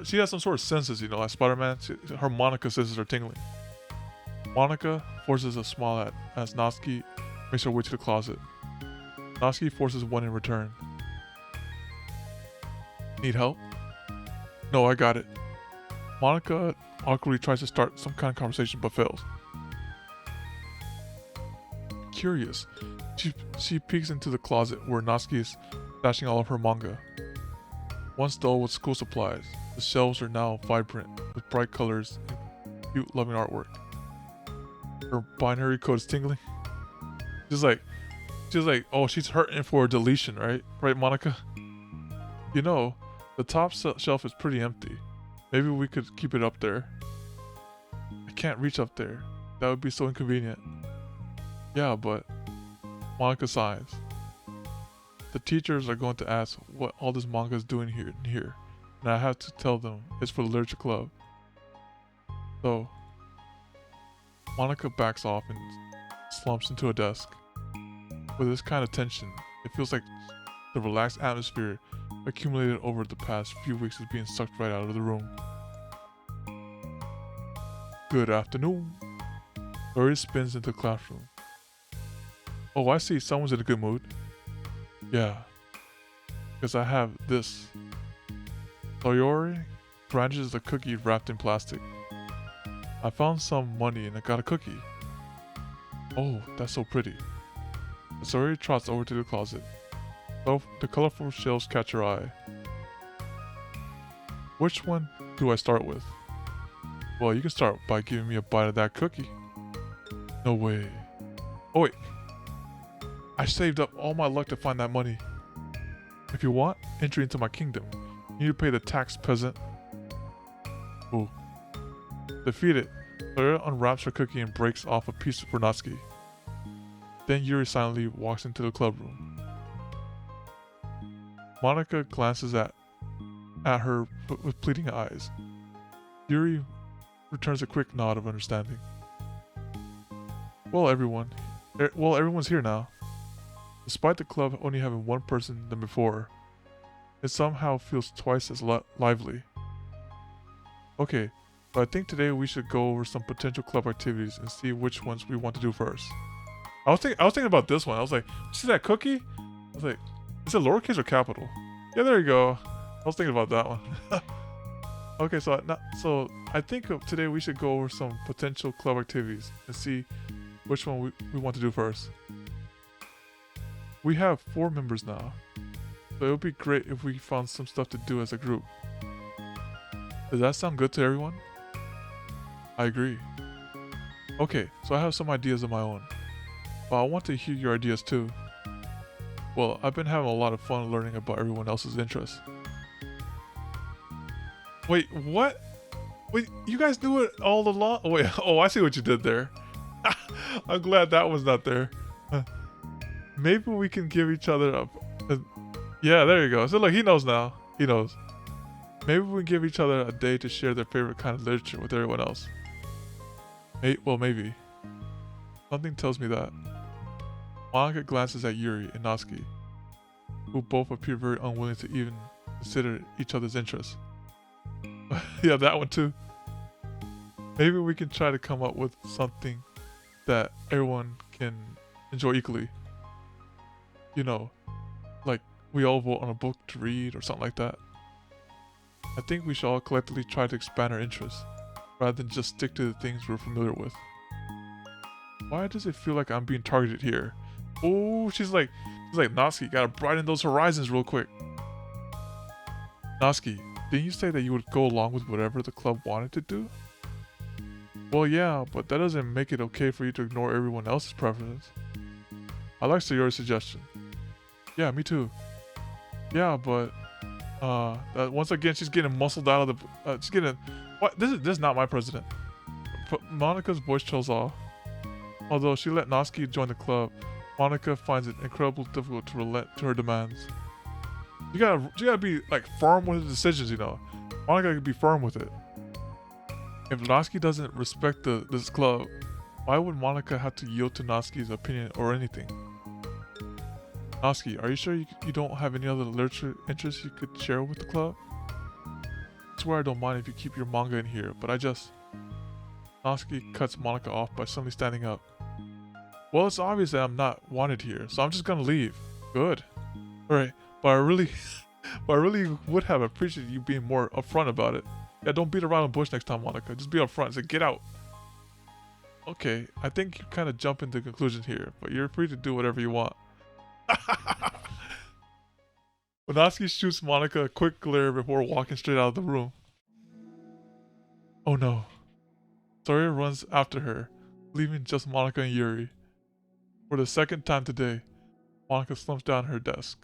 she has some sort of senses, like Spider-Man. Her Monica senses are tingling. Monica forces a smile as Natsuki makes her way to the closet. Natsuki forces one in return. Need help? No, I got it. Monica awkwardly tries to start some kind of conversation but fails. Curious, she peeks into the closet where Natsuki is stashing all of her manga. Once dull with school supplies, the shelves are now vibrant with bright colors and cute, loving artwork. Her binary code is tingling. She's like, oh, she's hurting for a deletion, right? Right, Monica? The top shelf is pretty empty. Maybe we could keep it up there. I can't reach up there. That would be so inconvenient. Yeah, but Monica sighs. The teachers are going to ask what all this manga is doing here, and I have to tell them it's for the literature club. So, Monica backs off and slumps into a desk. With this kind of tension, it feels like the relaxed atmosphere accumulated over the past few weeks is being sucked right out of the room. Good afternoon. Lori spins into the classroom. Oh, I see, someone's in a good mood. Yeah, because I have this. Sayori branches a cookie wrapped in plastic. I found some money and I got a cookie. Oh, that's so pretty. Sayori trots over to the closet. The colorful shells catch her eye. Which one do I start with? Well, you can start by giving me a bite of that cookie. No way. Oh wait. I saved up all my luck to find that money. If you want entry into my kingdom, you need to pay the tax, peasant. Ooh. Defeated, Sayori unwraps her cookie and breaks off a piece for Natsuki. Then Yuri silently walks into the club room. Monica glances at her with pleading eyes. Yuri returns a quick nod of understanding. Well, everyone's here now. Despite the club only having one person than before, it somehow feels twice as lively. Okay, but I think today we should go over some potential club activities and see which ones we want to do first. I was thinking about this one. I was like, see that cookie? I was like, is it lowercase or capital? Yeah, there you go. I was thinking about that one. Okay, so I think today we should go over some potential club activities and see which one we want to do first. We have 4 members now, so it would be great if we found some stuff to do as a group. Does that sound good to everyone? I agree. Okay, so I have some ideas of my own, but I want to hear your ideas too. Well, I've been having a lot of fun learning about everyone else's interests. Wait, what? Wait, you guys knew it all along? Oh, wait, I see what you did there. I'm glad that was not there. Maybe we can give each other a... Yeah, there you go. So look, he knows now. He knows. Maybe we can give each other a day to share their favorite kind of literature with everyone else. Well, maybe. Something tells me that. Monica glances at Yuri and Natsuki, who both appear very unwilling to even consider each other's interests. Yeah, that one too. Maybe we can try to come up with something that everyone can enjoy equally. Like we all vote on a book to read or something like that. I think we should all collectively try to expand our interests, rather than just stick to the things we're familiar with. Why does it feel like I'm being targeted here? Oh, she's like, Natsuki, gotta brighten those horizons real quick. Natsuki, didn't you say that you would go along with whatever the club wanted to do? Well, yeah, but that doesn't make it okay for you to ignore everyone else's preferences. I like Sayori's suggestion. Yeah, me too. Yeah, but Once again, she's getting muscled out of the. She's getting. What? This is not my president. But Monika's voice trails off. Although she let Natsuki join the club, Monika finds it incredibly difficult to relent to her demands. You gotta be like firm with the decisions, you know. Monika can be firm with it. If Natsuki doesn't respect this club, why would Monika have to yield to Natsuki's opinion or anything? Natsuki, are you sure you don't have any other literature interests you could share with the club? I swear I don't mind if you keep your manga in here, but I just... Natsuki cuts Monika off by suddenly standing up. Well, it's obvious that I'm not wanted here, so I'm just gonna leave. Good. Alright, but I really would have appreciated you being more upfront about it. Yeah, don't beat around the bush next time, Monika. Just be upfront. Say, get out. Okay, I think you kind of jump into conclusion here, but you're free to do whatever you want. Natsuki shoots Monika a quick glare before walking straight out of the room. Oh no. Sawyer runs after her, leaving just Monika and Yuri. For the second time today, Monika slumps down her desk.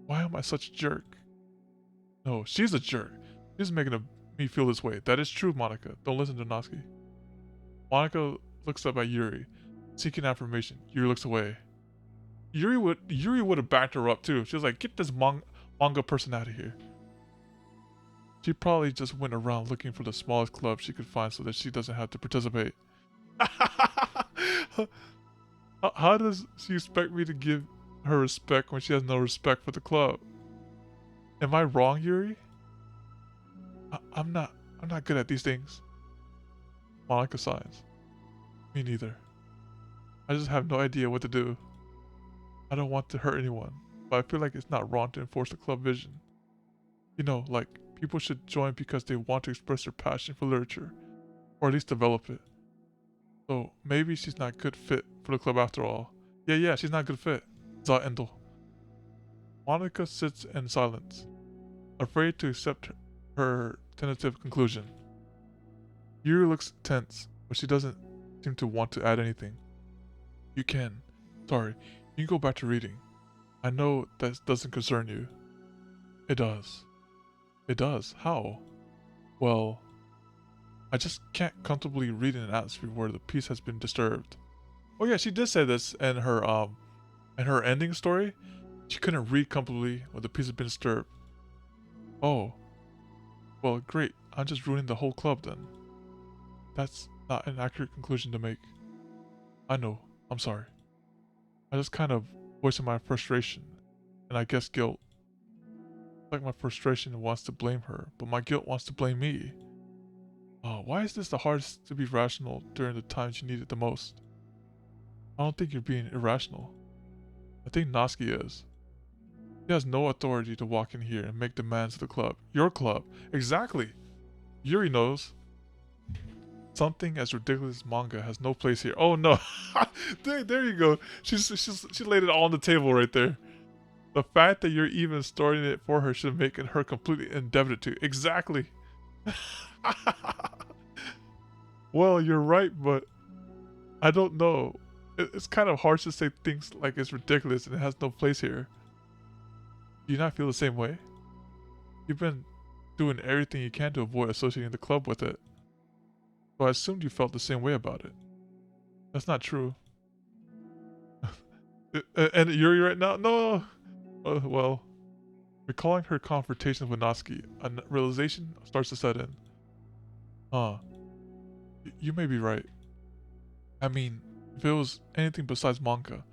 Why am I such a jerk? No, she's a jerk. She's making me feel this way. That is true, Monika. Don't listen to Natsuki. Monika looks up at Yuri, seeking affirmation. Yuri looks away. Yuri would have backed her up too. She was like, get this manga person out of here. She probably just went around looking for the smallest club she could find so that she doesn't have to participate. How does she expect me to give her respect when she has no respect for the club? Am I wrong, Yuri? I'm not good at these things. Monika sighs. Me neither. I just have no idea what to do. I don't want to hurt anyone, but I feel like it's not wrong to enforce the club vision. You know, like, people should join because they want to express their passion for literature, or at least develop it. So, maybe she's not a good fit for the club after all. Yeah, she's not a good fit. Za Endel. Monika sits in silence, afraid to accept her tentative conclusion. Yuri looks tense, but she doesn't seem to want to add anything. You can. Sorry. You can go back to reading. I know that doesn't concern you. It does. It does? How? Well, I just can't comfortably read in an atmosphere where the peace has been disturbed. Oh yeah, she did say this in her ending story. She couldn't read comfortably when the peace had been disturbed. Oh. Well, great. I'm just ruining the whole club then. That's not an accurate conclusion to make. I know. I'm sorry. I just kind of voicing my frustration, and I guess guilt. Like my frustration wants to blame her, but my guilt wants to blame me. Why is this the hardest to be rational during the times you need it the most? I don't think you're being irrational. I think Natsuki is. She has no authority to walk in here and make demands of the club. Your club. Exactly. Yuri knows. Something as ridiculous as manga has no place here. Oh no. there you go. She laid it all on the table right there. The fact that you're even starting it for her should make her completely indebted to. Exactly. Well, you're right, but I don't know. It's kind of harsh to say things like it's ridiculous and it has no place here. Do you not feel the same way? You've been doing everything you can to avoid associating the club with it. So I assumed you felt the same way about it. That's not true. And Yuri right now? No! Well, recalling her confrontation with Natsuki, a realization starts to set in. You may be right. I mean, if it was anything besides manga,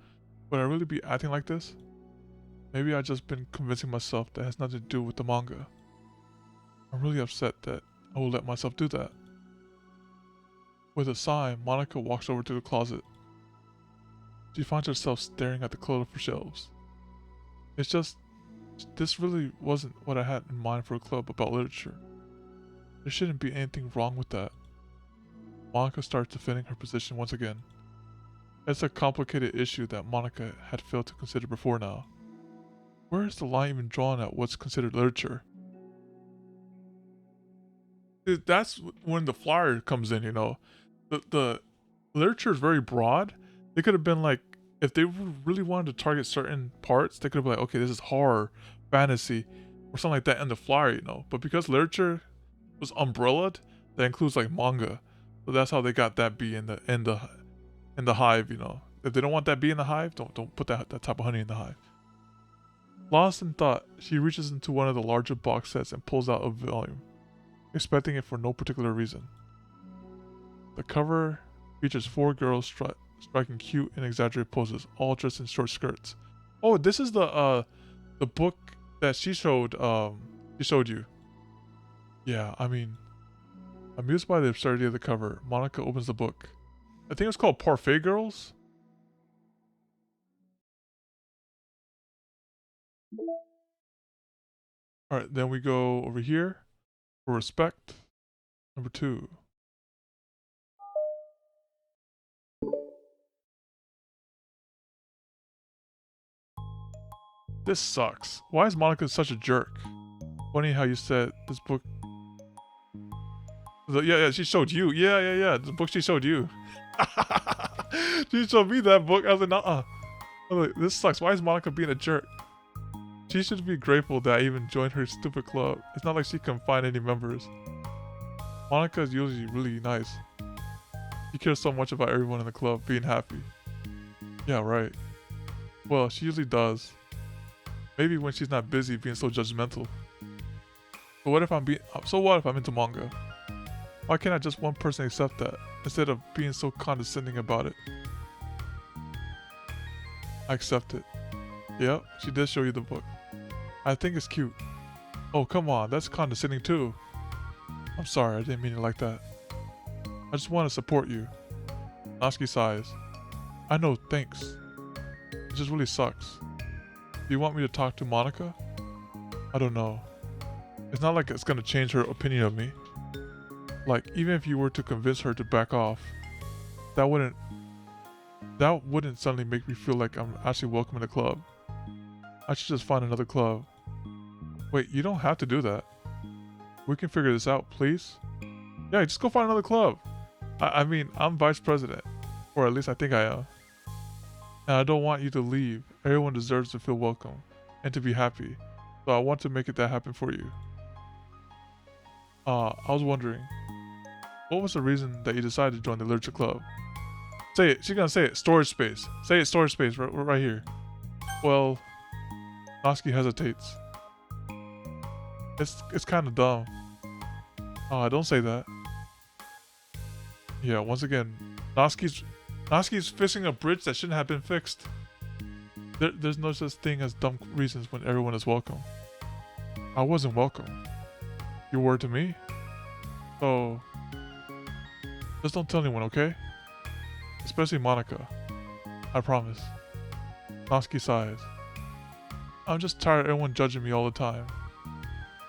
would I really be acting like this? Maybe I've just been convincing myself that has nothing to do with the manga. I'm really upset that I will let myself do that. With a sigh, Monika walks over to the closet. She finds herself staring at the clothes for shelves. It's just, this really wasn't what I had in mind for a club about literature. There shouldn't be anything wrong with that. Monika starts defending her position once again. It's a complicated issue that Monika had failed to consider before now. Where is the line even drawn at what's considered literature? That's when the flyer comes in, you know. The literature is very broad. They could have been like, if they really wanted to target certain parts, they could have been like, okay, this is horror, fantasy, or something like that in the flyer, you know. But because literature was umbrellaed, that includes like manga, so that's how they got that bee in the hive, you know. If they don't want that bee in the hive, don't put that type of honey in the hive. Lost in thought, she reaches into one of the larger box sets and pulls out a volume, expecting it for no particular reason. The cover features 4 girls striking cute and exaggerated poses, all dressed in short skirts. Oh, this is the book that she showed you. Yeah, I mean, amused by the absurdity of the cover, Monica opens the book. I think it's called Parfait Girls. Alright, then we go over here for respect. Number 2. This sucks. Why is Monica such a jerk? Funny how you said this book. Yeah, she showed you. Yeah. The book she showed you. She showed me that book. I was like, nuh-uh. I was like, this sucks. Why is Monica being a jerk? She should be grateful that I even joined her stupid club. It's not like she can find any members. Monica is usually really nice. She cares so much about everyone in the club being happy. Yeah, right. Well, she usually does. Maybe when she's not busy being so judgmental. But what if I'm into manga? Why can't just one person accept that, instead of being so condescending about it? I accept it. Yep, she did show you the book. I think it's cute. Oh, come on, that's condescending too. I'm sorry, I didn't mean it like that. I just want to support you. Natsuki sighs. I know, thanks. It just really sucks. Do you want me to talk to Monica? I don't know. It's not like it's gonna change her opinion of me. Like, even if you were to convince her to back off, that wouldn't suddenly make me feel like I'm actually welcome in the club. I should just find another club. Wait, you don't have to do that. We can figure this out, please? Yeah, just go find another club. I mean, I'm vice president. Or at least I think I am. And I don't want you to leave. Everyone deserves to feel welcome and to be happy. So I want to make that happen for you. I was wondering, what was the reason that you decided to join the literature club? Say it. She's gonna say it. Storage space. Say it. Storage space. Right here. Well, Natsuki hesitates. It's kind of dumb. Don't say that. Yeah. Once again, Natsuki's fixing a bridge that shouldn't have been fixed. There's no such thing as dumb reasons when everyone is welcome. I wasn't welcome. Your word to me? So, just don't tell anyone, okay? Especially Monica. I promise. Natsuki sighs. I'm just tired of everyone judging me all the time.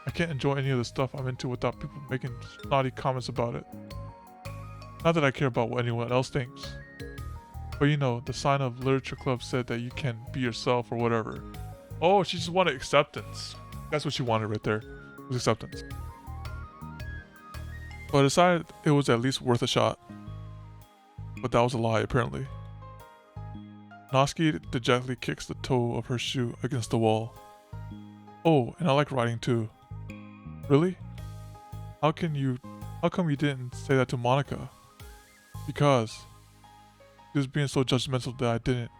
I can't enjoy any of the stuff I'm into without people making snotty comments about it. Not that I care about what anyone else thinks. But you know, the sign of Literature Club said that you can be yourself or whatever. Oh, she just wanted acceptance. That's what she wanted right there. Was acceptance. But I decided it was at least worth a shot. But that was a lie, apparently. Natsuki dejectedly kicks the toe of her shoe against the wall. Oh, and I like writing too. Really? How come you didn't say that to Monica? Because she was being so judgmental that I didn't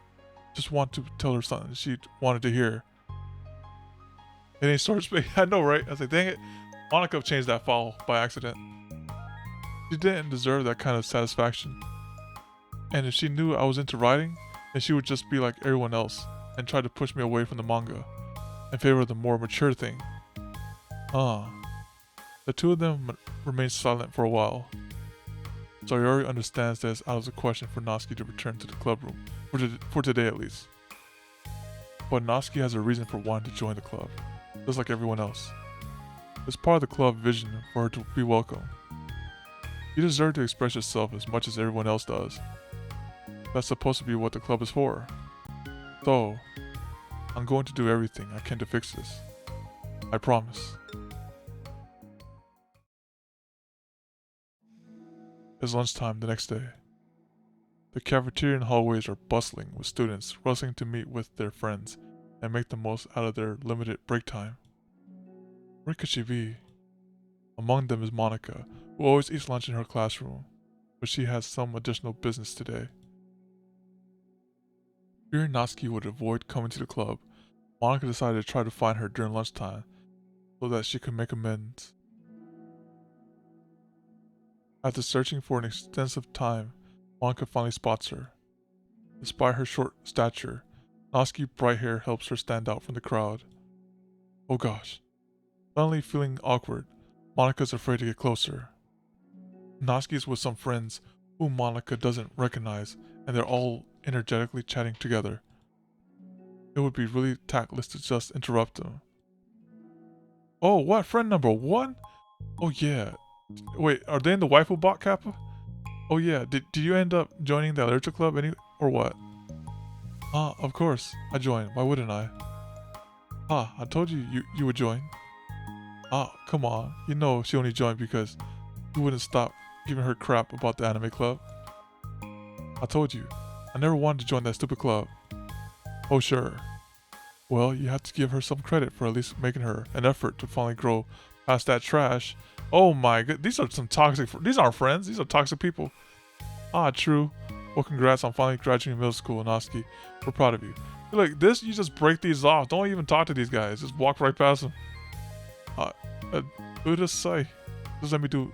just want to tell her something she wanted to hear. It ain't storage space. I know, right? I was like, dang it. Monica changed that file by accident. She didn't deserve that kind of satisfaction. And if she knew I was into writing, then she would just be like everyone else and try to push me away from the manga in favor of the more mature thing. The two of them remained silent for a while. Sayori understands that it's out of the question for Natsuki to return to the club room, for today at least. But Natsuki has a reason for wanting to join the club, just like everyone else. It's part of the club vision for her to be welcome. You deserve to express yourself as much as everyone else does. That's supposed to be what the club is for. So, I'm going to do everything I can to fix this. I promise. It's lunchtime the next day. The cafeteria and hallways are bustling with students rustling to meet with their friends and make the most out of their limited break time. Where could she be? Among them is Monica, who always eats lunch in her classroom, but she has some additional business today. Fearing Natsuki would avoid coming to the club, Monica decided to try to find her during lunchtime so that she could make amends. After searching for an extensive time, Monica finally spots her. Despite her short stature, Natsuki's bright hair helps her stand out from the crowd. Oh gosh. Suddenly feeling awkward, Monica's afraid to get closer. Natsuki's with some friends whom Monica doesn't recognize, and they're all energetically chatting together. It would be really tactless to just interrupt them. Oh, what? Friend number 1? Oh yeah. Wait, are they in the waifu bot kappa? Oh yeah, did you end up joining the literature club or what? Ah, of course, I joined. Why wouldn't I? Ah, I told you you would join. Ah, come on. You know she only joined because you wouldn't stop giving her crap about the anime club. I told you, I never wanted to join that stupid club. Oh sure. Well, you have to give her some credit for at least making her an effort to finally grow past that trash. Oh my god, these are some toxic, these aren't friends, these are toxic people. Ah, true. Well, congrats on finally graduating middle school, Natsuki. We're proud of you. Look, this, you just break these off. Don't even talk to these guys. Just walk right past them. Just say. Just let me do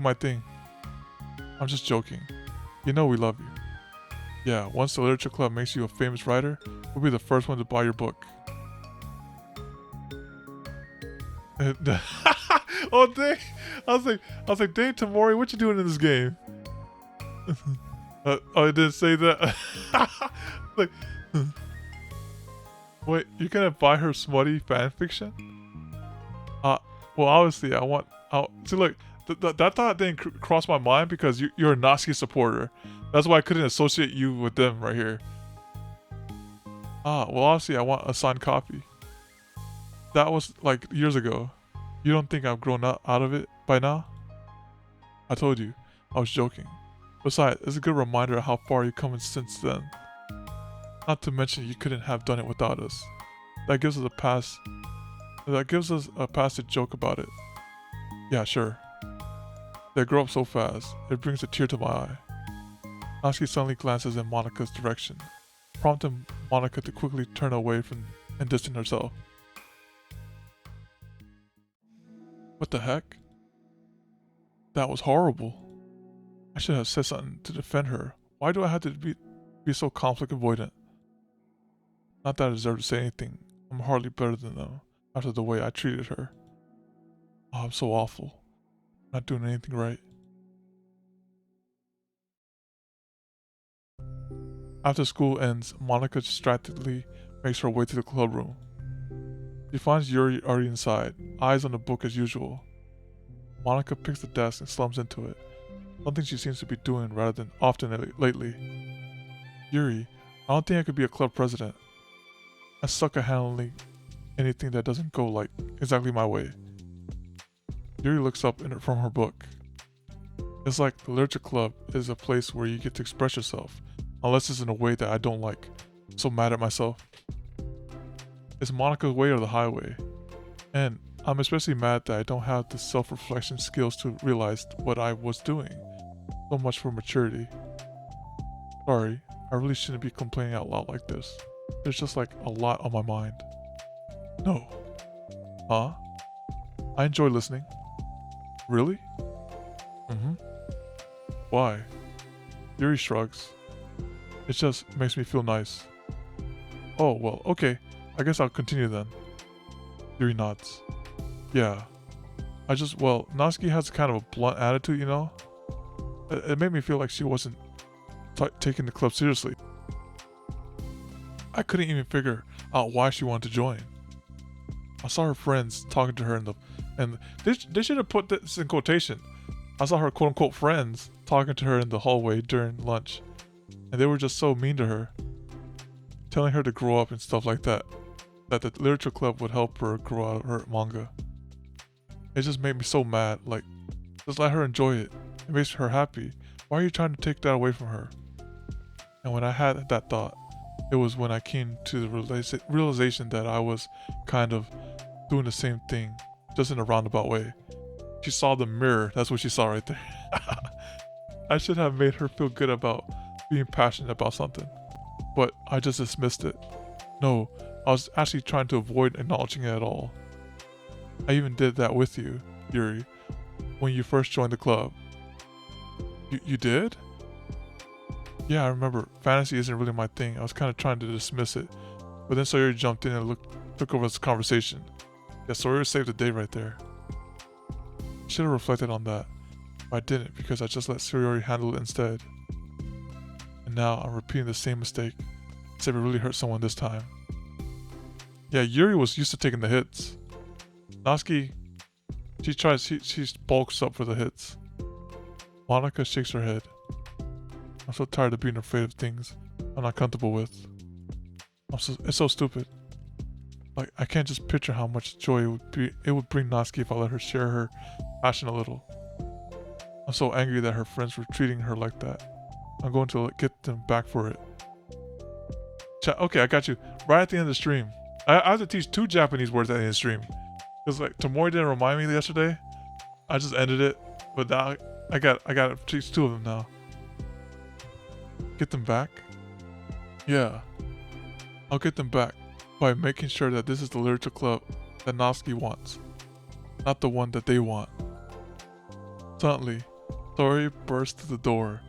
my thing. I'm just joking. You know we love you. Yeah, once the literature club makes you a famous writer, we'll be the first one to buy your book. Oh dang! I was like, dang Tamori, what you doing in this game? Oh, I didn't say that. Like, wait, you're gonna buy her smutty fan fiction? Well, obviously, see, look, that thought didn't cross my mind because you're a Natsuki supporter. That's why I couldn't associate you with them right here. Well, obviously, I want a signed copy. That was like years ago. You don't think I've grown out of it by now? I told you, I was joking. Besides, it's a good reminder of how far you've come since then. Not to mention you couldn't have done it without us. That gives us a pass to joke about it. Yeah, sure. They grow up so fast, it brings a tear to my eye. Natsuki suddenly glances in Monica's direction, prompting Monica to quickly turn away from and distance herself. What the heck? That was horrible. I should have said something to defend her. Why do I have to be so conflict avoidant? Not that I deserve to say anything. I'm hardly better than them after the way I treated her. Oh, I'm so awful. Not doing anything right. After school ends, Monica distractedly makes her way to the club room. She finds Yuri already inside, eyes on the book as usual. Monica picks the desk and slumps into it, something she seems to be doing rather than often lately. Yuri, I don't think I could be a club president. I suck at handling anything that doesn't go like exactly my way. Yuri looks up from her book. It's like the literature club is a place where you get to express yourself, unless it's in a way that I don't like. I'm so mad at myself. It's Monica's way or the highway. And I'm especially mad that I don't have the self-reflection skills to realize what I was doing. So much for maturity. Sorry, I really shouldn't be complaining out loud like this. There's just like a lot on my mind. No. Huh? I enjoy listening. Really? Mm-hmm. Why? Yuri shrugs. It just makes me feel nice. Oh, well, okay. I guess I'll continue then. Yuri nods. Yeah. Natsuki has kind of a blunt attitude, you know? It made me feel like she wasn't taking the club seriously. I couldn't even figure out why she wanted to join. I saw her friends talking to her and they should have put this in quotation. I saw her quote-unquote friends talking to her in the hallway during lunch, and they were just so mean to her, telling her to grow up and stuff like that, that the literature club would help her grow out of her manga. It just made me so mad, like, just let her enjoy it. It makes her happy. Why are you trying to take that away from her? And when I had that thought, it was when I came to the realization that I was kind of doing the same thing just in a roundabout way. She saw the mirror. That's what she saw right there. I should have made her feel good about being passionate about something, but I just dismissed it. No, I was actually trying to avoid acknowledging it at all. I even did that with you, Yuri, when you first joined the club. You did? Yeah, I remember. Fantasy isn't really my thing. I was kind of trying to dismiss it, but then Sawyer jumped in and took over this conversation. Yeah, Sawyer saved the day right there. Should have reflected on that, but I didn't because I just let Sayori handle it instead. And now I'm repeating the same mistake, except it really hurt someone this time. Yeah, Yuri was used to taking the hits. Natsuki, she bulks up for the hits. Monica shakes her head. I'm so tired of being afraid of things I'm not comfortable with. It's so stupid. Like, I can't just picture how much joy it would bring Natsuki if I let her share her passion a little. I'm so angry that her friends were treating her like that. I'm going to get them back for it. Okay, I got you. Right at the end of the stream. I have to teach 2 Japanese words at the end of the stream. Because like Tamori didn't remind me yesterday. I just ended it. But now I got to teach 2 of them now. Get them back? Yeah. I'll get them back by making sure that this is the literature club that Natsuki wants, not the one that they want. Suddenly, Tori burst through the door,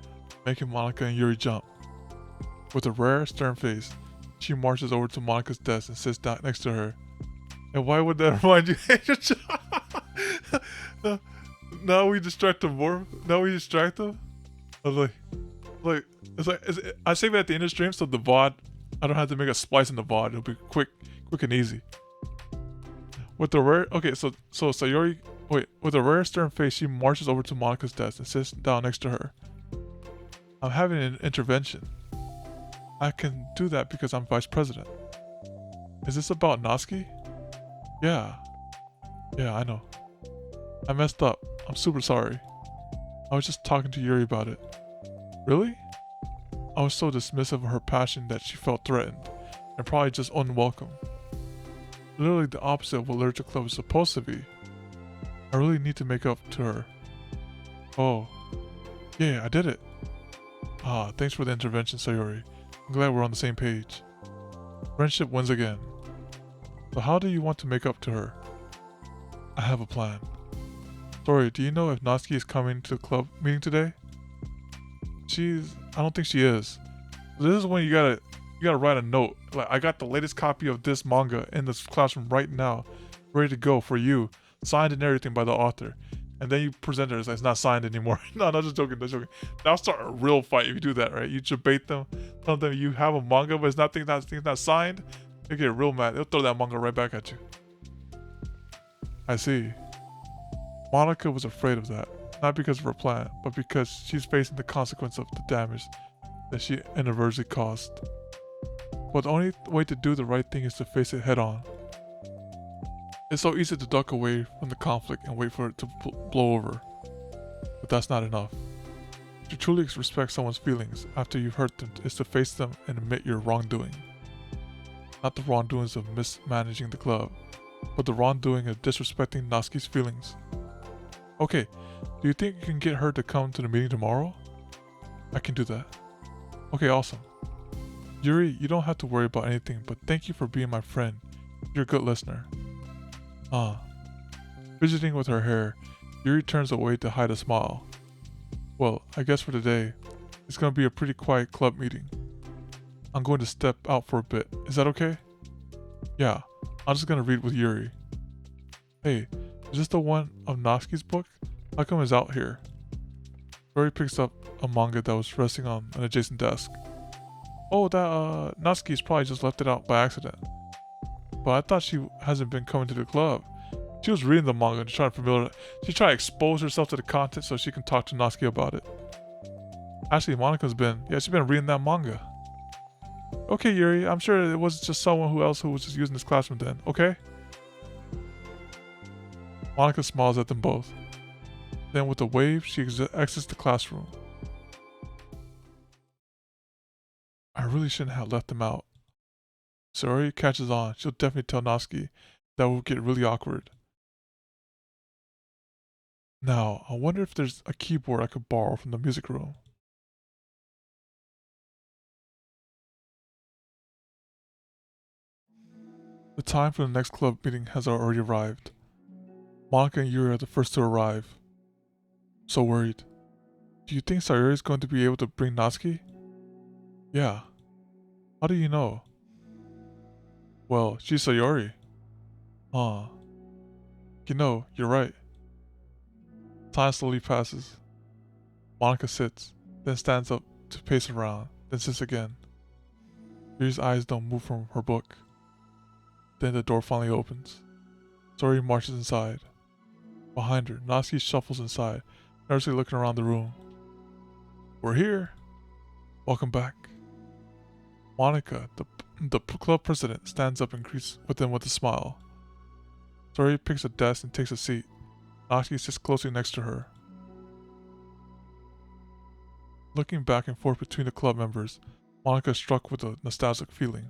making Monica and Yuri jump. With a rare, stern face, she marches over to Monica's desk and sits down next to her. And why would that remind you? Now we distract them more? Now we distract them? I was I save it at the end of the stream so the VOD, I don't have to make a splice in the VOD. It'll be quick and easy. With the rare, okay, so Sayori, with a rare stern face, she marches over to Monica's desk and sits down next to her. I'm having an intervention. I can do that because I'm vice president. Is this about Natsuki? Yeah, I know. I messed up. I'm super sorry. I was just talking to Yuri about it. Really? I was so dismissive of her passion that she felt threatened, and probably just unwelcome. Literally the opposite of what Literature Club is supposed to be. I really need to make up to her. Oh. Yeah, I did it. Thanks for the intervention, Sayori. I'm glad we're on the same page. Friendship wins again. So how do you want to make up to her? I have a plan. Sorry, do you know if Natsuki is coming to the club meeting today? I don't think she is. This is when you gotta write a note. Like, I got the latest copy of this manga in this classroom right now, ready to go for you, signed and everything by the author. And then you present it as it's not signed anymore. No, just joking. That'll start a real fight if you do that, right? You debate them, tell them you have a manga, but it's not signed. They get real mad. They'll throw that manga right back at you. I see. Monica was afraid of that. Not because of her plan, but because she's facing the consequence of the damage that she inadvertently caused. But the only way to do the right thing is to face it head on. It's so easy to duck away from the conflict and wait for it to blow over. But that's not enough. To truly respect someone's feelings after you've hurt them is to face them and admit your wrongdoing. Not the wrongdoings of mismanaging the club, but the wrongdoing of disrespecting Natsuki's feelings. Okay, do you think you can get her to come to the meeting tomorrow? I can do that. Okay, awesome. Yuri, you don't have to worry about anything, but thank you for being my friend. You're a good listener. Fidgeting with her hair, Yuri turns away to hide a smile. Well, I guess for today, it's gonna be a pretty quiet club meeting. I'm going to step out for a bit. Is that okay? Yeah, I'm just gonna read with Yuri. Hey, is this the one of Natsuki's book? How come it's out here? Yuri picks up a manga that was resting on an adjacent desk. Oh, that Natsuki's probably just left it out by accident. But I thought she hasn't been coming to the club. She was reading the manga and trying to expose herself to the content so she can talk to Natsuki about it. Actually, she's been reading that manga. Okay, Yuri, I'm sure it was just someone who was just using this classroom then, okay? Monica smiles at them both. Then with a wave, she exits the classroom. I really shouldn't have left them out. Sayori catches on. She'll definitely tell Natsuki. That will get really awkward. Now, I wonder if there's a keyboard I could borrow from the music room. The time for the next club meeting has already arrived. Monica and Yuri are the first to arrive. So worried. Do you think Sayori is going to be able to bring Natsuki? Yeah. How do you know? Well, she's Sayori. Huh. You know, you're right. Time slowly passes. Monica sits, then stands up to pace around, then sits again. Yuri's eyes don't move from her book. Then the door finally opens. Sayori marches inside. Behind her, Natsuki shuffles inside, nervously looking around the room. We're here. Welcome back. Monica, the club president, stands up and greets them with a smile. Sayori picks a desk and takes a seat. Natsuki sits closely next to her. Looking back and forth between the club members, Monica is struck with a nostalgic feeling.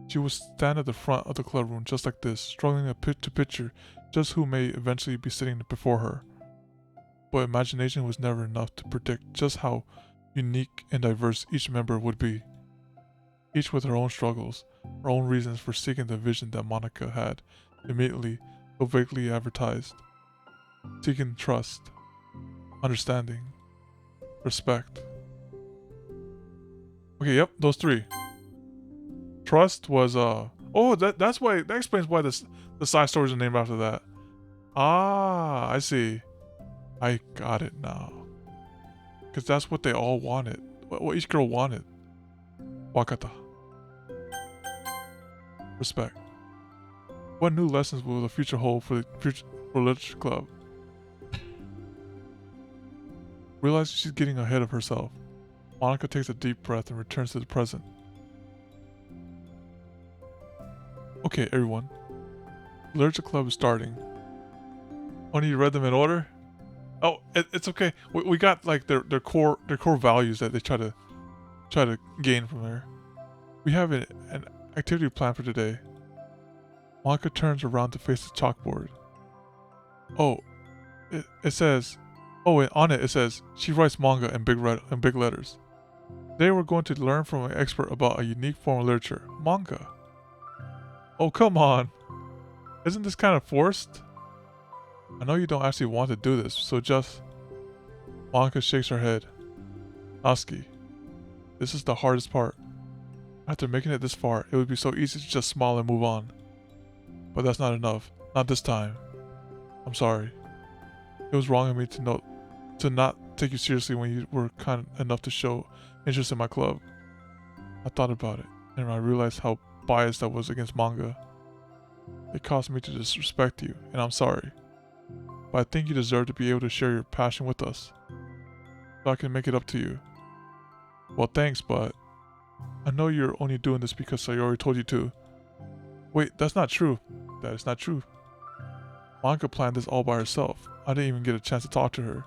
She would stand at the front of the club room just like this, struggling to picture just who may eventually be sitting before her. But imagination was never enough to predict just how unique and diverse each member would be. Each with her own struggles, her own reasons for seeking the vision that Monica had immediately so vaguely advertised. Seeking trust, understanding, respect. Okay, yep, those three. Trust was that's why that explains why the side stories are named after that. Ah, I see. I got it now. Cause that's what they all wanted. What each girl wanted. Wakata. Respect. What new lessons will the future hold for literature club? Realizing she's getting ahead of herself, Monica takes a deep breath and returns to the present. Okay, everyone. Literature club is starting. Only you read them in order? Oh, it's okay. We got like their core values that they try to gain from there. We have an activity plan for today. Monica turns around to face the chalkboard. Oh, it says. Oh, and on it says she writes manga in big letters. Today we're going to learn from an expert about a unique form of literature, manga. Oh, come on. Isn't this kind of forced? I know you don't actually want to do this, so just... Monica shakes her head. Natsuki, this is the hardest part. After making it this far, it would be so easy to just smile and move on. But that's not enough. Not this time. I'm sorry. It was wrong of me to not take you seriously when you were kind enough to show interest in my club. I thought about it, and I realized how biased I was against manga. It caused me to disrespect you, and I'm sorry. But I think you deserve to be able to share your passion with us. So I can make it up to you. Well, thanks, but I know you're only doing this because Sayori told you to. Wait, that's not true. That is not true. Monica planned this all by herself. I didn't even get a chance to talk to her.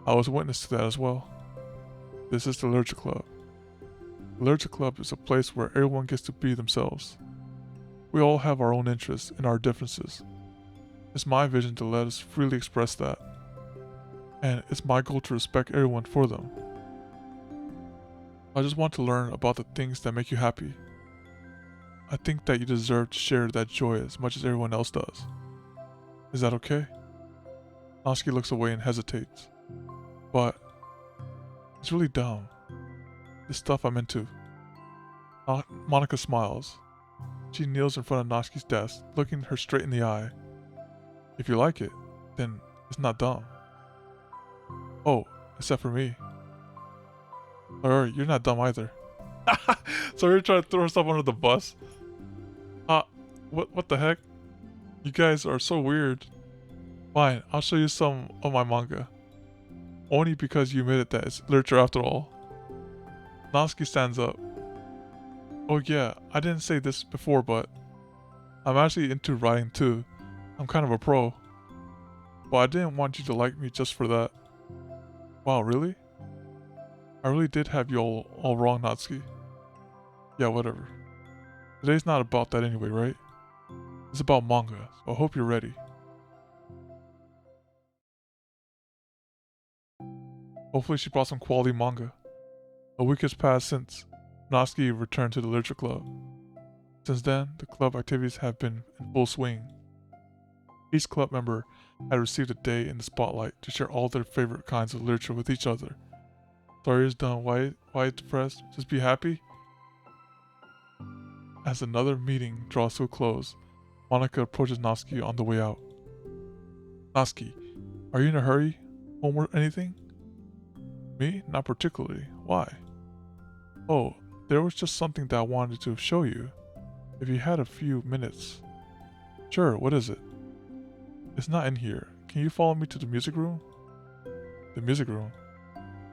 I was witness to that as well. This is the Literature Club. The Literature Club is a place where everyone gets to be themselves. We all have our own interests and our differences. It's my vision to let us freely express that. And it's my goal to respect everyone for them. I just want to learn about the things that make you happy. I think that you deserve to share that joy as much as everyone else does. Is that okay? Natsuki looks away and hesitates. But it's really dumb. This stuff I'm into. Monica smiles. She kneels in front of Natsuki's desk, looking her straight in the eye. If you like it, then it's not dumb. Oh, except for me. Alright, you're not dumb either. So you're trying to throw herself under the bus? What the heck? You guys are so weird. Fine, I'll show you some of my manga. Only because you admitted that it's literature after all. Natsuki stands up. Oh yeah, I didn't say this before, but I'm actually into writing too. I'm kind of a pro. But I didn't want you to like me just for that. Wow, really? I really did have you all wrong, Natsuki. Yeah, whatever. Today's not about that anyway, right? It's about manga, so I hope you're ready. Hopefully she brought some quality manga. A week has passed since Natsuki returned to the literature club. Since then, the club activities have been in full swing. Each club member had received a day in the spotlight to share all their favorite kinds of literature with each other. Sorry is done. Why depressed? Just be happy? As another meeting draws to a close, Monica approaches Natsuki on the way out. Natsuki, are you in a hurry? Homework anything? Me? Not particularly. Why? Oh, there was just something that I wanted to show you. If you had a few minutes. Sure, what is it? It's not in here. Can you follow me to the music room? The music room?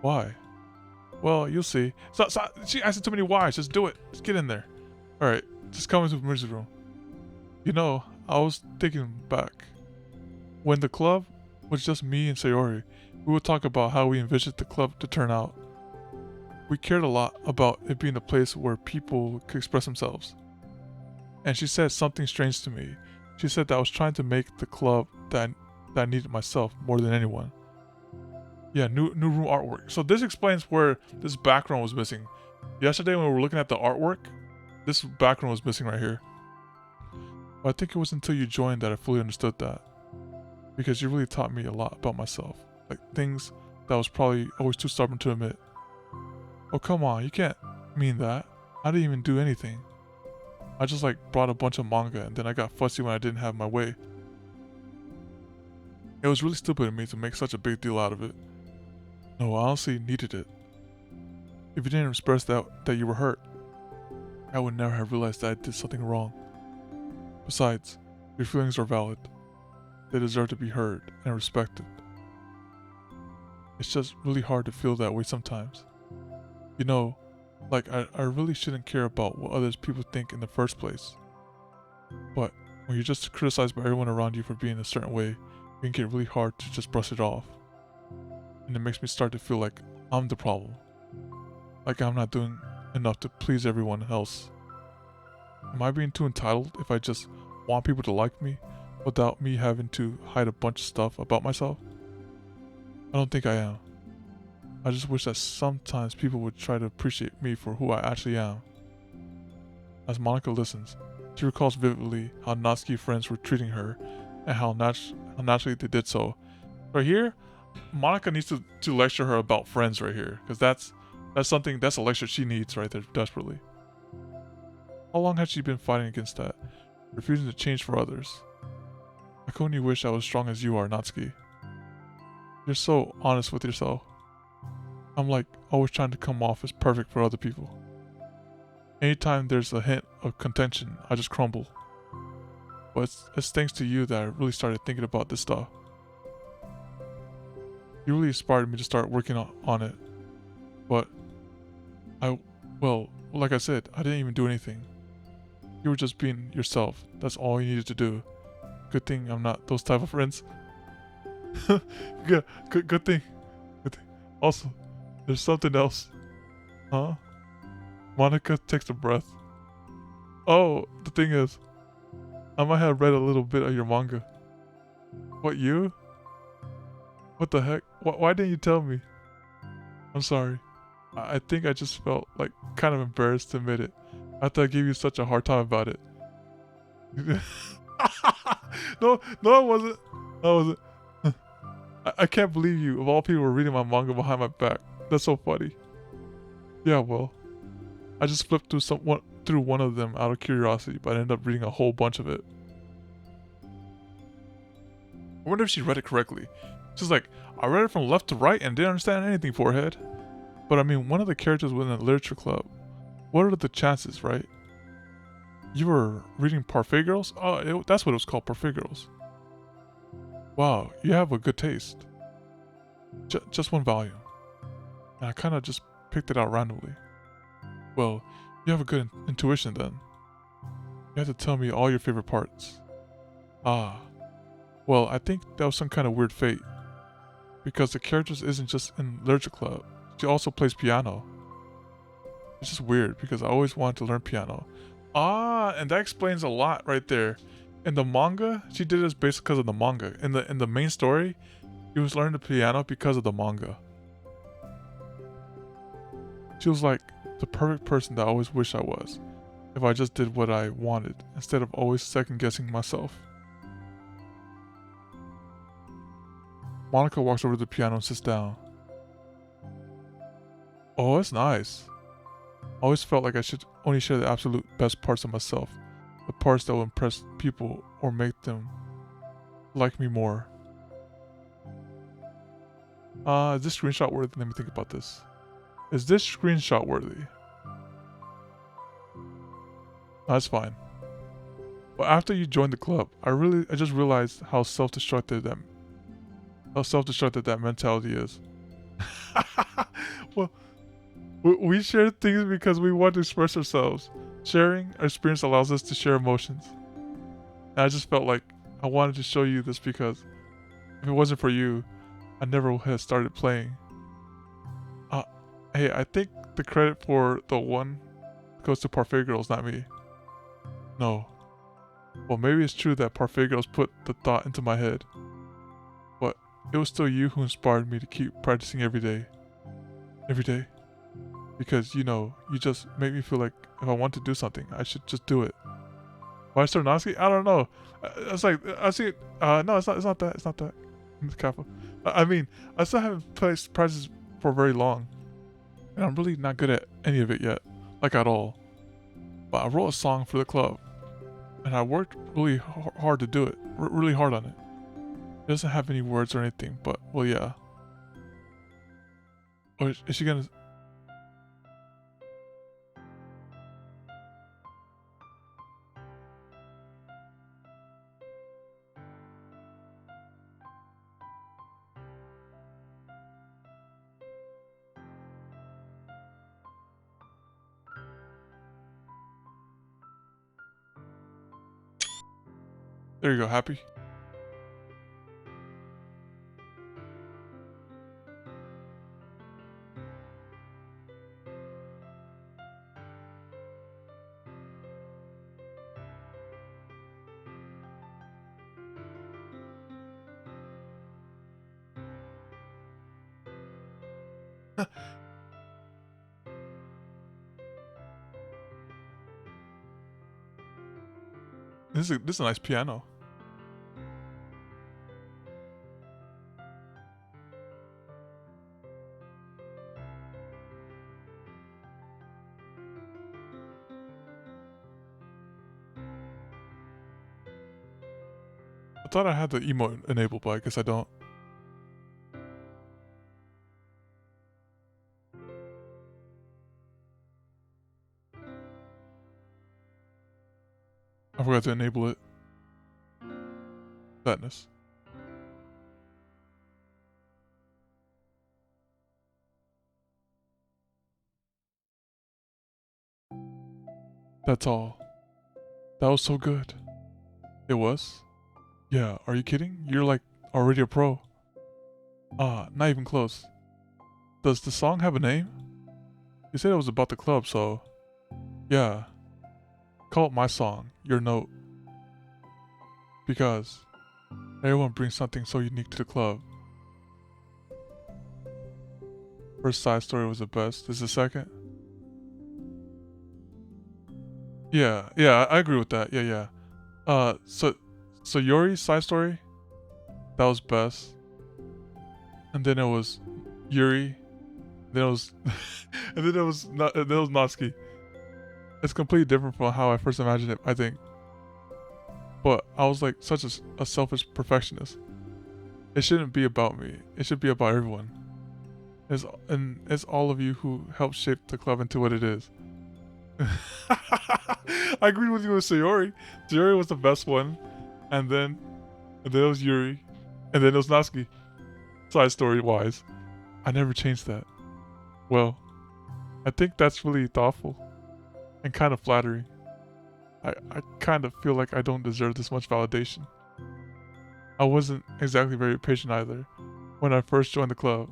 Why? Well, you'll see. Stop. She asked too many whys. Just do it. Just get in there. Alright, just come into the music room. You know, I was thinking back. When the club was just me and Sayori, we would talk about how we envisioned the club to turn out. We cared a lot about it being a place where people could express themselves. And she said something strange to me. She said that I was trying to make the club that I needed myself more than anyone. Yeah, new room artwork. So this explains where this background was missing. Yesterday when we were looking at the artwork, this background was missing right here. But I think it was until you joined that I fully understood that. Because you really taught me a lot about myself. Like things that I was probably always too stubborn to admit. Oh come on, you can't mean that. I didn't even do anything. I just brought a bunch of manga and then I got fussy when I didn't have my way. It was really stupid of me to make such a big deal out of it. No, I honestly needed it. If you didn't express that you were hurt, I would never have realized that I did something wrong. Besides, your feelings are valid. They deserve to be heard and respected. It's just really hard to feel that way sometimes. You know, I really shouldn't care about what other people think in the first place. But when you're just criticized by everyone around you for being a certain way, it can get really hard to just brush it off. And it makes me start to feel like I'm the problem. Like I'm not doing enough to please everyone else. Am I being too entitled if I just want people to like me without me having to hide a bunch of stuff about myself? I don't think I am. I just wish that sometimes people would try to appreciate me for who I actually am. As Monica listens, she recalls vividly how Natsuki friends were treating her and how naturally they did so. Right here, Monica needs to lecture her about friends right here, because that's a lecture she needs right there desperately. How long has she been fighting against that, refusing to change for others? I could only wish I was strong as you are, Natsuki. You're so honest with yourself. I'm always trying to come off as perfect for other people. Anytime there's a hint of contention, I just crumble. But it's thanks to you that I really started thinking about this stuff. You really inspired me to start working on it. But like I said, I didn't even do anything. You were just being yourself. That's all you needed to do. Good thing I'm not those type of friends. Yeah, good thing. Also, there's something else. Huh? Monica takes a breath. Oh, the thing is, I might have read a little bit of your manga. What, you? What the heck? Why didn't you tell me? I'm sorry. I think I just felt kind of embarrassed to admit it. After I gave you such a hard time about it. No, I wasn't. I can't believe you, of all people, were reading my manga behind my back. That's so funny. Yeah, well, I just flipped through one of them out of curiosity, but I ended up reading a whole bunch of it. I wonder if she read it correctly. She's like, I read it from left to right and didn't understand anything, forehead. But I mean, one of the characters was in a literature club. What are the chances, right? You were reading Parfait Girls? Oh, that's what it was called, Parfait Girls. Wow, you have a good taste. Just one volume. And I kind of just picked it out randomly. Well, you have a good intuition then. You have to tell me all your favorite parts. Ah. Well, I think that was some kind of weird fate. Because the characters isn't just in literature club. She also plays piano. It's just weird because I always wanted to learn piano. Ah, and that explains a lot right there. In the manga, she did this basically because of the manga. In the main story, he was learning the piano because of the manga. She was like the perfect person that I always wished I was, if I just did what I wanted, instead of always second-guessing myself. Monica walks over to the piano and sits down. Oh, it's nice. I always felt like I should only share the absolute best parts of myself, the parts that will impress people or make them like me more. Is this screenshot worthy? Let me think about this. Is this screenshot worthy? That's fine. But after you joined the club, I just realized how self-destructive that mentality is. Well, we share things because we want to express ourselves. Sharing our experience allows us to share emotions. And I just felt like I wanted to show you this because if it wasn't for you, I never would have started playing. Hey, I think the credit for the one goes to Parfait Girls, not me. No. Well, maybe it's true that Parfait Girls put the thought into my head. But it was still you who inspired me to keep practicing every day. Every day. Because, you know, you just make me feel like if I want to do something, I should just do it. Why Starnowski? I don't know. It's like, I see it. No, it's not that. It's not that. It's careful. I mean, I still haven't practiced for very long. And I'm really not good at any of it yet. Like at all. But I wrote a song for the club. And I worked really hard to do it. Really hard on it. It doesn't have any words or anything, but, well, yeah. Or is she gonna... There you go, happy? This is a nice piano. I thought I had the emote enabled, but I guess I don't. I forgot to enable it. Sadness. That's all. That was so good. It was? Yeah, are you kidding? You're like already a pro. Not even close. Does the song have a name? You said it was about the club, so... Yeah. Call it My Song, Your Note. Because everyone brings something so unique to the club. First side story was the best. This is the second? Yeah, I agree with that. Yeah. So Yuri's side story, that was best. And then it was Yuri. Then it was, and then it was Natsuki. It's completely different from how I first imagined it, I think. But I was like such a selfish perfectionist. It shouldn't be about me. It should be about everyone. It's all of you who helped shape the club into what it is. I agreed with you with Sayori. Sayori was the best one. And then it was Yuri. And then it was Natsuki. Side story wise. I never changed that. Well, I think that's really thoughtful. And kind of flattering. I kind of feel like I don't deserve this much validation. I wasn't exactly very patient either when I first joined the club.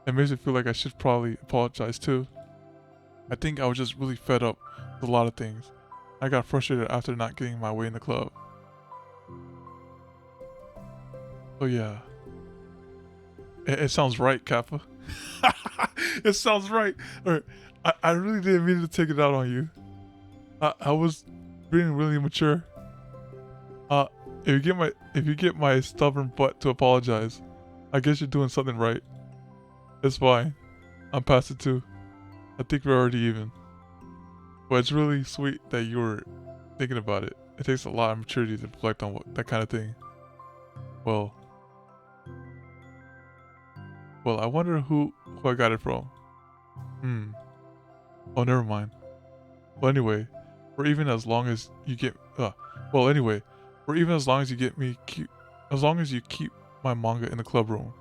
It makes me feel like I should probably apologize too. I think I was just really fed up with a lot of things. I got frustrated after not getting my way in the club. So yeah. It sounds right, Kappa. It sounds right. Alright, I really didn't mean to take it out on you. I was being really immature. If you get my stubborn butt to apologize, I guess you're doing something right. It's fine. I'm past it too. I think we're already even. But it's really sweet that you were thinking about it. It takes a lot of maturity to reflect on that kind of thing. Well, I wonder who I got it from. Oh, never mind. Well, anyway, for even as long as you get, for even as long as you get me, as long as you keep my manga in the club room.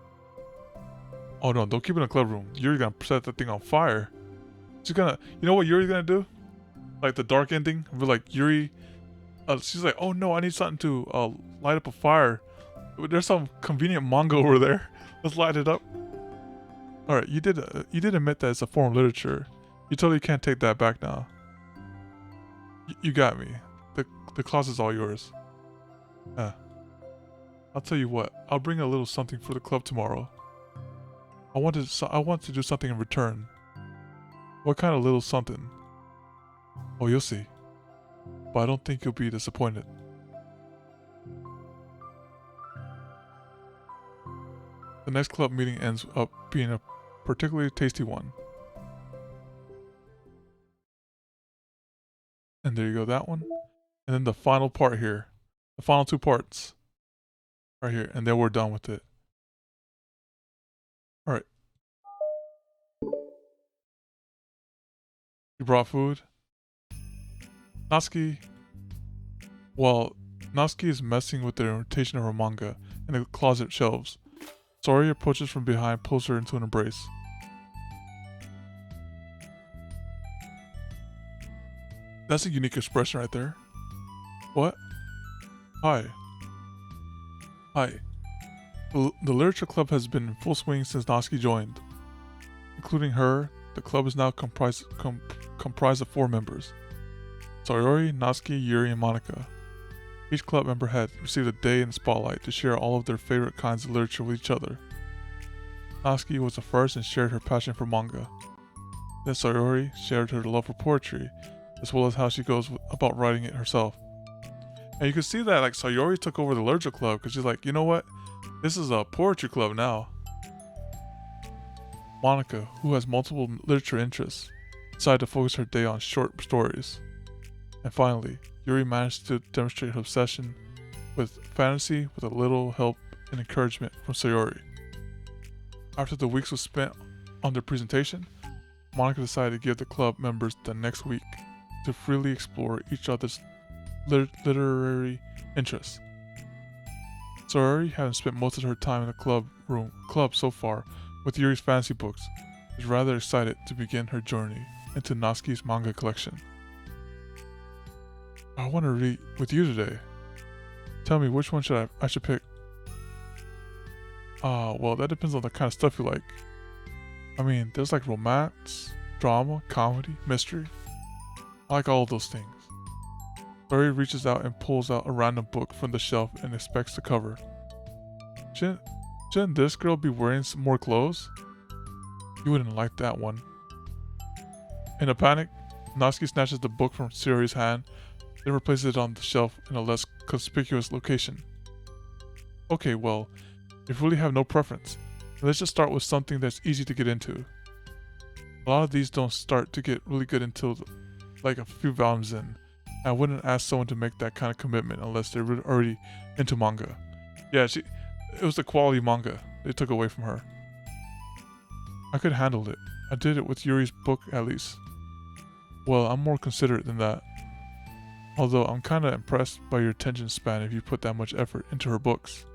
Oh no, don't keep it in the club room. You're gonna set that thing on fire. She's gonna, you know what Yuri's gonna do? Like the dark ending, where like Yuri, she's like, oh no, I need something to light up a fire. There's some convenient manga over there. Let's light it up. All right, you did admit that it's a form of literature. You totally can't take that back now. You got me. The closet's all yours. I'll tell you what. I'll bring a little something for the club tomorrow. I want to do something in return. What kind of little something? Oh, you'll see. But I don't think you'll be disappointed. The next club meeting ends up being a particularly tasty one. And there you go, that one. And then the final part here. The final two parts. Right here. And then we're done with it. Alright. You brought food? Natsuki. Well, Natsuki is messing with the rotation of her manga in the closet shelves. Sori approaches from behind, pulls her into an embrace. That's a unique expression right there. What? Hi. Hi. The literature club has been in full swing since Natsuki joined. Including her, the club is now comprised of 4 members. Sayori, Natsuki, Yuri, and Monika. Each club member had received a day in the spotlight to share all of their favorite kinds of literature with each other. Natsuki was the first and shared her passion for manga. Then Sayori shared her love for poetry, as well as how she goes about writing it herself. And you can see that like Sayori took over the literature club because she's like, you know what? This is a poetry club now. Monika, who has multiple literature interests, decided to focus her day on short stories. And finally, Yuri managed to demonstrate her obsession with fantasy with a little help and encouragement from Sayori. After the weeks was spent on their presentation, Monika decided to give the club members the next week to freely explore each other's literary interests. Sayori, having spent most of her time in the club so far with Yuri's fantasy books, is rather excited to begin her journey into Natsuki's manga collection. I want to read with you today. Tell me which one I should pick. Well, that depends on the kind of stuff you like. I mean, there's like romance, drama, comedy, mystery. I like all of those things. Sayori reaches out and pulls out a random book from the shelf and inspects the cover. Shouldn't this girl be wearing some more clothes? You wouldn't like that one. In a panic, Natsuki snatches the book from Sayori's hand, then replaces it on the shelf in a less conspicuous location. Okay, well, if you really have no preference, let's just start with something that's easy to get into. A lot of these don't start to get really good until like a few volumes in. I wouldn't ask someone to make that kind of commitment unless they're already into manga. Yeah, it was the quality manga they took away from her. I could handle it. I did it with Yuri's book at least. Well, I'm more considerate than that. Although I'm kinda impressed by your attention span if you put that much effort into her books.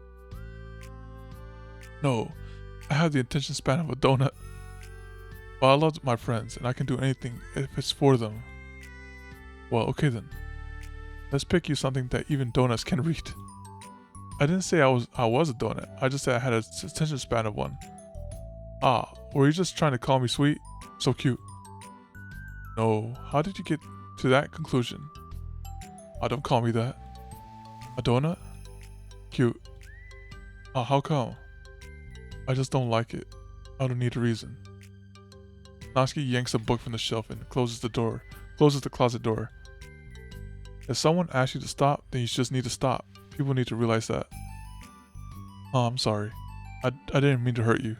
No, I have the attention span of a donut. But I love my friends and I can do anything if it's for them. Well, okay then. Let's pick you something that even donuts can read. I didn't say I was a donut. I just said I had an attention span of one. Ah, were you just trying to call me sweet? So cute. No, how did you get to that conclusion? Oh, don't call me that. A donut? Cute. Oh, how come? I just don't like it. I don't need a reason. Natsuki yanks a book from the shelf and closes the closet door. If someone asks you to stop, then you just need to stop. People need to realize that. Oh, I'm sorry. I didn't mean to hurt you.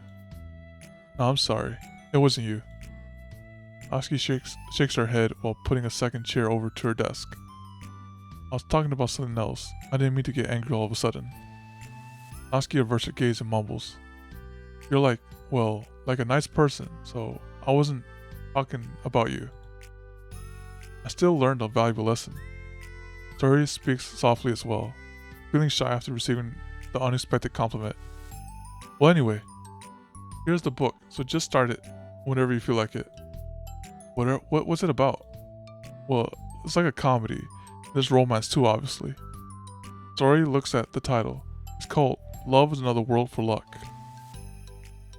No, I'm sorry. It wasn't you. Natsuki shakes her head while putting a second chair over to her desk. I was talking about something else. I didn't mean to get angry all of a sudden. Natsuki averts her gaze and mumbles. You're like a nice person, so I wasn't talking about you. I still learned a valuable lesson. Tori speaks softly as well, feeling shy after receiving the unexpected compliment. Well, anyway, here's the book, so just start it whenever you feel like it. What's it about? Well, it's like a comedy. There's romance too, obviously. Tori looks at the title. It's called Love is Another World for Luck.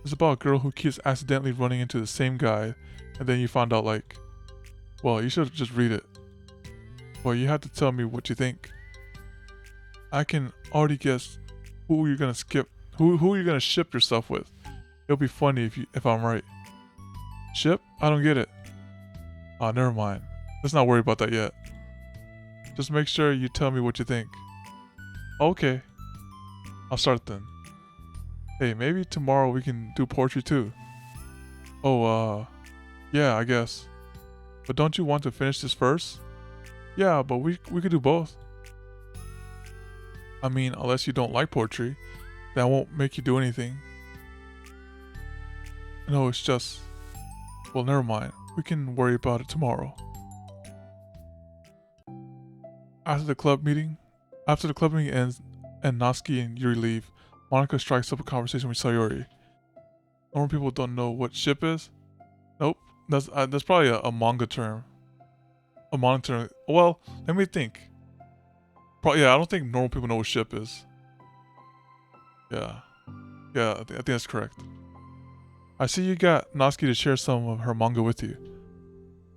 It's about a girl who keeps accidentally running into the same guy, and then you find out you should just read it. Well, you have to tell me what you think. I can already guess who you're gonna ship yourself with. It'll be funny if I'm right. Ship? I don't get it. Oh, never mind. Let's not worry about that yet. Just make sure you tell me what you think. Okay. I'll start then. Hey, maybe tomorrow we can do poetry too. Oh, yeah, I guess. But don't you want to finish this first? Yeah, but we could do both. I mean, unless you don't like poetry, that won't make you do anything. No, it's just... Well, never mind. We can worry about it tomorrow. After the club meeting ends and Natsuki and Yuri leave, Monika strikes up a conversation with Sayori. Normal people don't know what ship is? Nope. That's probably a manga term. A manga term. Well, let me think. I don't think normal people know what ship is. Yeah, I think that's correct. I see you got Natsuki to share some of her manga with you.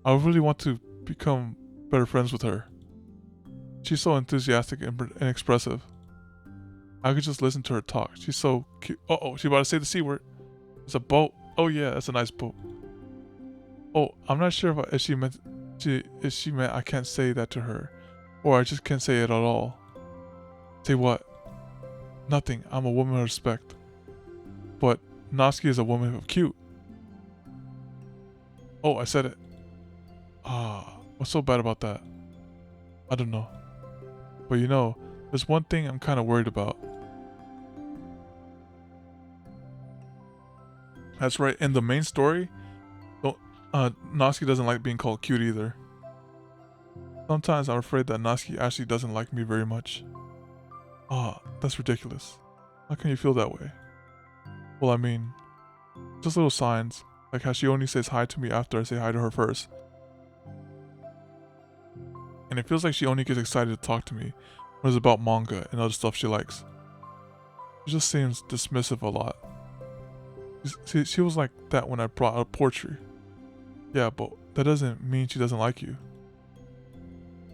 I really want to become better friends with her. She's so enthusiastic and expressive. I could just listen to her talk. She's so cute. Uh-oh, she about to say the C word. It's a boat. Oh yeah, that's a nice boat. Oh, I'm not sure if she meant I can't say that to her. Or I just can't say it at all. Say what? Nothing. I'm a woman of respect. But Natsuki is a woman of cute. Oh, I said it. What's so bad about that? I don't know. But there's one thing I'm kind of worried about. That's right, in the main story, Natsuki doesn't like being called cute either. Sometimes I'm afraid that Natsuki actually doesn't like me very much. That's ridiculous. How can you feel that way? Well, I mean, just little signs, like how she only says hi to me after I say hi to her first. And it feels like she only gets excited to talk to me when it's about manga and other stuff she likes. She just seems dismissive a lot. She was like that when I brought up poetry. Yeah, but that doesn't mean she doesn't like you.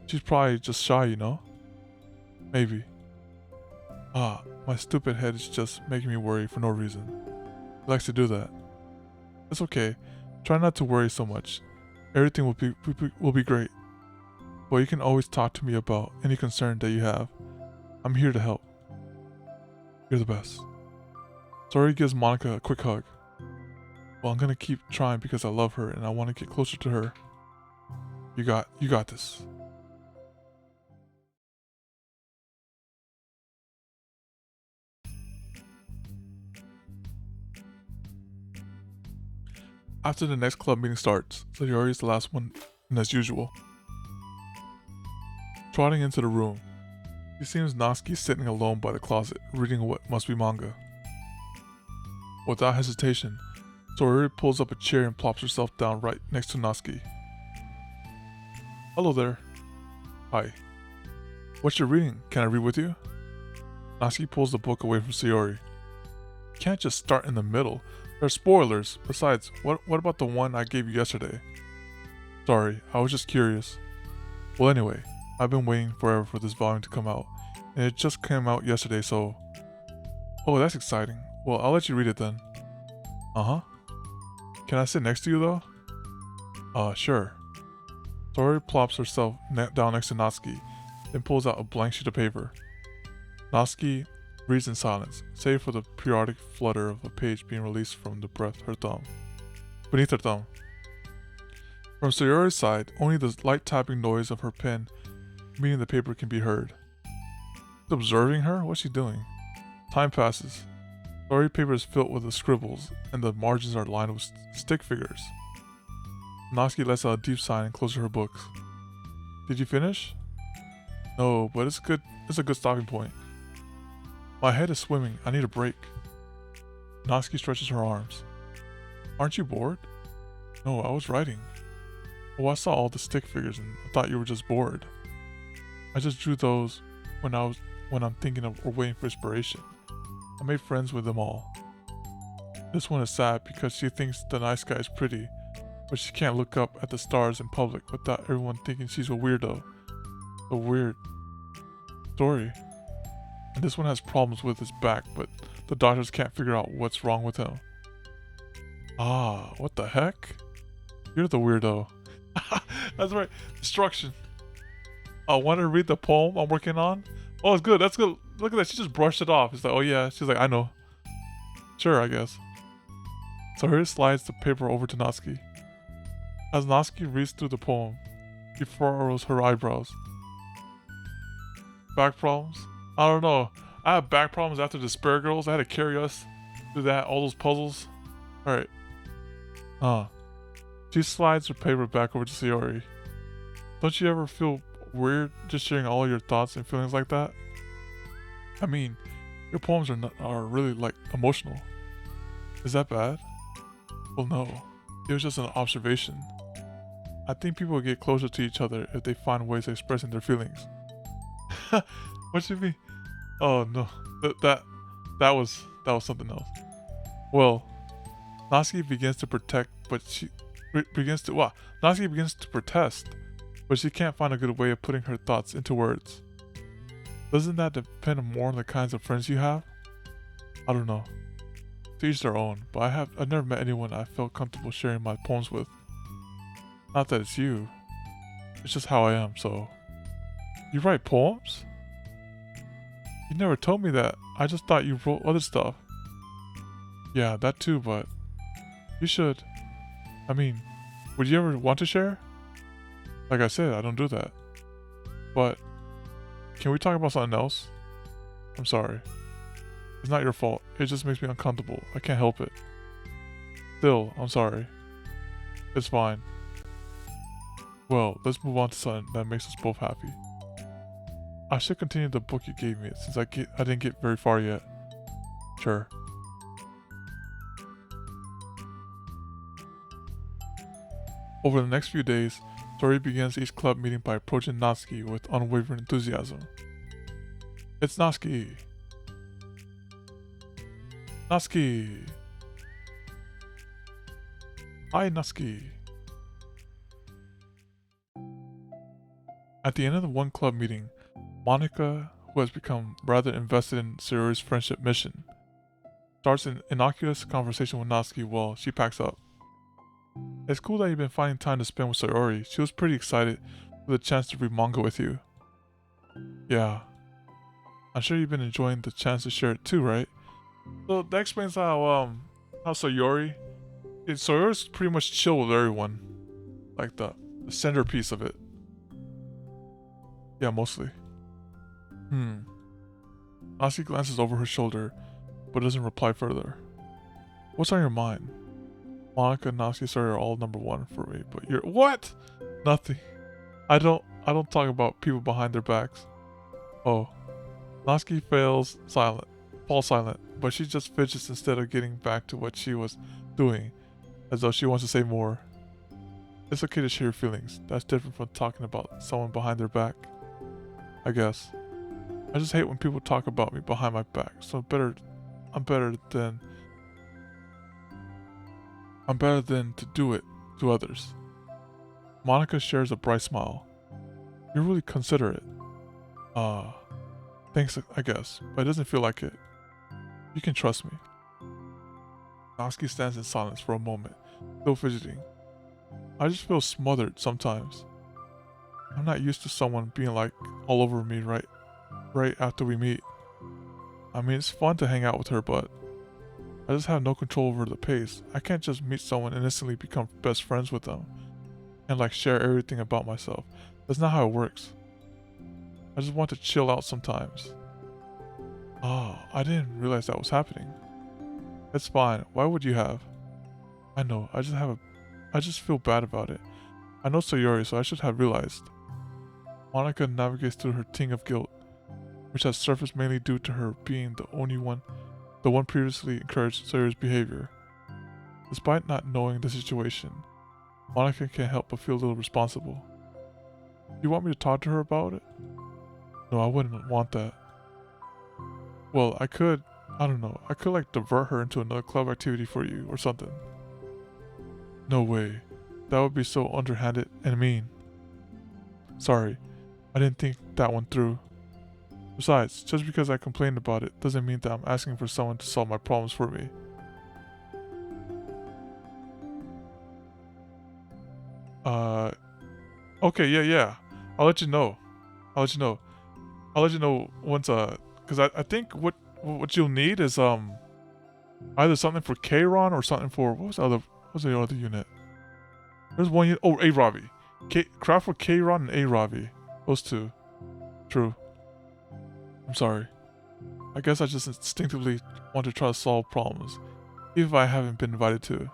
She's probably just shy, Maybe. My stupid head is just making me worry for no reason. She likes to do that. It's okay. Try not to worry so much. Everything will be great. But you can always talk to me about any concern that you have. I'm here to help. You're the best. Tori gives Monika a quick hug. Well, I'm gonna keep trying because I love her and I want to get closer to her. You got this. After the next club meeting starts, Sayori is the last one, and as usual. Trotting into the room, she sees Natsuki sitting alone by the closet, reading what must be manga. Without hesitation, Sayori pulls up a chair and plops herself down right next to Natsuki. Hello there. Hi. What you reading? Can I read with you? Natsuki pulls the book away from Sayori. You can't just start in the middle. There are spoilers. Besides, what about the one I gave you yesterday? Sorry, I was just curious. Well, anyway, I've been waiting forever for this volume to come out, and it just came out yesterday, so... Oh, that's exciting. Well, I'll let you read it then. Uh-huh. Can I sit next to you though? Sure. Sayori plops herself down next to Natsuki, then pulls out a blank sheet of paper. Natsuki reads in silence, save for the periodic flutter of a page being released from beneath her thumb. From Sayori's side, only the light tapping noise of her pen meeting the paper can be heard. She's observing her? What's she doing? Time passes. Sayori's paper is filled with the scribbles, and the margins are lined with stick figures. Natsuki lets out a deep sigh and closes her books. Did you finish? No, but it's good. It's a good stopping point. My head is swimming. I need a break. Natsuki stretches her arms. Aren't you bored? No, I was writing. Oh, I saw all the stick figures and I thought you were just bored. I just drew those when I'm thinking of or waiting for inspiration. I made friends with them all. This one is sad because she thinks the nice guy is pretty, but she can't look up at the stars in public without everyone thinking she's a weirdo. A weird story. And this one has problems with his back, but the doctors can't figure out what's wrong with him. Ah, what the heck? You're the weirdo. That's right. Destruction. I want to read the poem I'm working on. Oh, it's good. That's good. Look at that. She just brushed it off. It's like, oh yeah. She's like, I know. Sure, I guess. So here slides the paper over to Natsuki. As Natsuki reads through the poem, she furrows her eyebrows. Back problems? I don't know. I had back problems after the Spare Girls. I had to carry us through that, all those puzzles. Alright. She slides her paper back over to Sayori. Don't you ever feel weird just sharing all your thoughts and feelings like that? I mean, your poems are really like emotional. Is that bad? Well, no. It was just an observation. I think people get closer to each other if they find ways of expressing their feelings. What you mean? Oh no, that was something else. Well, Natsuki begins to protest, but she can't find a good way of putting her thoughts into words. Doesn't that depend more on the kinds of friends you have? I don't know. To each their own, but I've never met anyone I felt comfortable sharing my poems with. Not that it's you. It's just how I am, so. You write poems? You never told me that. I just thought you wrote other stuff. Yeah, that too, but you should. I mean, would you ever want to share? Like I said, I don't do that. But can we talk about something else? I'm sorry. It's not your fault. It just makes me uncomfortable. I can't help it. Still, I'm sorry. It's fine. Well, let's move on to something that makes us both happy. I should continue the book you gave me since I didn't get very far yet. Sure. Over the next few days, Tori begins each club meeting by approaching Natsuki with unwavering enthusiasm. It's Natsuki! Natsuki! Hi, Natsuki! At the end of the one club meeting, Monica, who has become rather invested in Sayori's friendship mission, starts an innocuous conversation with Natsuki while she packs up. It's cool that you've been finding time to spend with Sayori. She was pretty excited for the chance to read manga with you. Yeah. I'm sure you've been enjoying the chance to share it too, right? So that explains how Sayori's pretty much chill with everyone. Like the centerpiece of it. Yeah, mostly. Natsuki glances over her shoulder, but doesn't reply further. What's on your mind? Monica and Natsuki, sorry, are all number one for me, but you're— What? Nothing. I don't talk about people behind their backs. Oh. Natsuki falls silent, but she just fidgets instead of getting back to what she was doing, as though she wants to say more. It's okay to share your feelings. That's different from talking about someone behind their back. I guess. I just hate when people talk about me behind my back, so I'm better than to do it to others. Monica shares a bright smile. You're really considerate. Thanks, I guess, but it doesn't feel like it. You can trust me. Natsuki stands in silence for a moment, still fidgeting. I just feel smothered sometimes. I'm not used to someone being like all over me right after we meet. I mean, it's fun to hang out with her, but I just have no control over the pace. I can't just meet someone and instantly become best friends with them and like share everything about myself. That's not how it works. I just want to chill out sometimes. Oh, I didn't realize that was happening. It's fine. Why would you have? I know. I just feel bad about it. I know Sayori, so I should have realized. Monica navigates through her ting of guilt, which has surfaced mainly due to her being the one previously encouraged Sayori's behavior. Despite not knowing the situation, Monica can't help but feel a little responsible. You want me to talk to her about it? No, I wouldn't want that. Well, I don't know, I could like divert her into another club activity for you or something. No way. That would be so underhanded and mean. Sorry, I didn't think that one through. Besides, just because I complained about it doesn't mean that I'm asking for someone to solve my problems for me. Okay, yeah. I'll let you know. I'll let you know once, cause I think what you'll need is, either something for Kron or something for, what was the other unit? There's one unit, oh, A-Ravi. Craft for Kron and A-Ravi. Those two. True. I'm sorry. I guess I just instinctively want to try to solve problems, even if I haven't been invited to.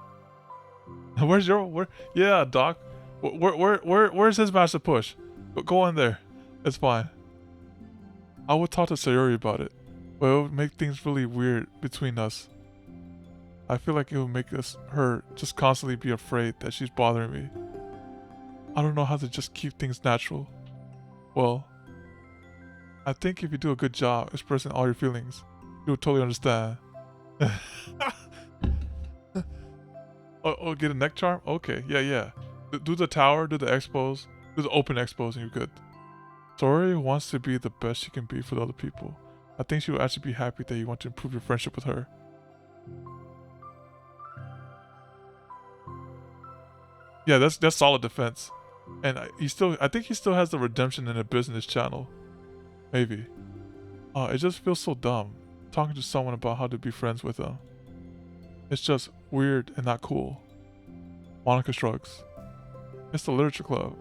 Yeah, Doc. Where's his master push? Go in there. It's fine. I would talk to Sayori about it, but it would make things really weird between us. I feel like it would make her just constantly be afraid that she's bothering me. I don't know how to just keep things natural. Well, I think if you do a good job expressing all your feelings, you'll totally understand. Oh, get a neck charm? Okay, yeah. Do the tower, do the expos, do the open expos, and you're good. Sayori wants to be the best she can be for the other people. I think she will actually be happy that you want to improve your friendship with her. Yeah, that's solid defense. And I think he still has the redemption in a business channel. Maybe. It just feels so dumb, talking to someone about how to be friends with them. It's just weird and not cool. Monica shrugs. It's the literature club.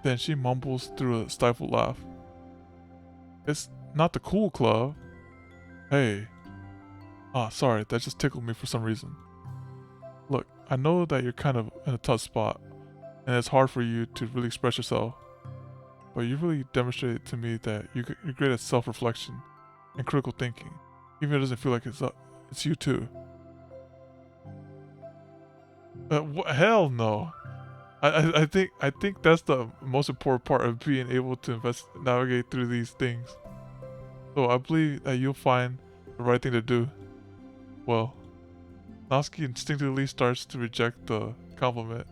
Then she mumbles through a stifled laugh. It's not the cool club. Hey. Sorry, that just tickled me for some reason. Look, I know that you're kind of in a tough spot, and it's hard for you to really express yourself. But you really demonstrated to me that you're great at self-reflection and critical thinking, even if it doesn't feel like it's you too. Hell no. I think that's the most important part of being able to navigate through these things. So I believe that you'll find the right thing to do. Well, Natsuki instinctively starts to reject the compliment,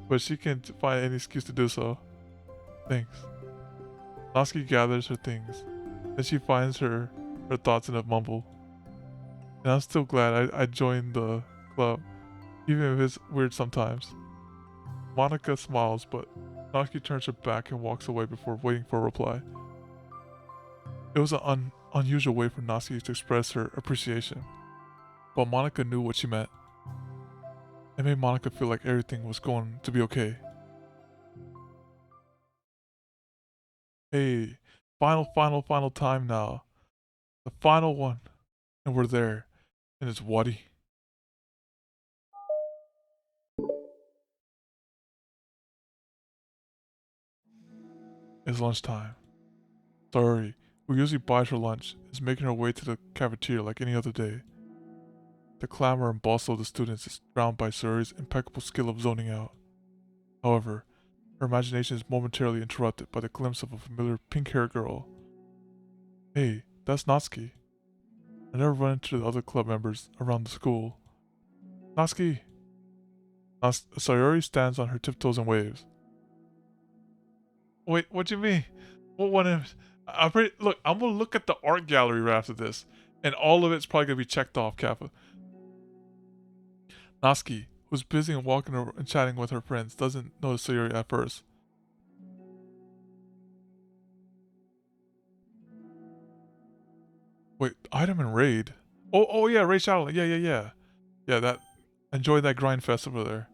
but she can't find any excuse to do so. Thanks. Natsuki gathers her things, then she finds her thoughts in a mumble. And I'm still glad I joined the club, even if it's weird sometimes. Monica smiles, but Natsuki turns her back and walks away before waiting for a reply. It was an unusual way for Natsuki to express her appreciation, but Monica knew what she meant. It made Monica feel like everything was going to be okay. Hey, final time now. The final one. And we're there. And it's Wadi. It's lunchtime. Sorry, who usually buys her lunch, is making her way to the cafeteria like any other day. The clamor and bustle of the students is drowned by Suri's impeccable skill of zoning out. However, her imagination is momentarily interrupted by the glimpse of a familiar pink-haired girl. Hey, that's Natsuki. I never run into the other club members around the school. Natsuki! Sayori stands on her tiptoes and waves. Wait, what do you mean? What one is? Look, I'm gonna look at the art gallery right after this, and all of it's probably gonna be checked off, Kappa. Natsuki, who's busy and walking and chatting with her friends, doesn't notice Sayori at first. Wait, item and raid? Oh yeah, Raid Shadowland. Yeah. Yeah, that. Enjoy that grind fest over there.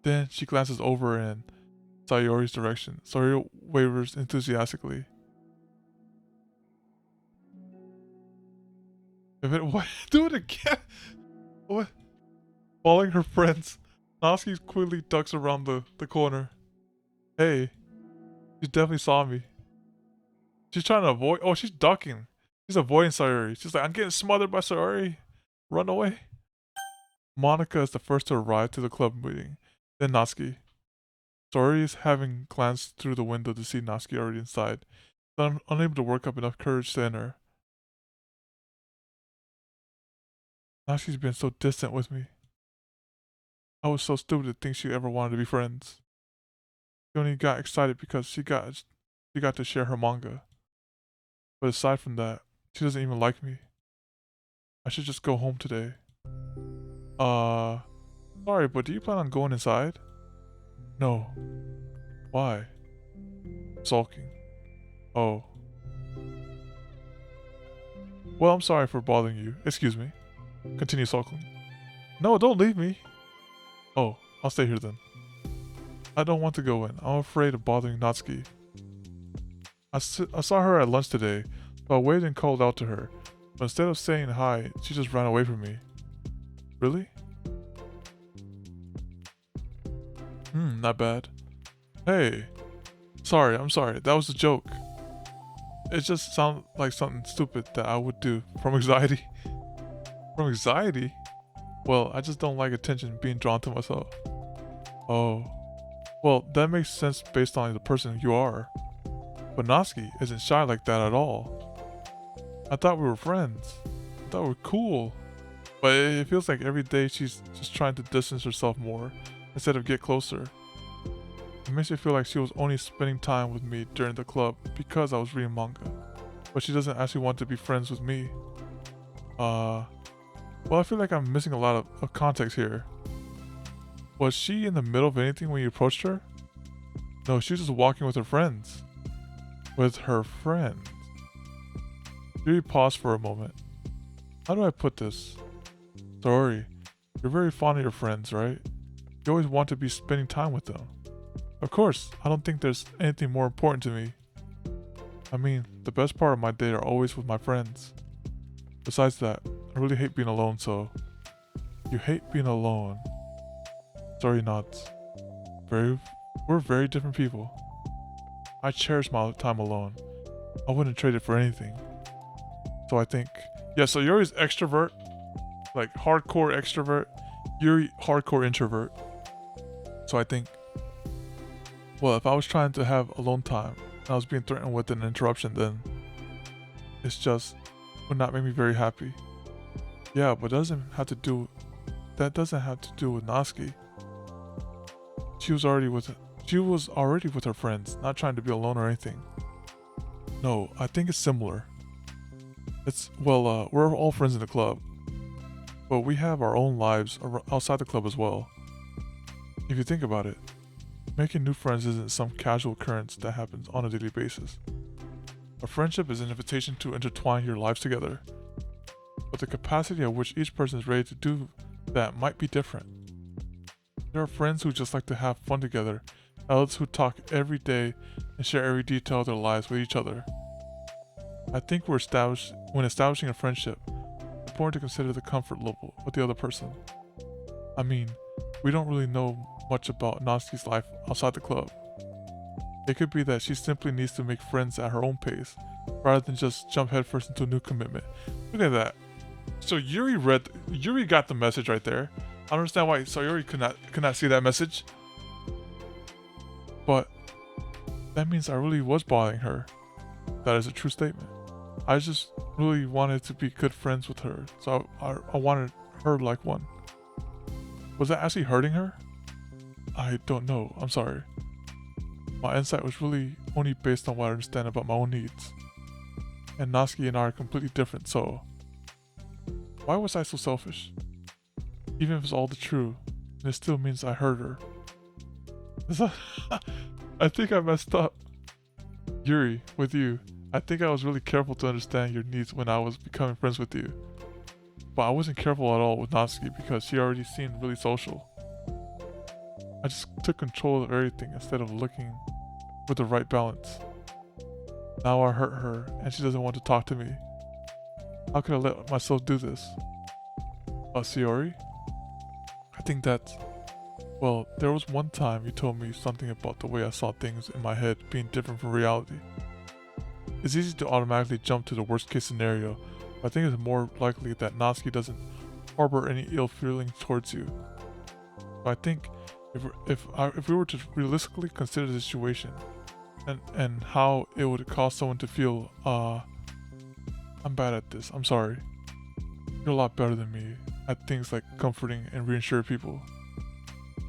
Then she glances over in Sayori's direction. Sayori wavers enthusiastically. If it what? Do it again. What? Following her friends, Natsuki quickly ducks around the corner. Hey, she definitely saw me. She's trying to avoid. Oh, she's ducking. She's avoiding Sayori. She's like, I'm getting smothered by Sayori. Run away. Monica is the first to arrive to the club meeting. Then Natsuki. Sayori is having glanced through the window to see Natsuki already inside. But I'm unable to work up enough courage to enter. Natsuki's been so distant with me. I was so stupid to think she ever wanted to be friends. She only got excited because she got to share her manga. But aside from that, she doesn't even like me. I should just go home today. Sorry, but do you plan on going inside? No. Why? Sulking. Oh. Well, I'm sorry for bothering you. Excuse me. Continue sulking. No, don't leave me. Oh, I'll stay here then. I don't want to go in. I'm afraid of bothering Natsuki. I saw her at lunch today, so I waited and called out to her. But instead of saying hi, she just ran away from me. Really? Not bad. Hey. Sorry, I'm sorry. That was a joke. It just sounded like something stupid that I would do. From anxiety? From anxiety? Well, I just don't like attention being drawn to myself. Oh. Well, that makes sense based on the person you are. But Natsuki isn't shy like that at all. I thought we were friends. I thought we were cool. But it feels like every day she's just trying to distance herself more instead of get closer. It makes me feel like she was only spending time with me during the club because I was reading manga. But she doesn't actually want to be friends with me. Well, I feel like I'm missing a lot of context here. Was she in the middle of anything when you approached her? No, she was just walking with her friends. With her friends. Yuri paused for a moment. How do I put this? Sorry, you're very fond of your friends, right? You always want to be spending time with them. Of course, I don't think there's anything more important to me. I mean, the best part of my day are always with my friends. Besides that, I really hate being alone, so... You hate being alone. Sorry, nods. We're very different people. I cherish my time alone. I wouldn't trade it for anything. So I think... Yeah, so Yuri's extrovert. Like, hardcore extrovert. Yuri, hardcore introvert. So I think... Well, if I was trying to have alone time, and I was being threatened with an interruption, then... It's just... would not make me very happy. Yeah, but that doesn't have to do with Natsuki. She was already with her friends, not trying to be alone or anything. No, I think it's similar. We're all friends in the club, but we have our own lives outside the club as well. If you think about it, making new friends isn't some casual occurrence that happens on a daily basis. A friendship is an invitation to intertwine your lives together, but the capacity at which each person is ready to do that might be different. There are friends who just like to have fun together, and others who talk every day and share every detail of their lives with each other. I think when establishing a friendship, it's important to consider the comfort level of the other person. I mean, we don't really know much about Natsuki's life outside the club. It could be that she simply needs to make friends at her own pace, rather than just jump headfirst into a new commitment. Look at that. So Yuri got the message right there. I don't understand why Sayori could not see that message. But that means I really was bothering her. That is a true statement. I just really wanted to be good friends with her, so I wanted her like one. Was that actually hurting her? I don't know, I'm sorry. My insight was really only based on what I understand about my own needs. And Natsuki and I are completely different, so... Why was I so selfish? Even if it's all the true, and it still means I hurt her. I think I messed up. Yuri, with you, I think I was really careful to understand your needs when I was becoming friends with you. But I wasn't careful at all with Natsuki because she already seemed really social. I just took control of everything instead of looking for the right balance. Now I hurt her and she doesn't want to talk to me. How could I let myself do this? Sayori? I think that's... Well, there was one time you told me something about the way I saw things in my head being different from reality. It's easy to automatically jump to the worst case scenario, but I think it's more likely that Natsuki doesn't harbor any ill feelings towards you. But I think if we were to realistically consider the situation and how it would cause someone to feel, I'm bad at this, I'm sorry. You're a lot better than me at things like comforting and reassuring people.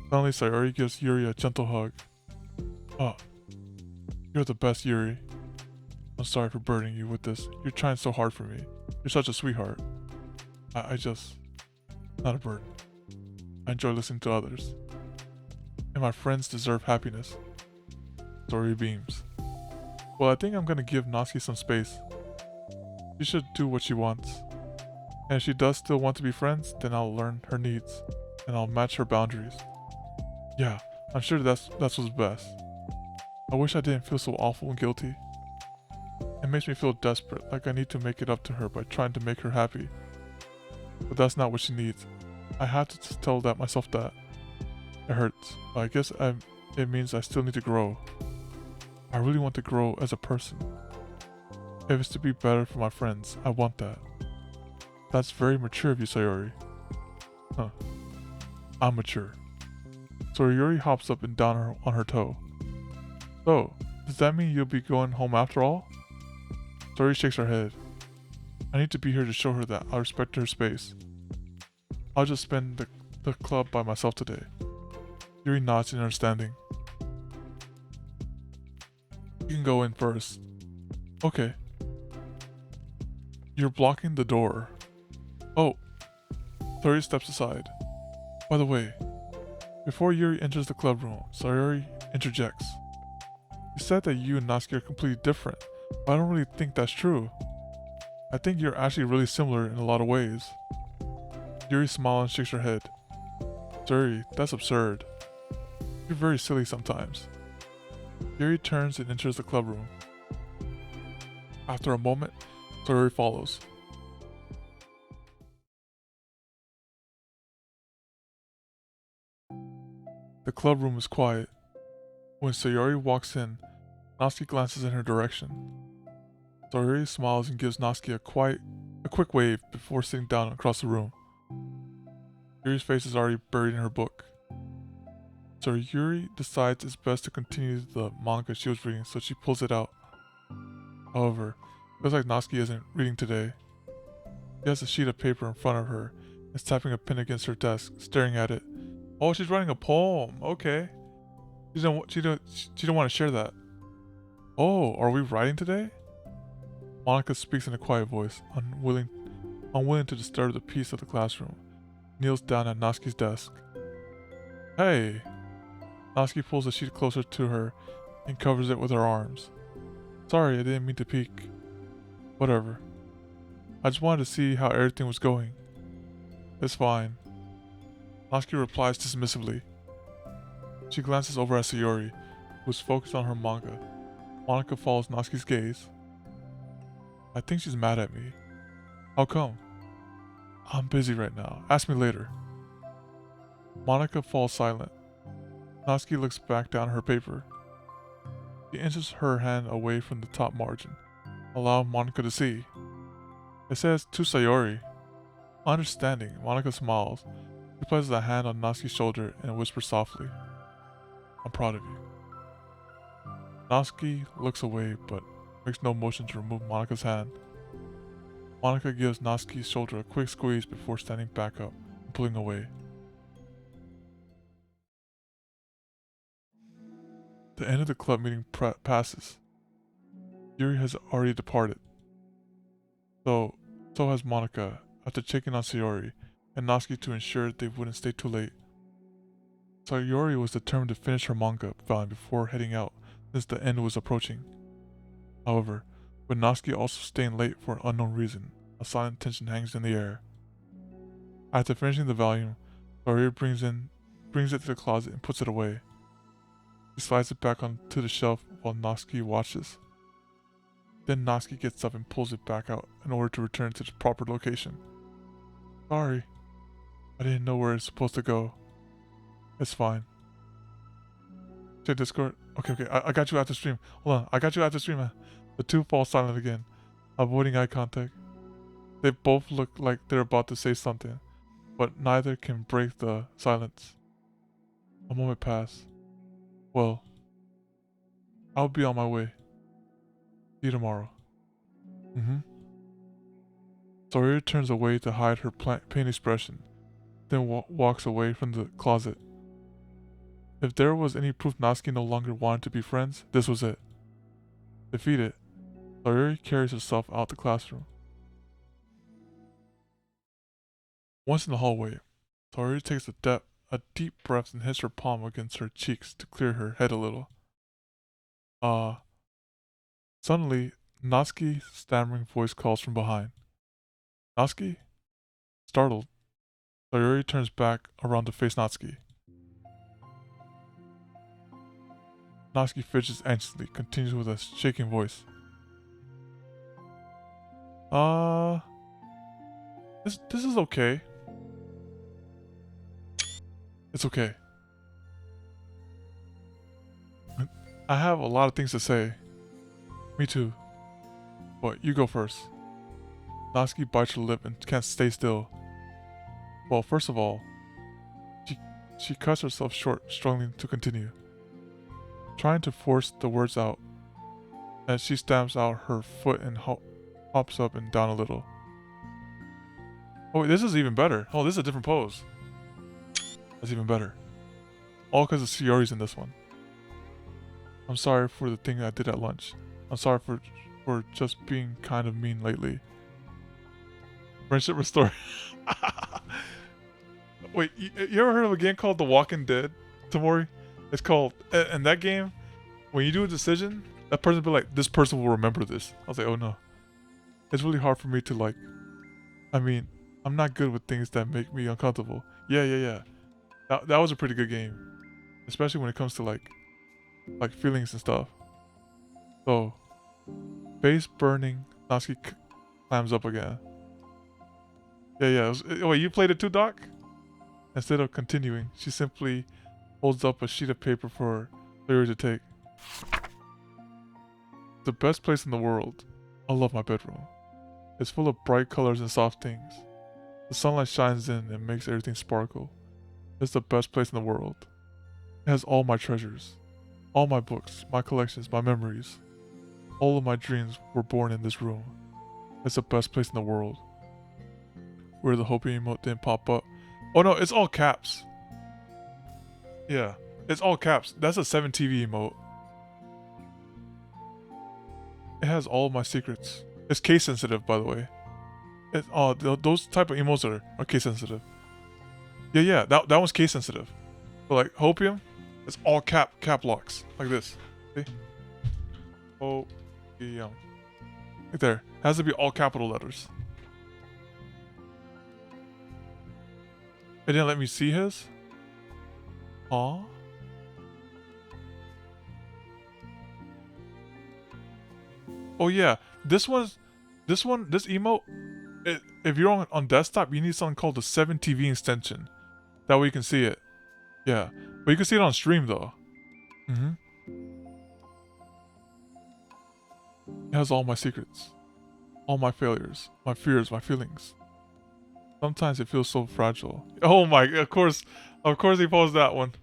Suddenly Sayori gives Yuri a gentle hug. Oh, you're the best, Yuri. I'm sorry for burdening you with this. You're trying so hard for me. You're such a sweetheart. I just... not a burden. I enjoy listening to others. And my friends deserve happiness. Sayori beams. Well, I think I'm gonna give Natsuki some space. She should do what she wants. And if she does still want to be friends, then I'll learn her needs. And I'll match her boundaries. Yeah, I'm sure that's what's best. I wish I didn't feel so awful and guilty. It makes me feel desperate, like I need to make it up to her by trying to make her happy. But that's not what she needs. I have to tell myself that. It hurts, but I guess it means I still need to grow. I really want to grow as a person. If it's to be better for my friends, I want that. That's very mature of you, Sayori. Huh. I'm mature. So Yuri hops up and down on her toe. So, does that mean you'll be going home after all? Sayori shakes her head. I need to be here to show her that I respect her space. I'll just spend the club by myself today. Yuri nods in understanding. You can go in first. Okay. You're blocking the door. Oh. Sayori steps aside. By the way, before Yuri enters the club room, Sayori interjects. You said that you and Natsuki are completely different, but I don't really think that's true. I think you're actually really similar in a lot of ways. Yuri smiles and shakes her head. Sayori, that's absurd. You're very silly sometimes. Yuri turns and enters the club room. After a moment, Sayori follows. The club room is quiet. When Sayori walks in, Natsuki glances in her direction. Sayori smiles and gives Natsuki a quick wave before sitting down across the room. Yuri's face is already buried in her book. So Yuri decides it's best to continue the manga she was reading, so she pulls it out. However, it looks like Natsuki isn't reading today. She has a sheet of paper in front of her and is tapping a pen against her desk, staring at it. Oh, she's writing a poem. Okay. She don't want to share that. Oh, are we writing today? Monica speaks in a quiet voice, unwilling to disturb the peace of the classroom. Kneels down at Natsuki's desk. Hey! Natsuki pulls the sheet closer to her and covers it with her arms. Sorry, I didn't mean to peek. Whatever. I just wanted to see how everything was going. It's fine. Natsuki replies dismissively. She glances over at Sayori, who's focused on her manga. Monica follows Natsuki's gaze. I think she's mad at me. How come? I'm busy right now. Ask me later. Monica falls silent. Natsuki looks back down her paper. She inches her hand away from the top margin, allowing Monica to see. It says, to Sayori. Understanding, Monica smiles. She places a hand on Natsuki's shoulder and whispers softly. I'm proud of you. Natsuki looks away but makes no motion to remove Monica's hand. Monica gives Natsuki's shoulder a quick squeeze before standing back up and pulling away. The end of the club meeting passes. Yuri has already departed. So has Monica after checking on Sayori and Natsuki to ensure they wouldn't stay too late. Sayori was determined to finish her manga volume before heading out, since the end was approaching. However, with Natsuki also staying late for an unknown reason, a silent tension hangs in the air. After finishing the volume, Sayori brings it to the closet and puts it away. She slides it back onto the shelf while Natsuki watches. Then Natsuki gets up and pulls it back out in order to return it to the proper location. Sorry. I didn't know where it's supposed to go. It's fine. Check Discord. Okay. I got you after stream. Hold on. I got you after stream, man. The two fall silent again, avoiding eye contact. They both look like they're about to say something, but neither can break the silence. A moment passes. Well, I'll be on my way. See you tomorrow. Sayori turns away to hide her pain expression, then walks away from the closet. If there was any proof Natsuki no longer wanted to be friends, this was it. Defeated, Sayori carries herself out the classroom. Once in the hallway, Sayori takes a deep breath and hits her palm against her cheeks to clear her head a little. Suddenly, Natsuki's stammering voice calls from behind. Natsuki? Startled, Sayori turns back around to face Natsuki. Natsuki fidgets anxiously, continues with a shaking voice. This is okay. It's okay. I have a lot of things to say. Me too. But you go first. Natsuki bites her lip and can't stay still. Well, first of all, she cuts herself short, struggling to continue. Trying to force the words out, as she stamps out her foot and hops up and down a little. Oh wait, this is even better. Oh, this is a different pose. That's even better. All because of Sayori's in this one. I'm sorry for the thing I did at lunch. I'm sorry for just being kind of mean lately. Friendship restored. Wait, you ever heard of a game called The Walking Dead, Tamori? It's called, in that game, when you do a decision, that person will be like, this person will remember this. I was like, oh no. It's really hard for me to I mean, I'm not good with things that make me uncomfortable. Yeah. That was a pretty good game. Especially when it comes to like feelings and stuff. So, face burning, Natsuki climbs up again. Yeah. Wait, you played it too, Doc? Instead of continuing, she simply holds up a sheet of paper for Sayori to take. The best place in the world. I love my bedroom. It's full of bright colors and soft things. The sunlight shines in and makes everything sparkle. It's the best place in the world. It has all my treasures. All my books, my collections, my memories. All of my dreams were born in this room. It's the best place in the world. Where the hoping emote didn't pop up. Oh no, it's all caps. Yeah, it's all caps. That's a 7TV emote. It has all of my secrets. It's case sensitive, by the way. Those type of emotes are case sensitive. Yeah, that one's case sensitive. But like hopium, it's all cap locks like this. See? Hopium. Right there. It has to be all capital letters. It didn't let me see his? Aw. Oh yeah, this emote, if you're on desktop, you need something called the 7TV extension. That way you can see it. Yeah, but you can see it on stream though. It has all my secrets. All my failures, my fears, my feelings. Sometimes it feels so fragile. Oh my, of course he posted that one.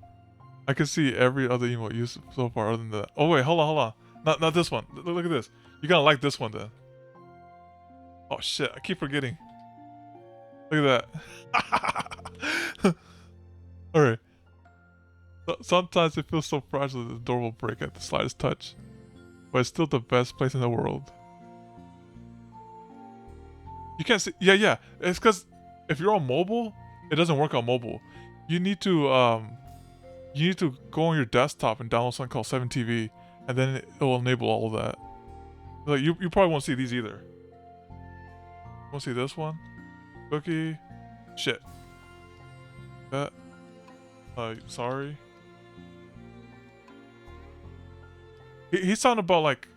I can see every other emote used so far other than that. Oh wait, hold on. Not this one. Look at this. You're gonna like this one then. Oh shit, I keep forgetting. Look at that. Alright. Sometimes it feels so fragile that the door will break at the slightest touch. But it's still the best place in the world. You can't see. Yeah. It's because if you're on mobile, It doesn't work on mobile. You need to go on your desktop and download something called 7TV, and then it will enable all of that. Like you probably won't see these either. Won't see this one. Cookie. Shit. That. Sorry. He's talking about like.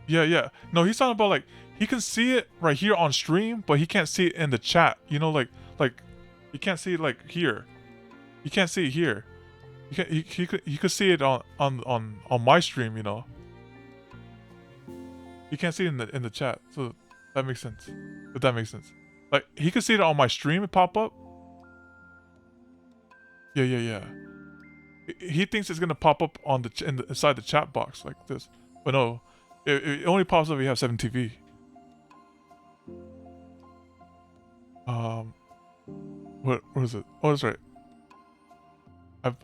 Yeah. No, he's talking about like he can see it right here on stream, but he can't see it in the chat. You know, like he can't see it like here. He can't see it here. He could see it on my stream. You know. He can't see it in the chat, so that makes sense. But that makes sense. Like he could see it on my stream and pop up. Yeah. He thinks it's gonna pop up on inside the chat box like this, but no, it only pops up if you have 7TV. What is it? Oh, that's right.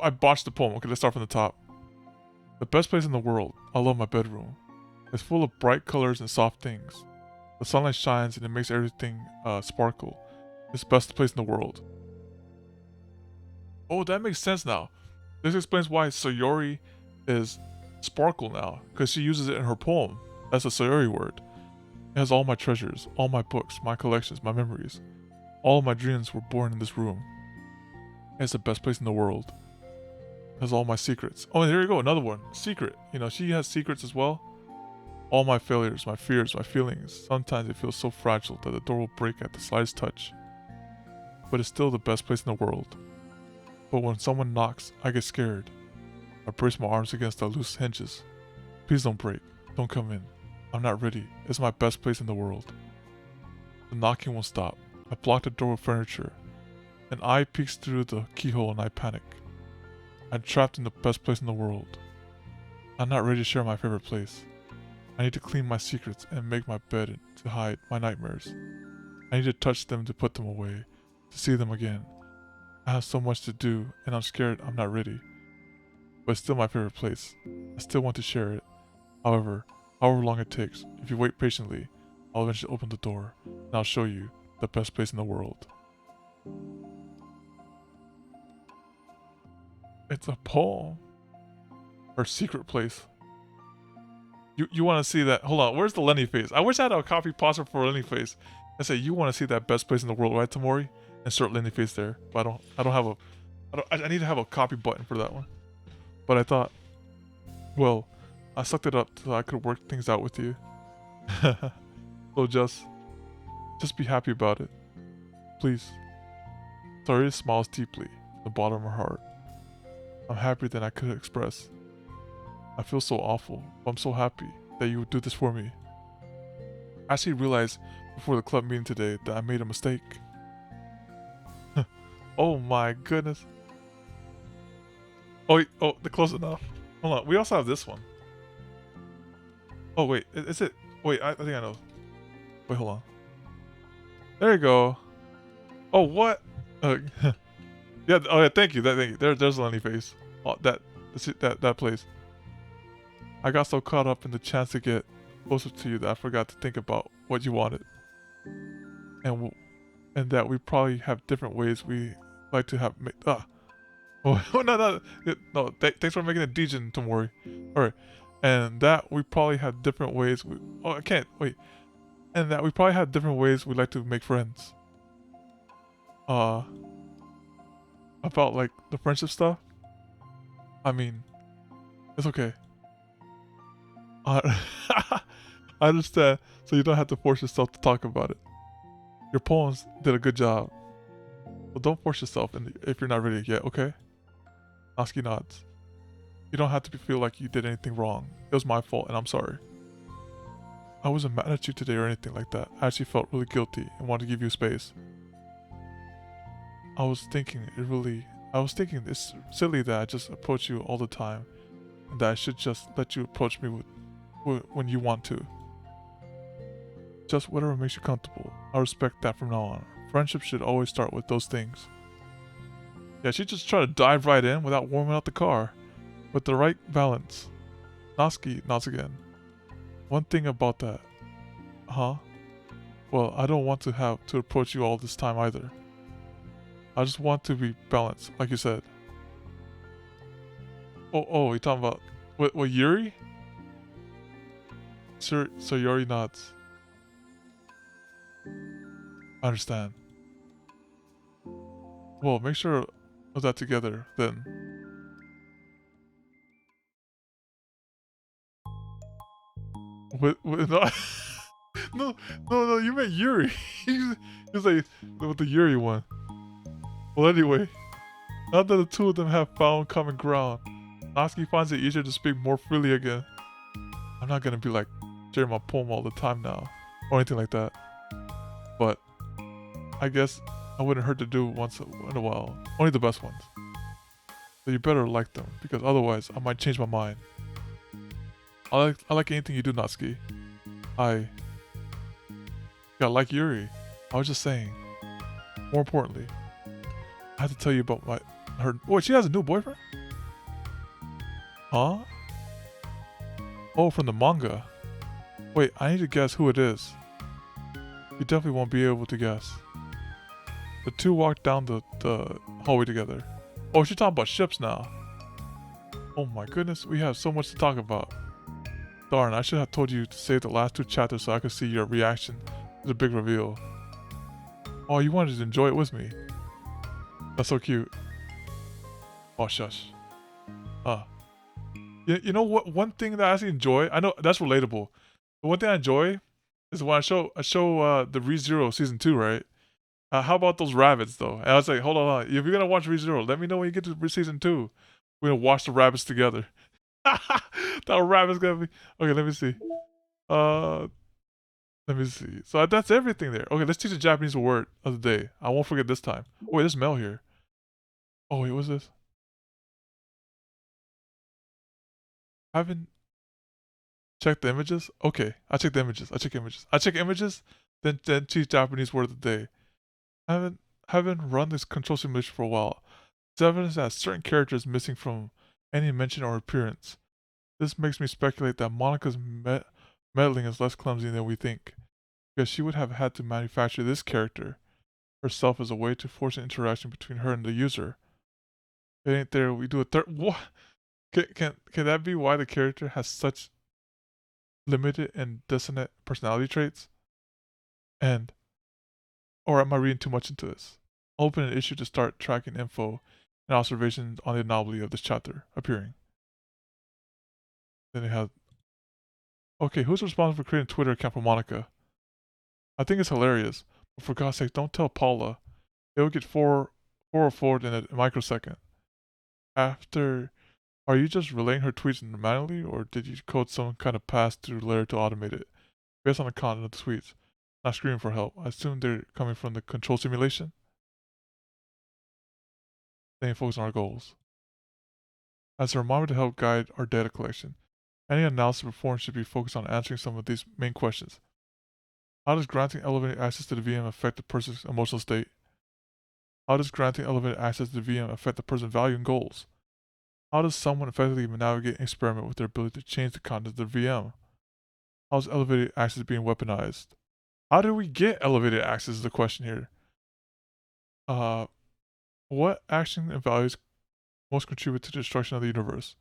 I botched the poem. Okay, let's start from the top. The best place in the world. I love my bedroom. It's full of bright colors and soft things. The sunlight shines and it makes everything sparkle. It's the best place in the world. Oh, that makes sense now. This explains why Sayori is sparkle now, because she uses it in her poem. That's a Sayori word. It has all my treasures, all my books, my collections, my memories. All of my dreams were born in this room. It's the best place in the world. It has all my secrets. Oh, and here you go, another one. Secret. You know, she has secrets as well. All my failures, my fears, my feelings. Sometimes it feels so fragile that the door will break at the slightest touch. But it's still the best place in the world. But when someone knocks, I get scared. I brace my arms against the loose hinges. Please don't break. Don't come in. I'm not ready. It's my best place in the world. The knocking won't stop. I block the door with furniture. An eye peeks through the keyhole and I panic. I'm trapped in the best place in the world. I'm not ready to share my favorite place. I need to clean my secrets and make my bed to hide my nightmares. I need to touch them to put them away, to see them again. I have so much to do, and I'm scared I'm not ready. But it's still my favorite place. I still want to share it. However long it takes, if you wait patiently, I'll eventually open the door, and I'll show you the best place in the world. It's a poem. Or secret place. You want to see that? Hold on, where's the Lenny face? I wish I had a copy pasta for Lenny face. I say you want to see that best place in the world, right, Tamori? Insert Lenny face there. But I don't have a. I need to have a copy button for that one. But I thought, well, I sucked it up so I could work things out with you. So just be happy about it, please. Sorry, smiles deeply from the bottom of her heart. I'm happier than I could express. I feel so awful, but I'm so happy that you would do this for me. I actually realized before the club meeting today that I made a mistake. Oh my goodness. Oh, they're close enough. Hold on, we also have this one. Oh wait, is it? Wait, I think I know. Wait, hold on. There you go. Oh, what? Yeah. Oh yeah. Thank you. Thank you. There's Lenny face. Oh, that place. I got so caught up in the chance to get closer to you that I forgot to think about what you wanted, and that we probably have different ways we like to have. Oh no. Thanks for making it Dejin, Tomori. All right, and that we probably have different ways. I can't wait. And that we probably have different ways we like to make friends. About like the friendship stuff. I mean, it's okay. I understand, so you don't have to force yourself to talk about it. Your poems did a good job. Well, don't force yourself if you're not ready yet, okay? Natsuki nods. You don't have to feel like you did anything wrong. It was my fault, and I'm sorry. I wasn't mad at you today or anything like that. I actually felt really guilty and wanted to give you space. I was thinking it's silly that I just approach you all the time, and that I should just let you approach me when you want to. Just whatever makes you comfortable. I respect that from now on. Friendship should always start with those things. Yeah, she just tried to dive right in without warming up the car. With the right balance. Natsuki nods again. One thing about that. Huh? Well, I don't want to have to approach you all this time either. I just want to be balanced, like you said. Oh, you talking about what Yuri? Sir, so Yuri nods. I understand. Well, make sure of that together then. With no, no, you meant Yuri. He's like with the Yuri one. Well, anyway, now that the two of them have found common ground, Natsuki finds it easier to speak more freely again. I'm not gonna be like sharing my poem all the time now, or anything like that. But I guess I wouldn't hurt to do once in a while. Only the best ones. So you better like them, because otherwise I might change my mind. I like anything you do, Natsuki. I like Yuri. I was just saying. More importantly, I have to tell you about her. Wait, she has a new boyfriend? Huh? Oh, from the manga. Wait, I need to guess who it is. You definitely won't be able to guess. The two walk down the hallway together. Oh, she's talking about ships now. Oh my goodness, we have so much to talk about. Darn, I should have told you to save the last two chapters so I could see your reaction to the big reveal. Oh, you wanted to enjoy it with me. That's so cute. Oh, shush. You know what? One thing that I actually enjoy, I know that's relatable. But one thing I enjoy is when I show the ReZero season 2, right? How about those rabbits though? And I was like, hold on. If you're gonna watch ReZero, let me know when you get to season 2. We're gonna watch the rabbits together. That rabbit's gonna be okay. Let me see. Uh, let me see. So that's everything there. Okay, let's teach a Japanese word of the day. I won't forget this time. Oh, wait, there's mail here. Oh wait, what's this? I haven't checked the images. Okay, I check the images. I check images. Then teach Japanese word of the day. I haven't run this control simulation for a while. It's evidence that certain characters missing from any mention or appearance. This makes me speculate that Monica's meddling is less clumsy than we think, because she would have had to manufacture this character herself as a way to force an interaction between her and the user. It ain't there. We do a third. What? Can that be why the character has such limited and dissonant personality traits? And or am I reading too much into this? I'll open an issue to start tracking info and observations on the anomaly of this chapter appearing. Then they have, okay, who's responsible for creating a Twitter account for Monica? I think it's hilarious, but for God's sake, don't tell Paula. It will get 404 in a microsecond. After, are you just relaying her tweets manually, or did you code some kind of pass-through layer to automate it? Based on the content of the tweets, not screaming for help. I assume they're coming from the control simulation. Staying focused on our goals. As a reminder to help guide our data collection, any analysis performed should be focused on answering some of these main questions. How does granting elevated access to the VM affect the person's emotional state? How does granting elevated access to the VM affect the person's value and goals? How does someone effectively navigate and experiment with their ability to change the content of the VM? How is elevated access being weaponized? How do we get elevated access is the question here. What action and values most contribute to the destruction of the universe?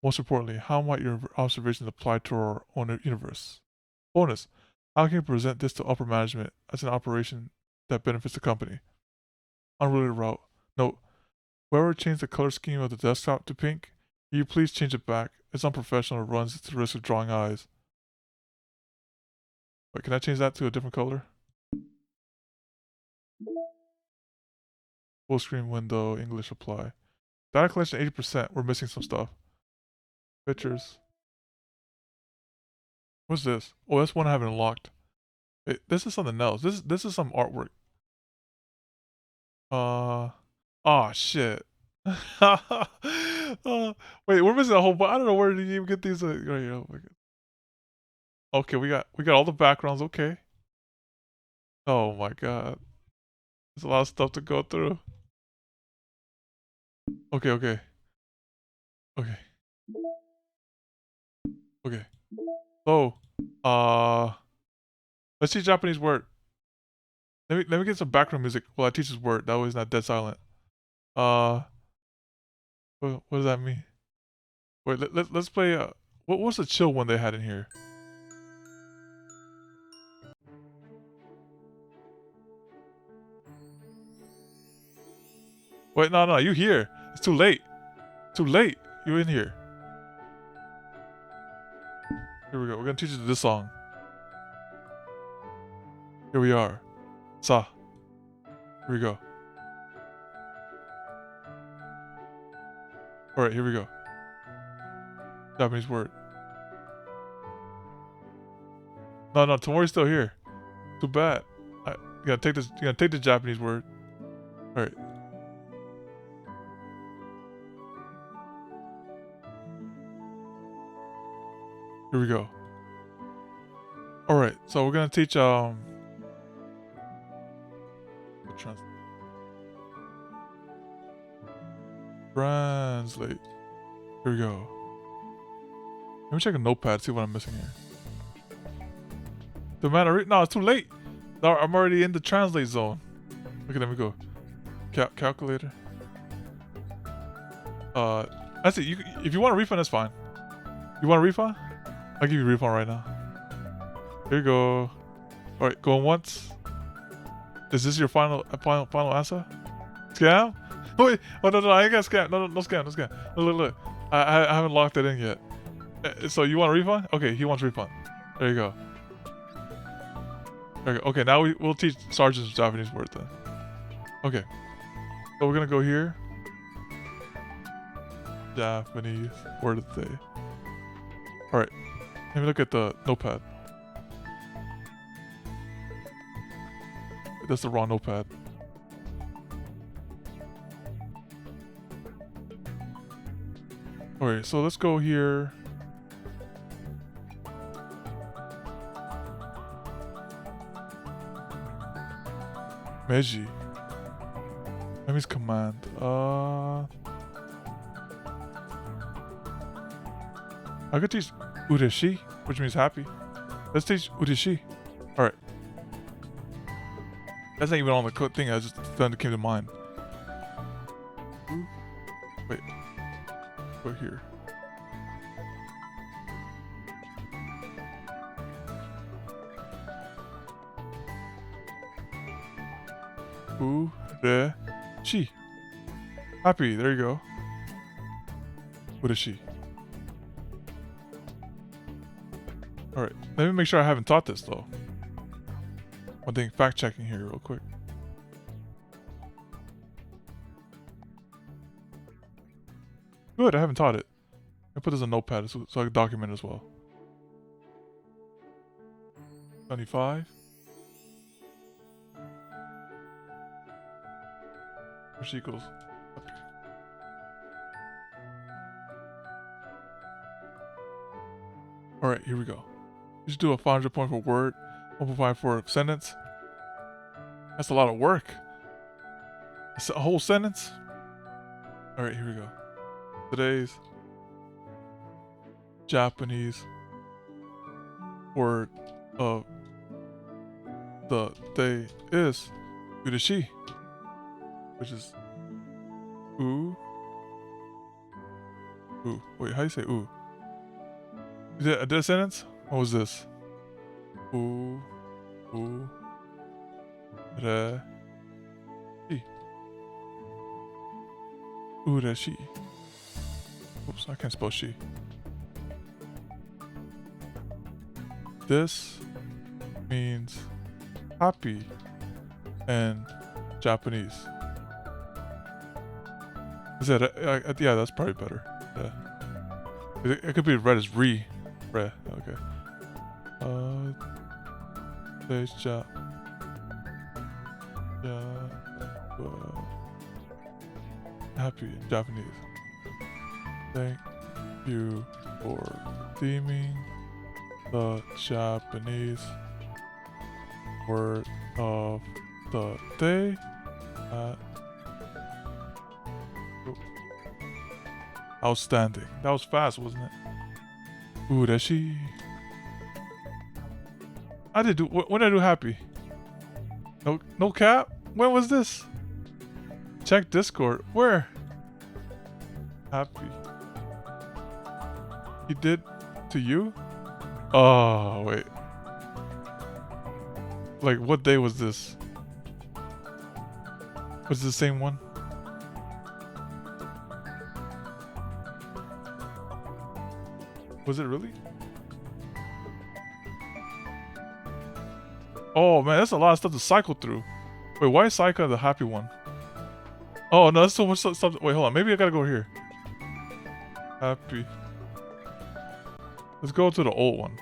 Most importantly, how might your observations apply to our own universe? Bonus, how can you present this to upper management as an operation that benefits the company? Unrelated route. Note, whoever changed the color scheme of the desktop to pink, can you please change it back? It's unprofessional and runs the risk of drawing eyes. Wait, can I change that to a different color? Full screen window, English apply. Data collection 80%. We're missing some stuff. Pictures. What's this? Oh, that's one I haven't unlocked. Wait, this is something else. This is some artwork. Oh shit. Wait, we're missing a whole bunch. I don't know where did you even get these. Right here. Oh my God. Okay, we got all the backgrounds. Okay. Oh my God. There's a lot of stuff to go through. Okay, okay, okay, okay. So, let's see Japanese word. Let me get some background music while I teach this word. That way it's not dead silent. What does that mean? Wait, let's play. What's the chill one they had in here? Wait, no, you here? It's too late. Too late. You in here? Here we go. We're gonna teach you this song. Here we are. Sa. Here we go. Alright, here we go. Japanese word. No, Tomori's still here. Too bad. You gotta take this. You gotta take the Japanese word. Alright. Here we go. Alright, so we're gonna teach translate. Here we go. Let me check a notepad, see what I'm missing here. The man, no, it's too late. No, I'm already in the translate zone. Okay, let me go. Calculator. That's it. If you want a refund, that's fine. You want a refund? I'll give you a refund right now. Here you go. All right, going once. Is this your final answer? Scam? Wait, oh no, I ain't got scam. No scam. Look. I haven't locked it in yet. So you want a refund? Okay, he wants a refund. There you go. Okay, now we'll teach Sergeant's Japanese word then. Okay. So we're gonna go here. Japanese word of the day. Alright. Let me look at the notepad. That's the wrong notepad. Alright, so let's go here. Meiji. That means command. I could teach ureshi, which means happy. Let's teach ureshi. Alright. That's not even on the thing, I just then it came to mind. Wait. Go here. Ureshi. Happy, there you go. Ureshi. Alright, let me make sure I haven't taught this though. One thing, fact checking here real quick. Good, I haven't taught it. I put this on notepad so I can document it as well. 25. Which equals. Alright, here we go. You should do a 500 point for word, 1.5 for sentence. That's a lot of work. It's a whole sentence. Alright, here we go. Today's Japanese word of the day is ureshi, which is ooh. Wait, how do you say ooh? Did a sentence? What was this? Ooh. Re. Shi. Ureshi. Oops, I can't spell she. This means happy in Japanese. Is that yeah, that's probably better. Yeah. It could be read as re. Okay. Happy in Japanese. Thank you for redeeming the Japanese word of the day. Outstanding. That was fast, wasn't it? Ureshi. I did do. When did I do happy? No cap? When was this? Check Discord. Where? Happy. He did to you? Oh, wait. Like, what day was this? Was it the same one? Was it really? Oh man, that's a lot of stuff to cycle through. Wait, why is Saika the happy one? Oh no, that's so much stuff. Wait, hold on. Maybe I gotta go here. Happy. Let's go to the old one.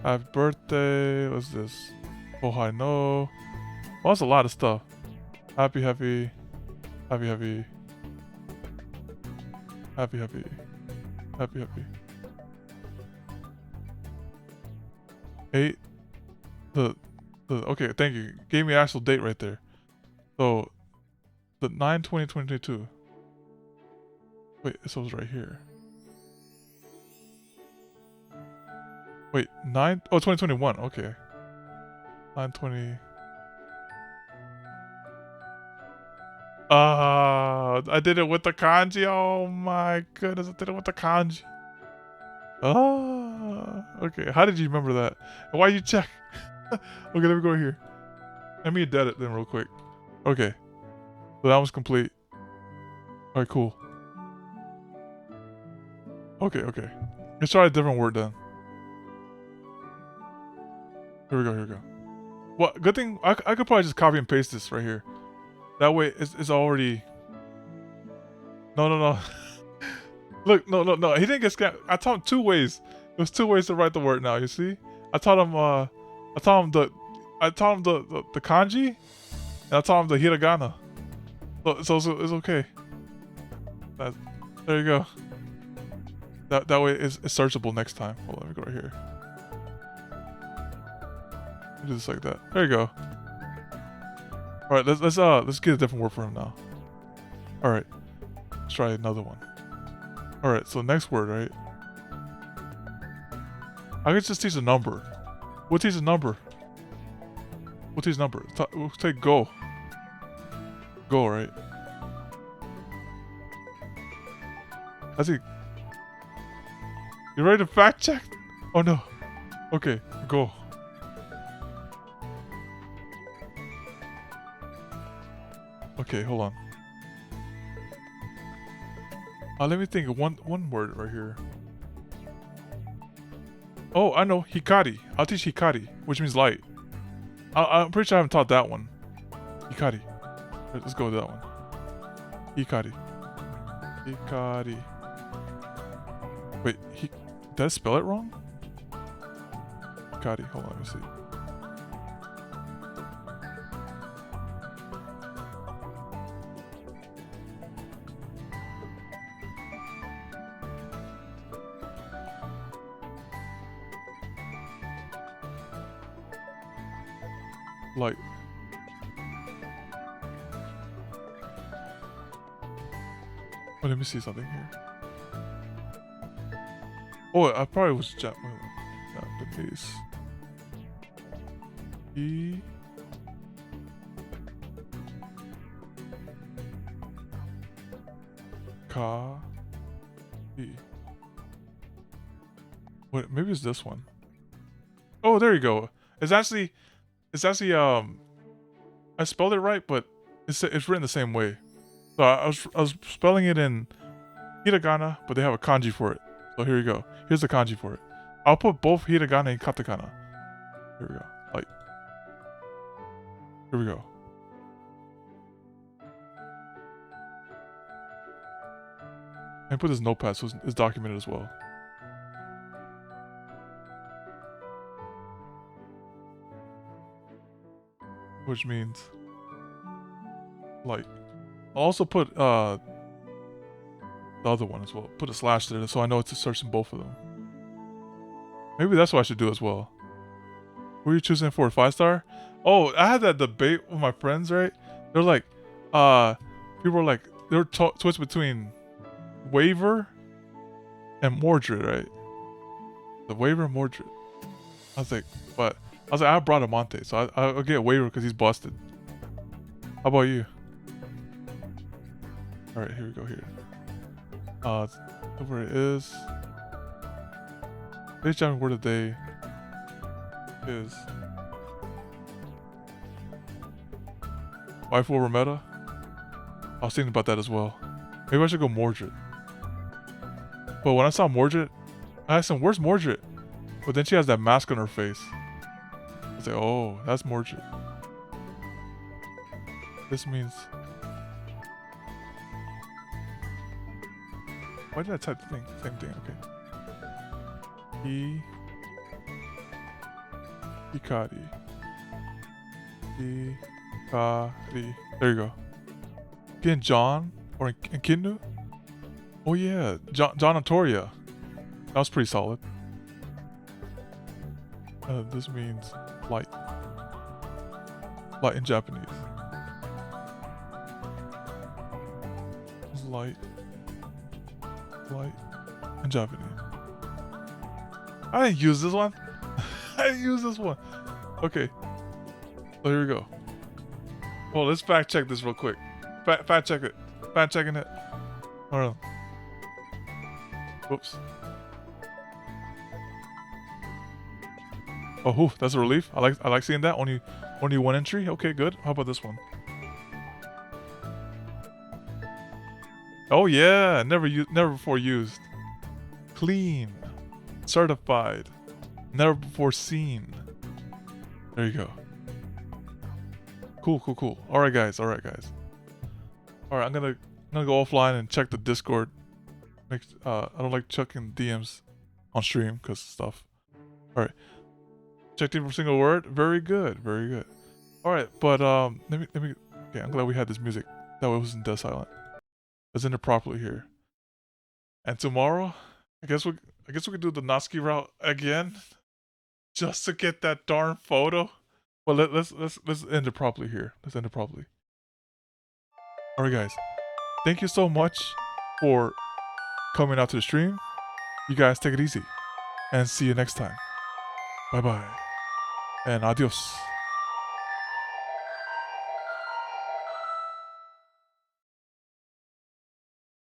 Happy birthday. What's this? Oh, hi, no. Well, that's a lot of stuff. Happy, happy. Happy, happy. Happy, happy. Happy, happy. 8. Okay, thank you. Gave me actual date right there. So, the 9/20/2022. Wait, this was right here. Wait, 9? Oh, 2021. Okay. 9/20. I did it with the kanji. Oh my goodness, I did it with the kanji. Okay. How did you remember that? Why you check? Okay, let me go here. Let me edit it then real quick. Okay. So that was complete. Alright, cool. Okay. Let's try a different word then. Here we go. Well, good thing I could probably just copy and paste this right here. That way it's already... No. Look, no. He didn't get scammed. I taught him 2 ways. There's 2 ways to write the word now, you see? I taught him the kanji, and I taught him the hiragana. So it's okay. There you go. That way it's searchable next time. Hold on, let me go right here. Do this like that. There you go. All right, let's get a different word for him now. All right, let's try another one. All right, so next word, right? I could just teach a number. We'll teach a number. We'll take go. Go, right? I think. You ready to fact check? Oh no. Okay, go. Okay, hold on. Let me think of one word right here. Oh, I know. Hikari. I'll teach Hikari, which means light. I'm pretty sure I haven't taught that one. Hikari. Let's go with that one. Hikari. Wait, did I spell it wrong? Hikari. Hold on, let me see. Light. Oh, let me see something here. Oh, I probably was Japanese. E. Ka. E. Wait, maybe it's this one. Oh, there you go. It's actually I spelled it right, but it's written the same way. So I was spelling it in hiragana, but they have a kanji for it. So here you go. Here's the kanji for it. I'll put both hiragana and katakana. Here we go. Like, here we go. And put this notepad so it's documented as well. Which means like I'll also put the other one as well. Put a slash there so I know it's a search in both of them. Maybe that's what I should do as well. Who are you choosing for? 5-star? Oh, I had that debate with my friends, right? They're like, people were like, they were switched between Waver and Mordred, right? The Waver and Mordred. I was like, but I was like, I brought a Monte, so I'll get a waiver because he's busted. How about you? All right, here we go. Here. Where it is. Today's challenge word of the day is wife over meta. I was thinking about that as well. Maybe I should go Mordred. But when I saw Mordred, I asked him, "Where's Mordred?" But then she has that mask on her face. I was like, "Oh, that's Mordred." This means. Why did I type the thing? Same thing. Okay. Hikari. There you go. Again, John or Kinnu? Oh yeah, John Antoria. That was pretty solid. This means light. Light in Japanese. Light in Japanese. I didn't use this one. I didn't use this one. Okay. So here we go. Well, let's fact check this real quick. Fact check it. Fact checking it. Hold on. Whoops. Oh, whew, that's a relief. I like seeing that. Only one entry. Okay, good. How about this one? Oh yeah, never before used. Clean, certified, never before seen. There you go. Cool. All right, guys. All right, I'm gonna go offline and check the Discord. I don't like checking DMs on stream because stuff. All right, checked every single word. Very good. All right, but let me. Okay, I'm glad we had this music. That way it wasn't dead silent. Let's end it properly here. And tomorrow, I guess we could do the Natsuki route again, just to get that darn photo. Well, let's end it properly here. Let's end it properly. All right, guys. Thank you so much for coming out to the stream. You guys take it easy, and see you next time. Bye bye, and adios.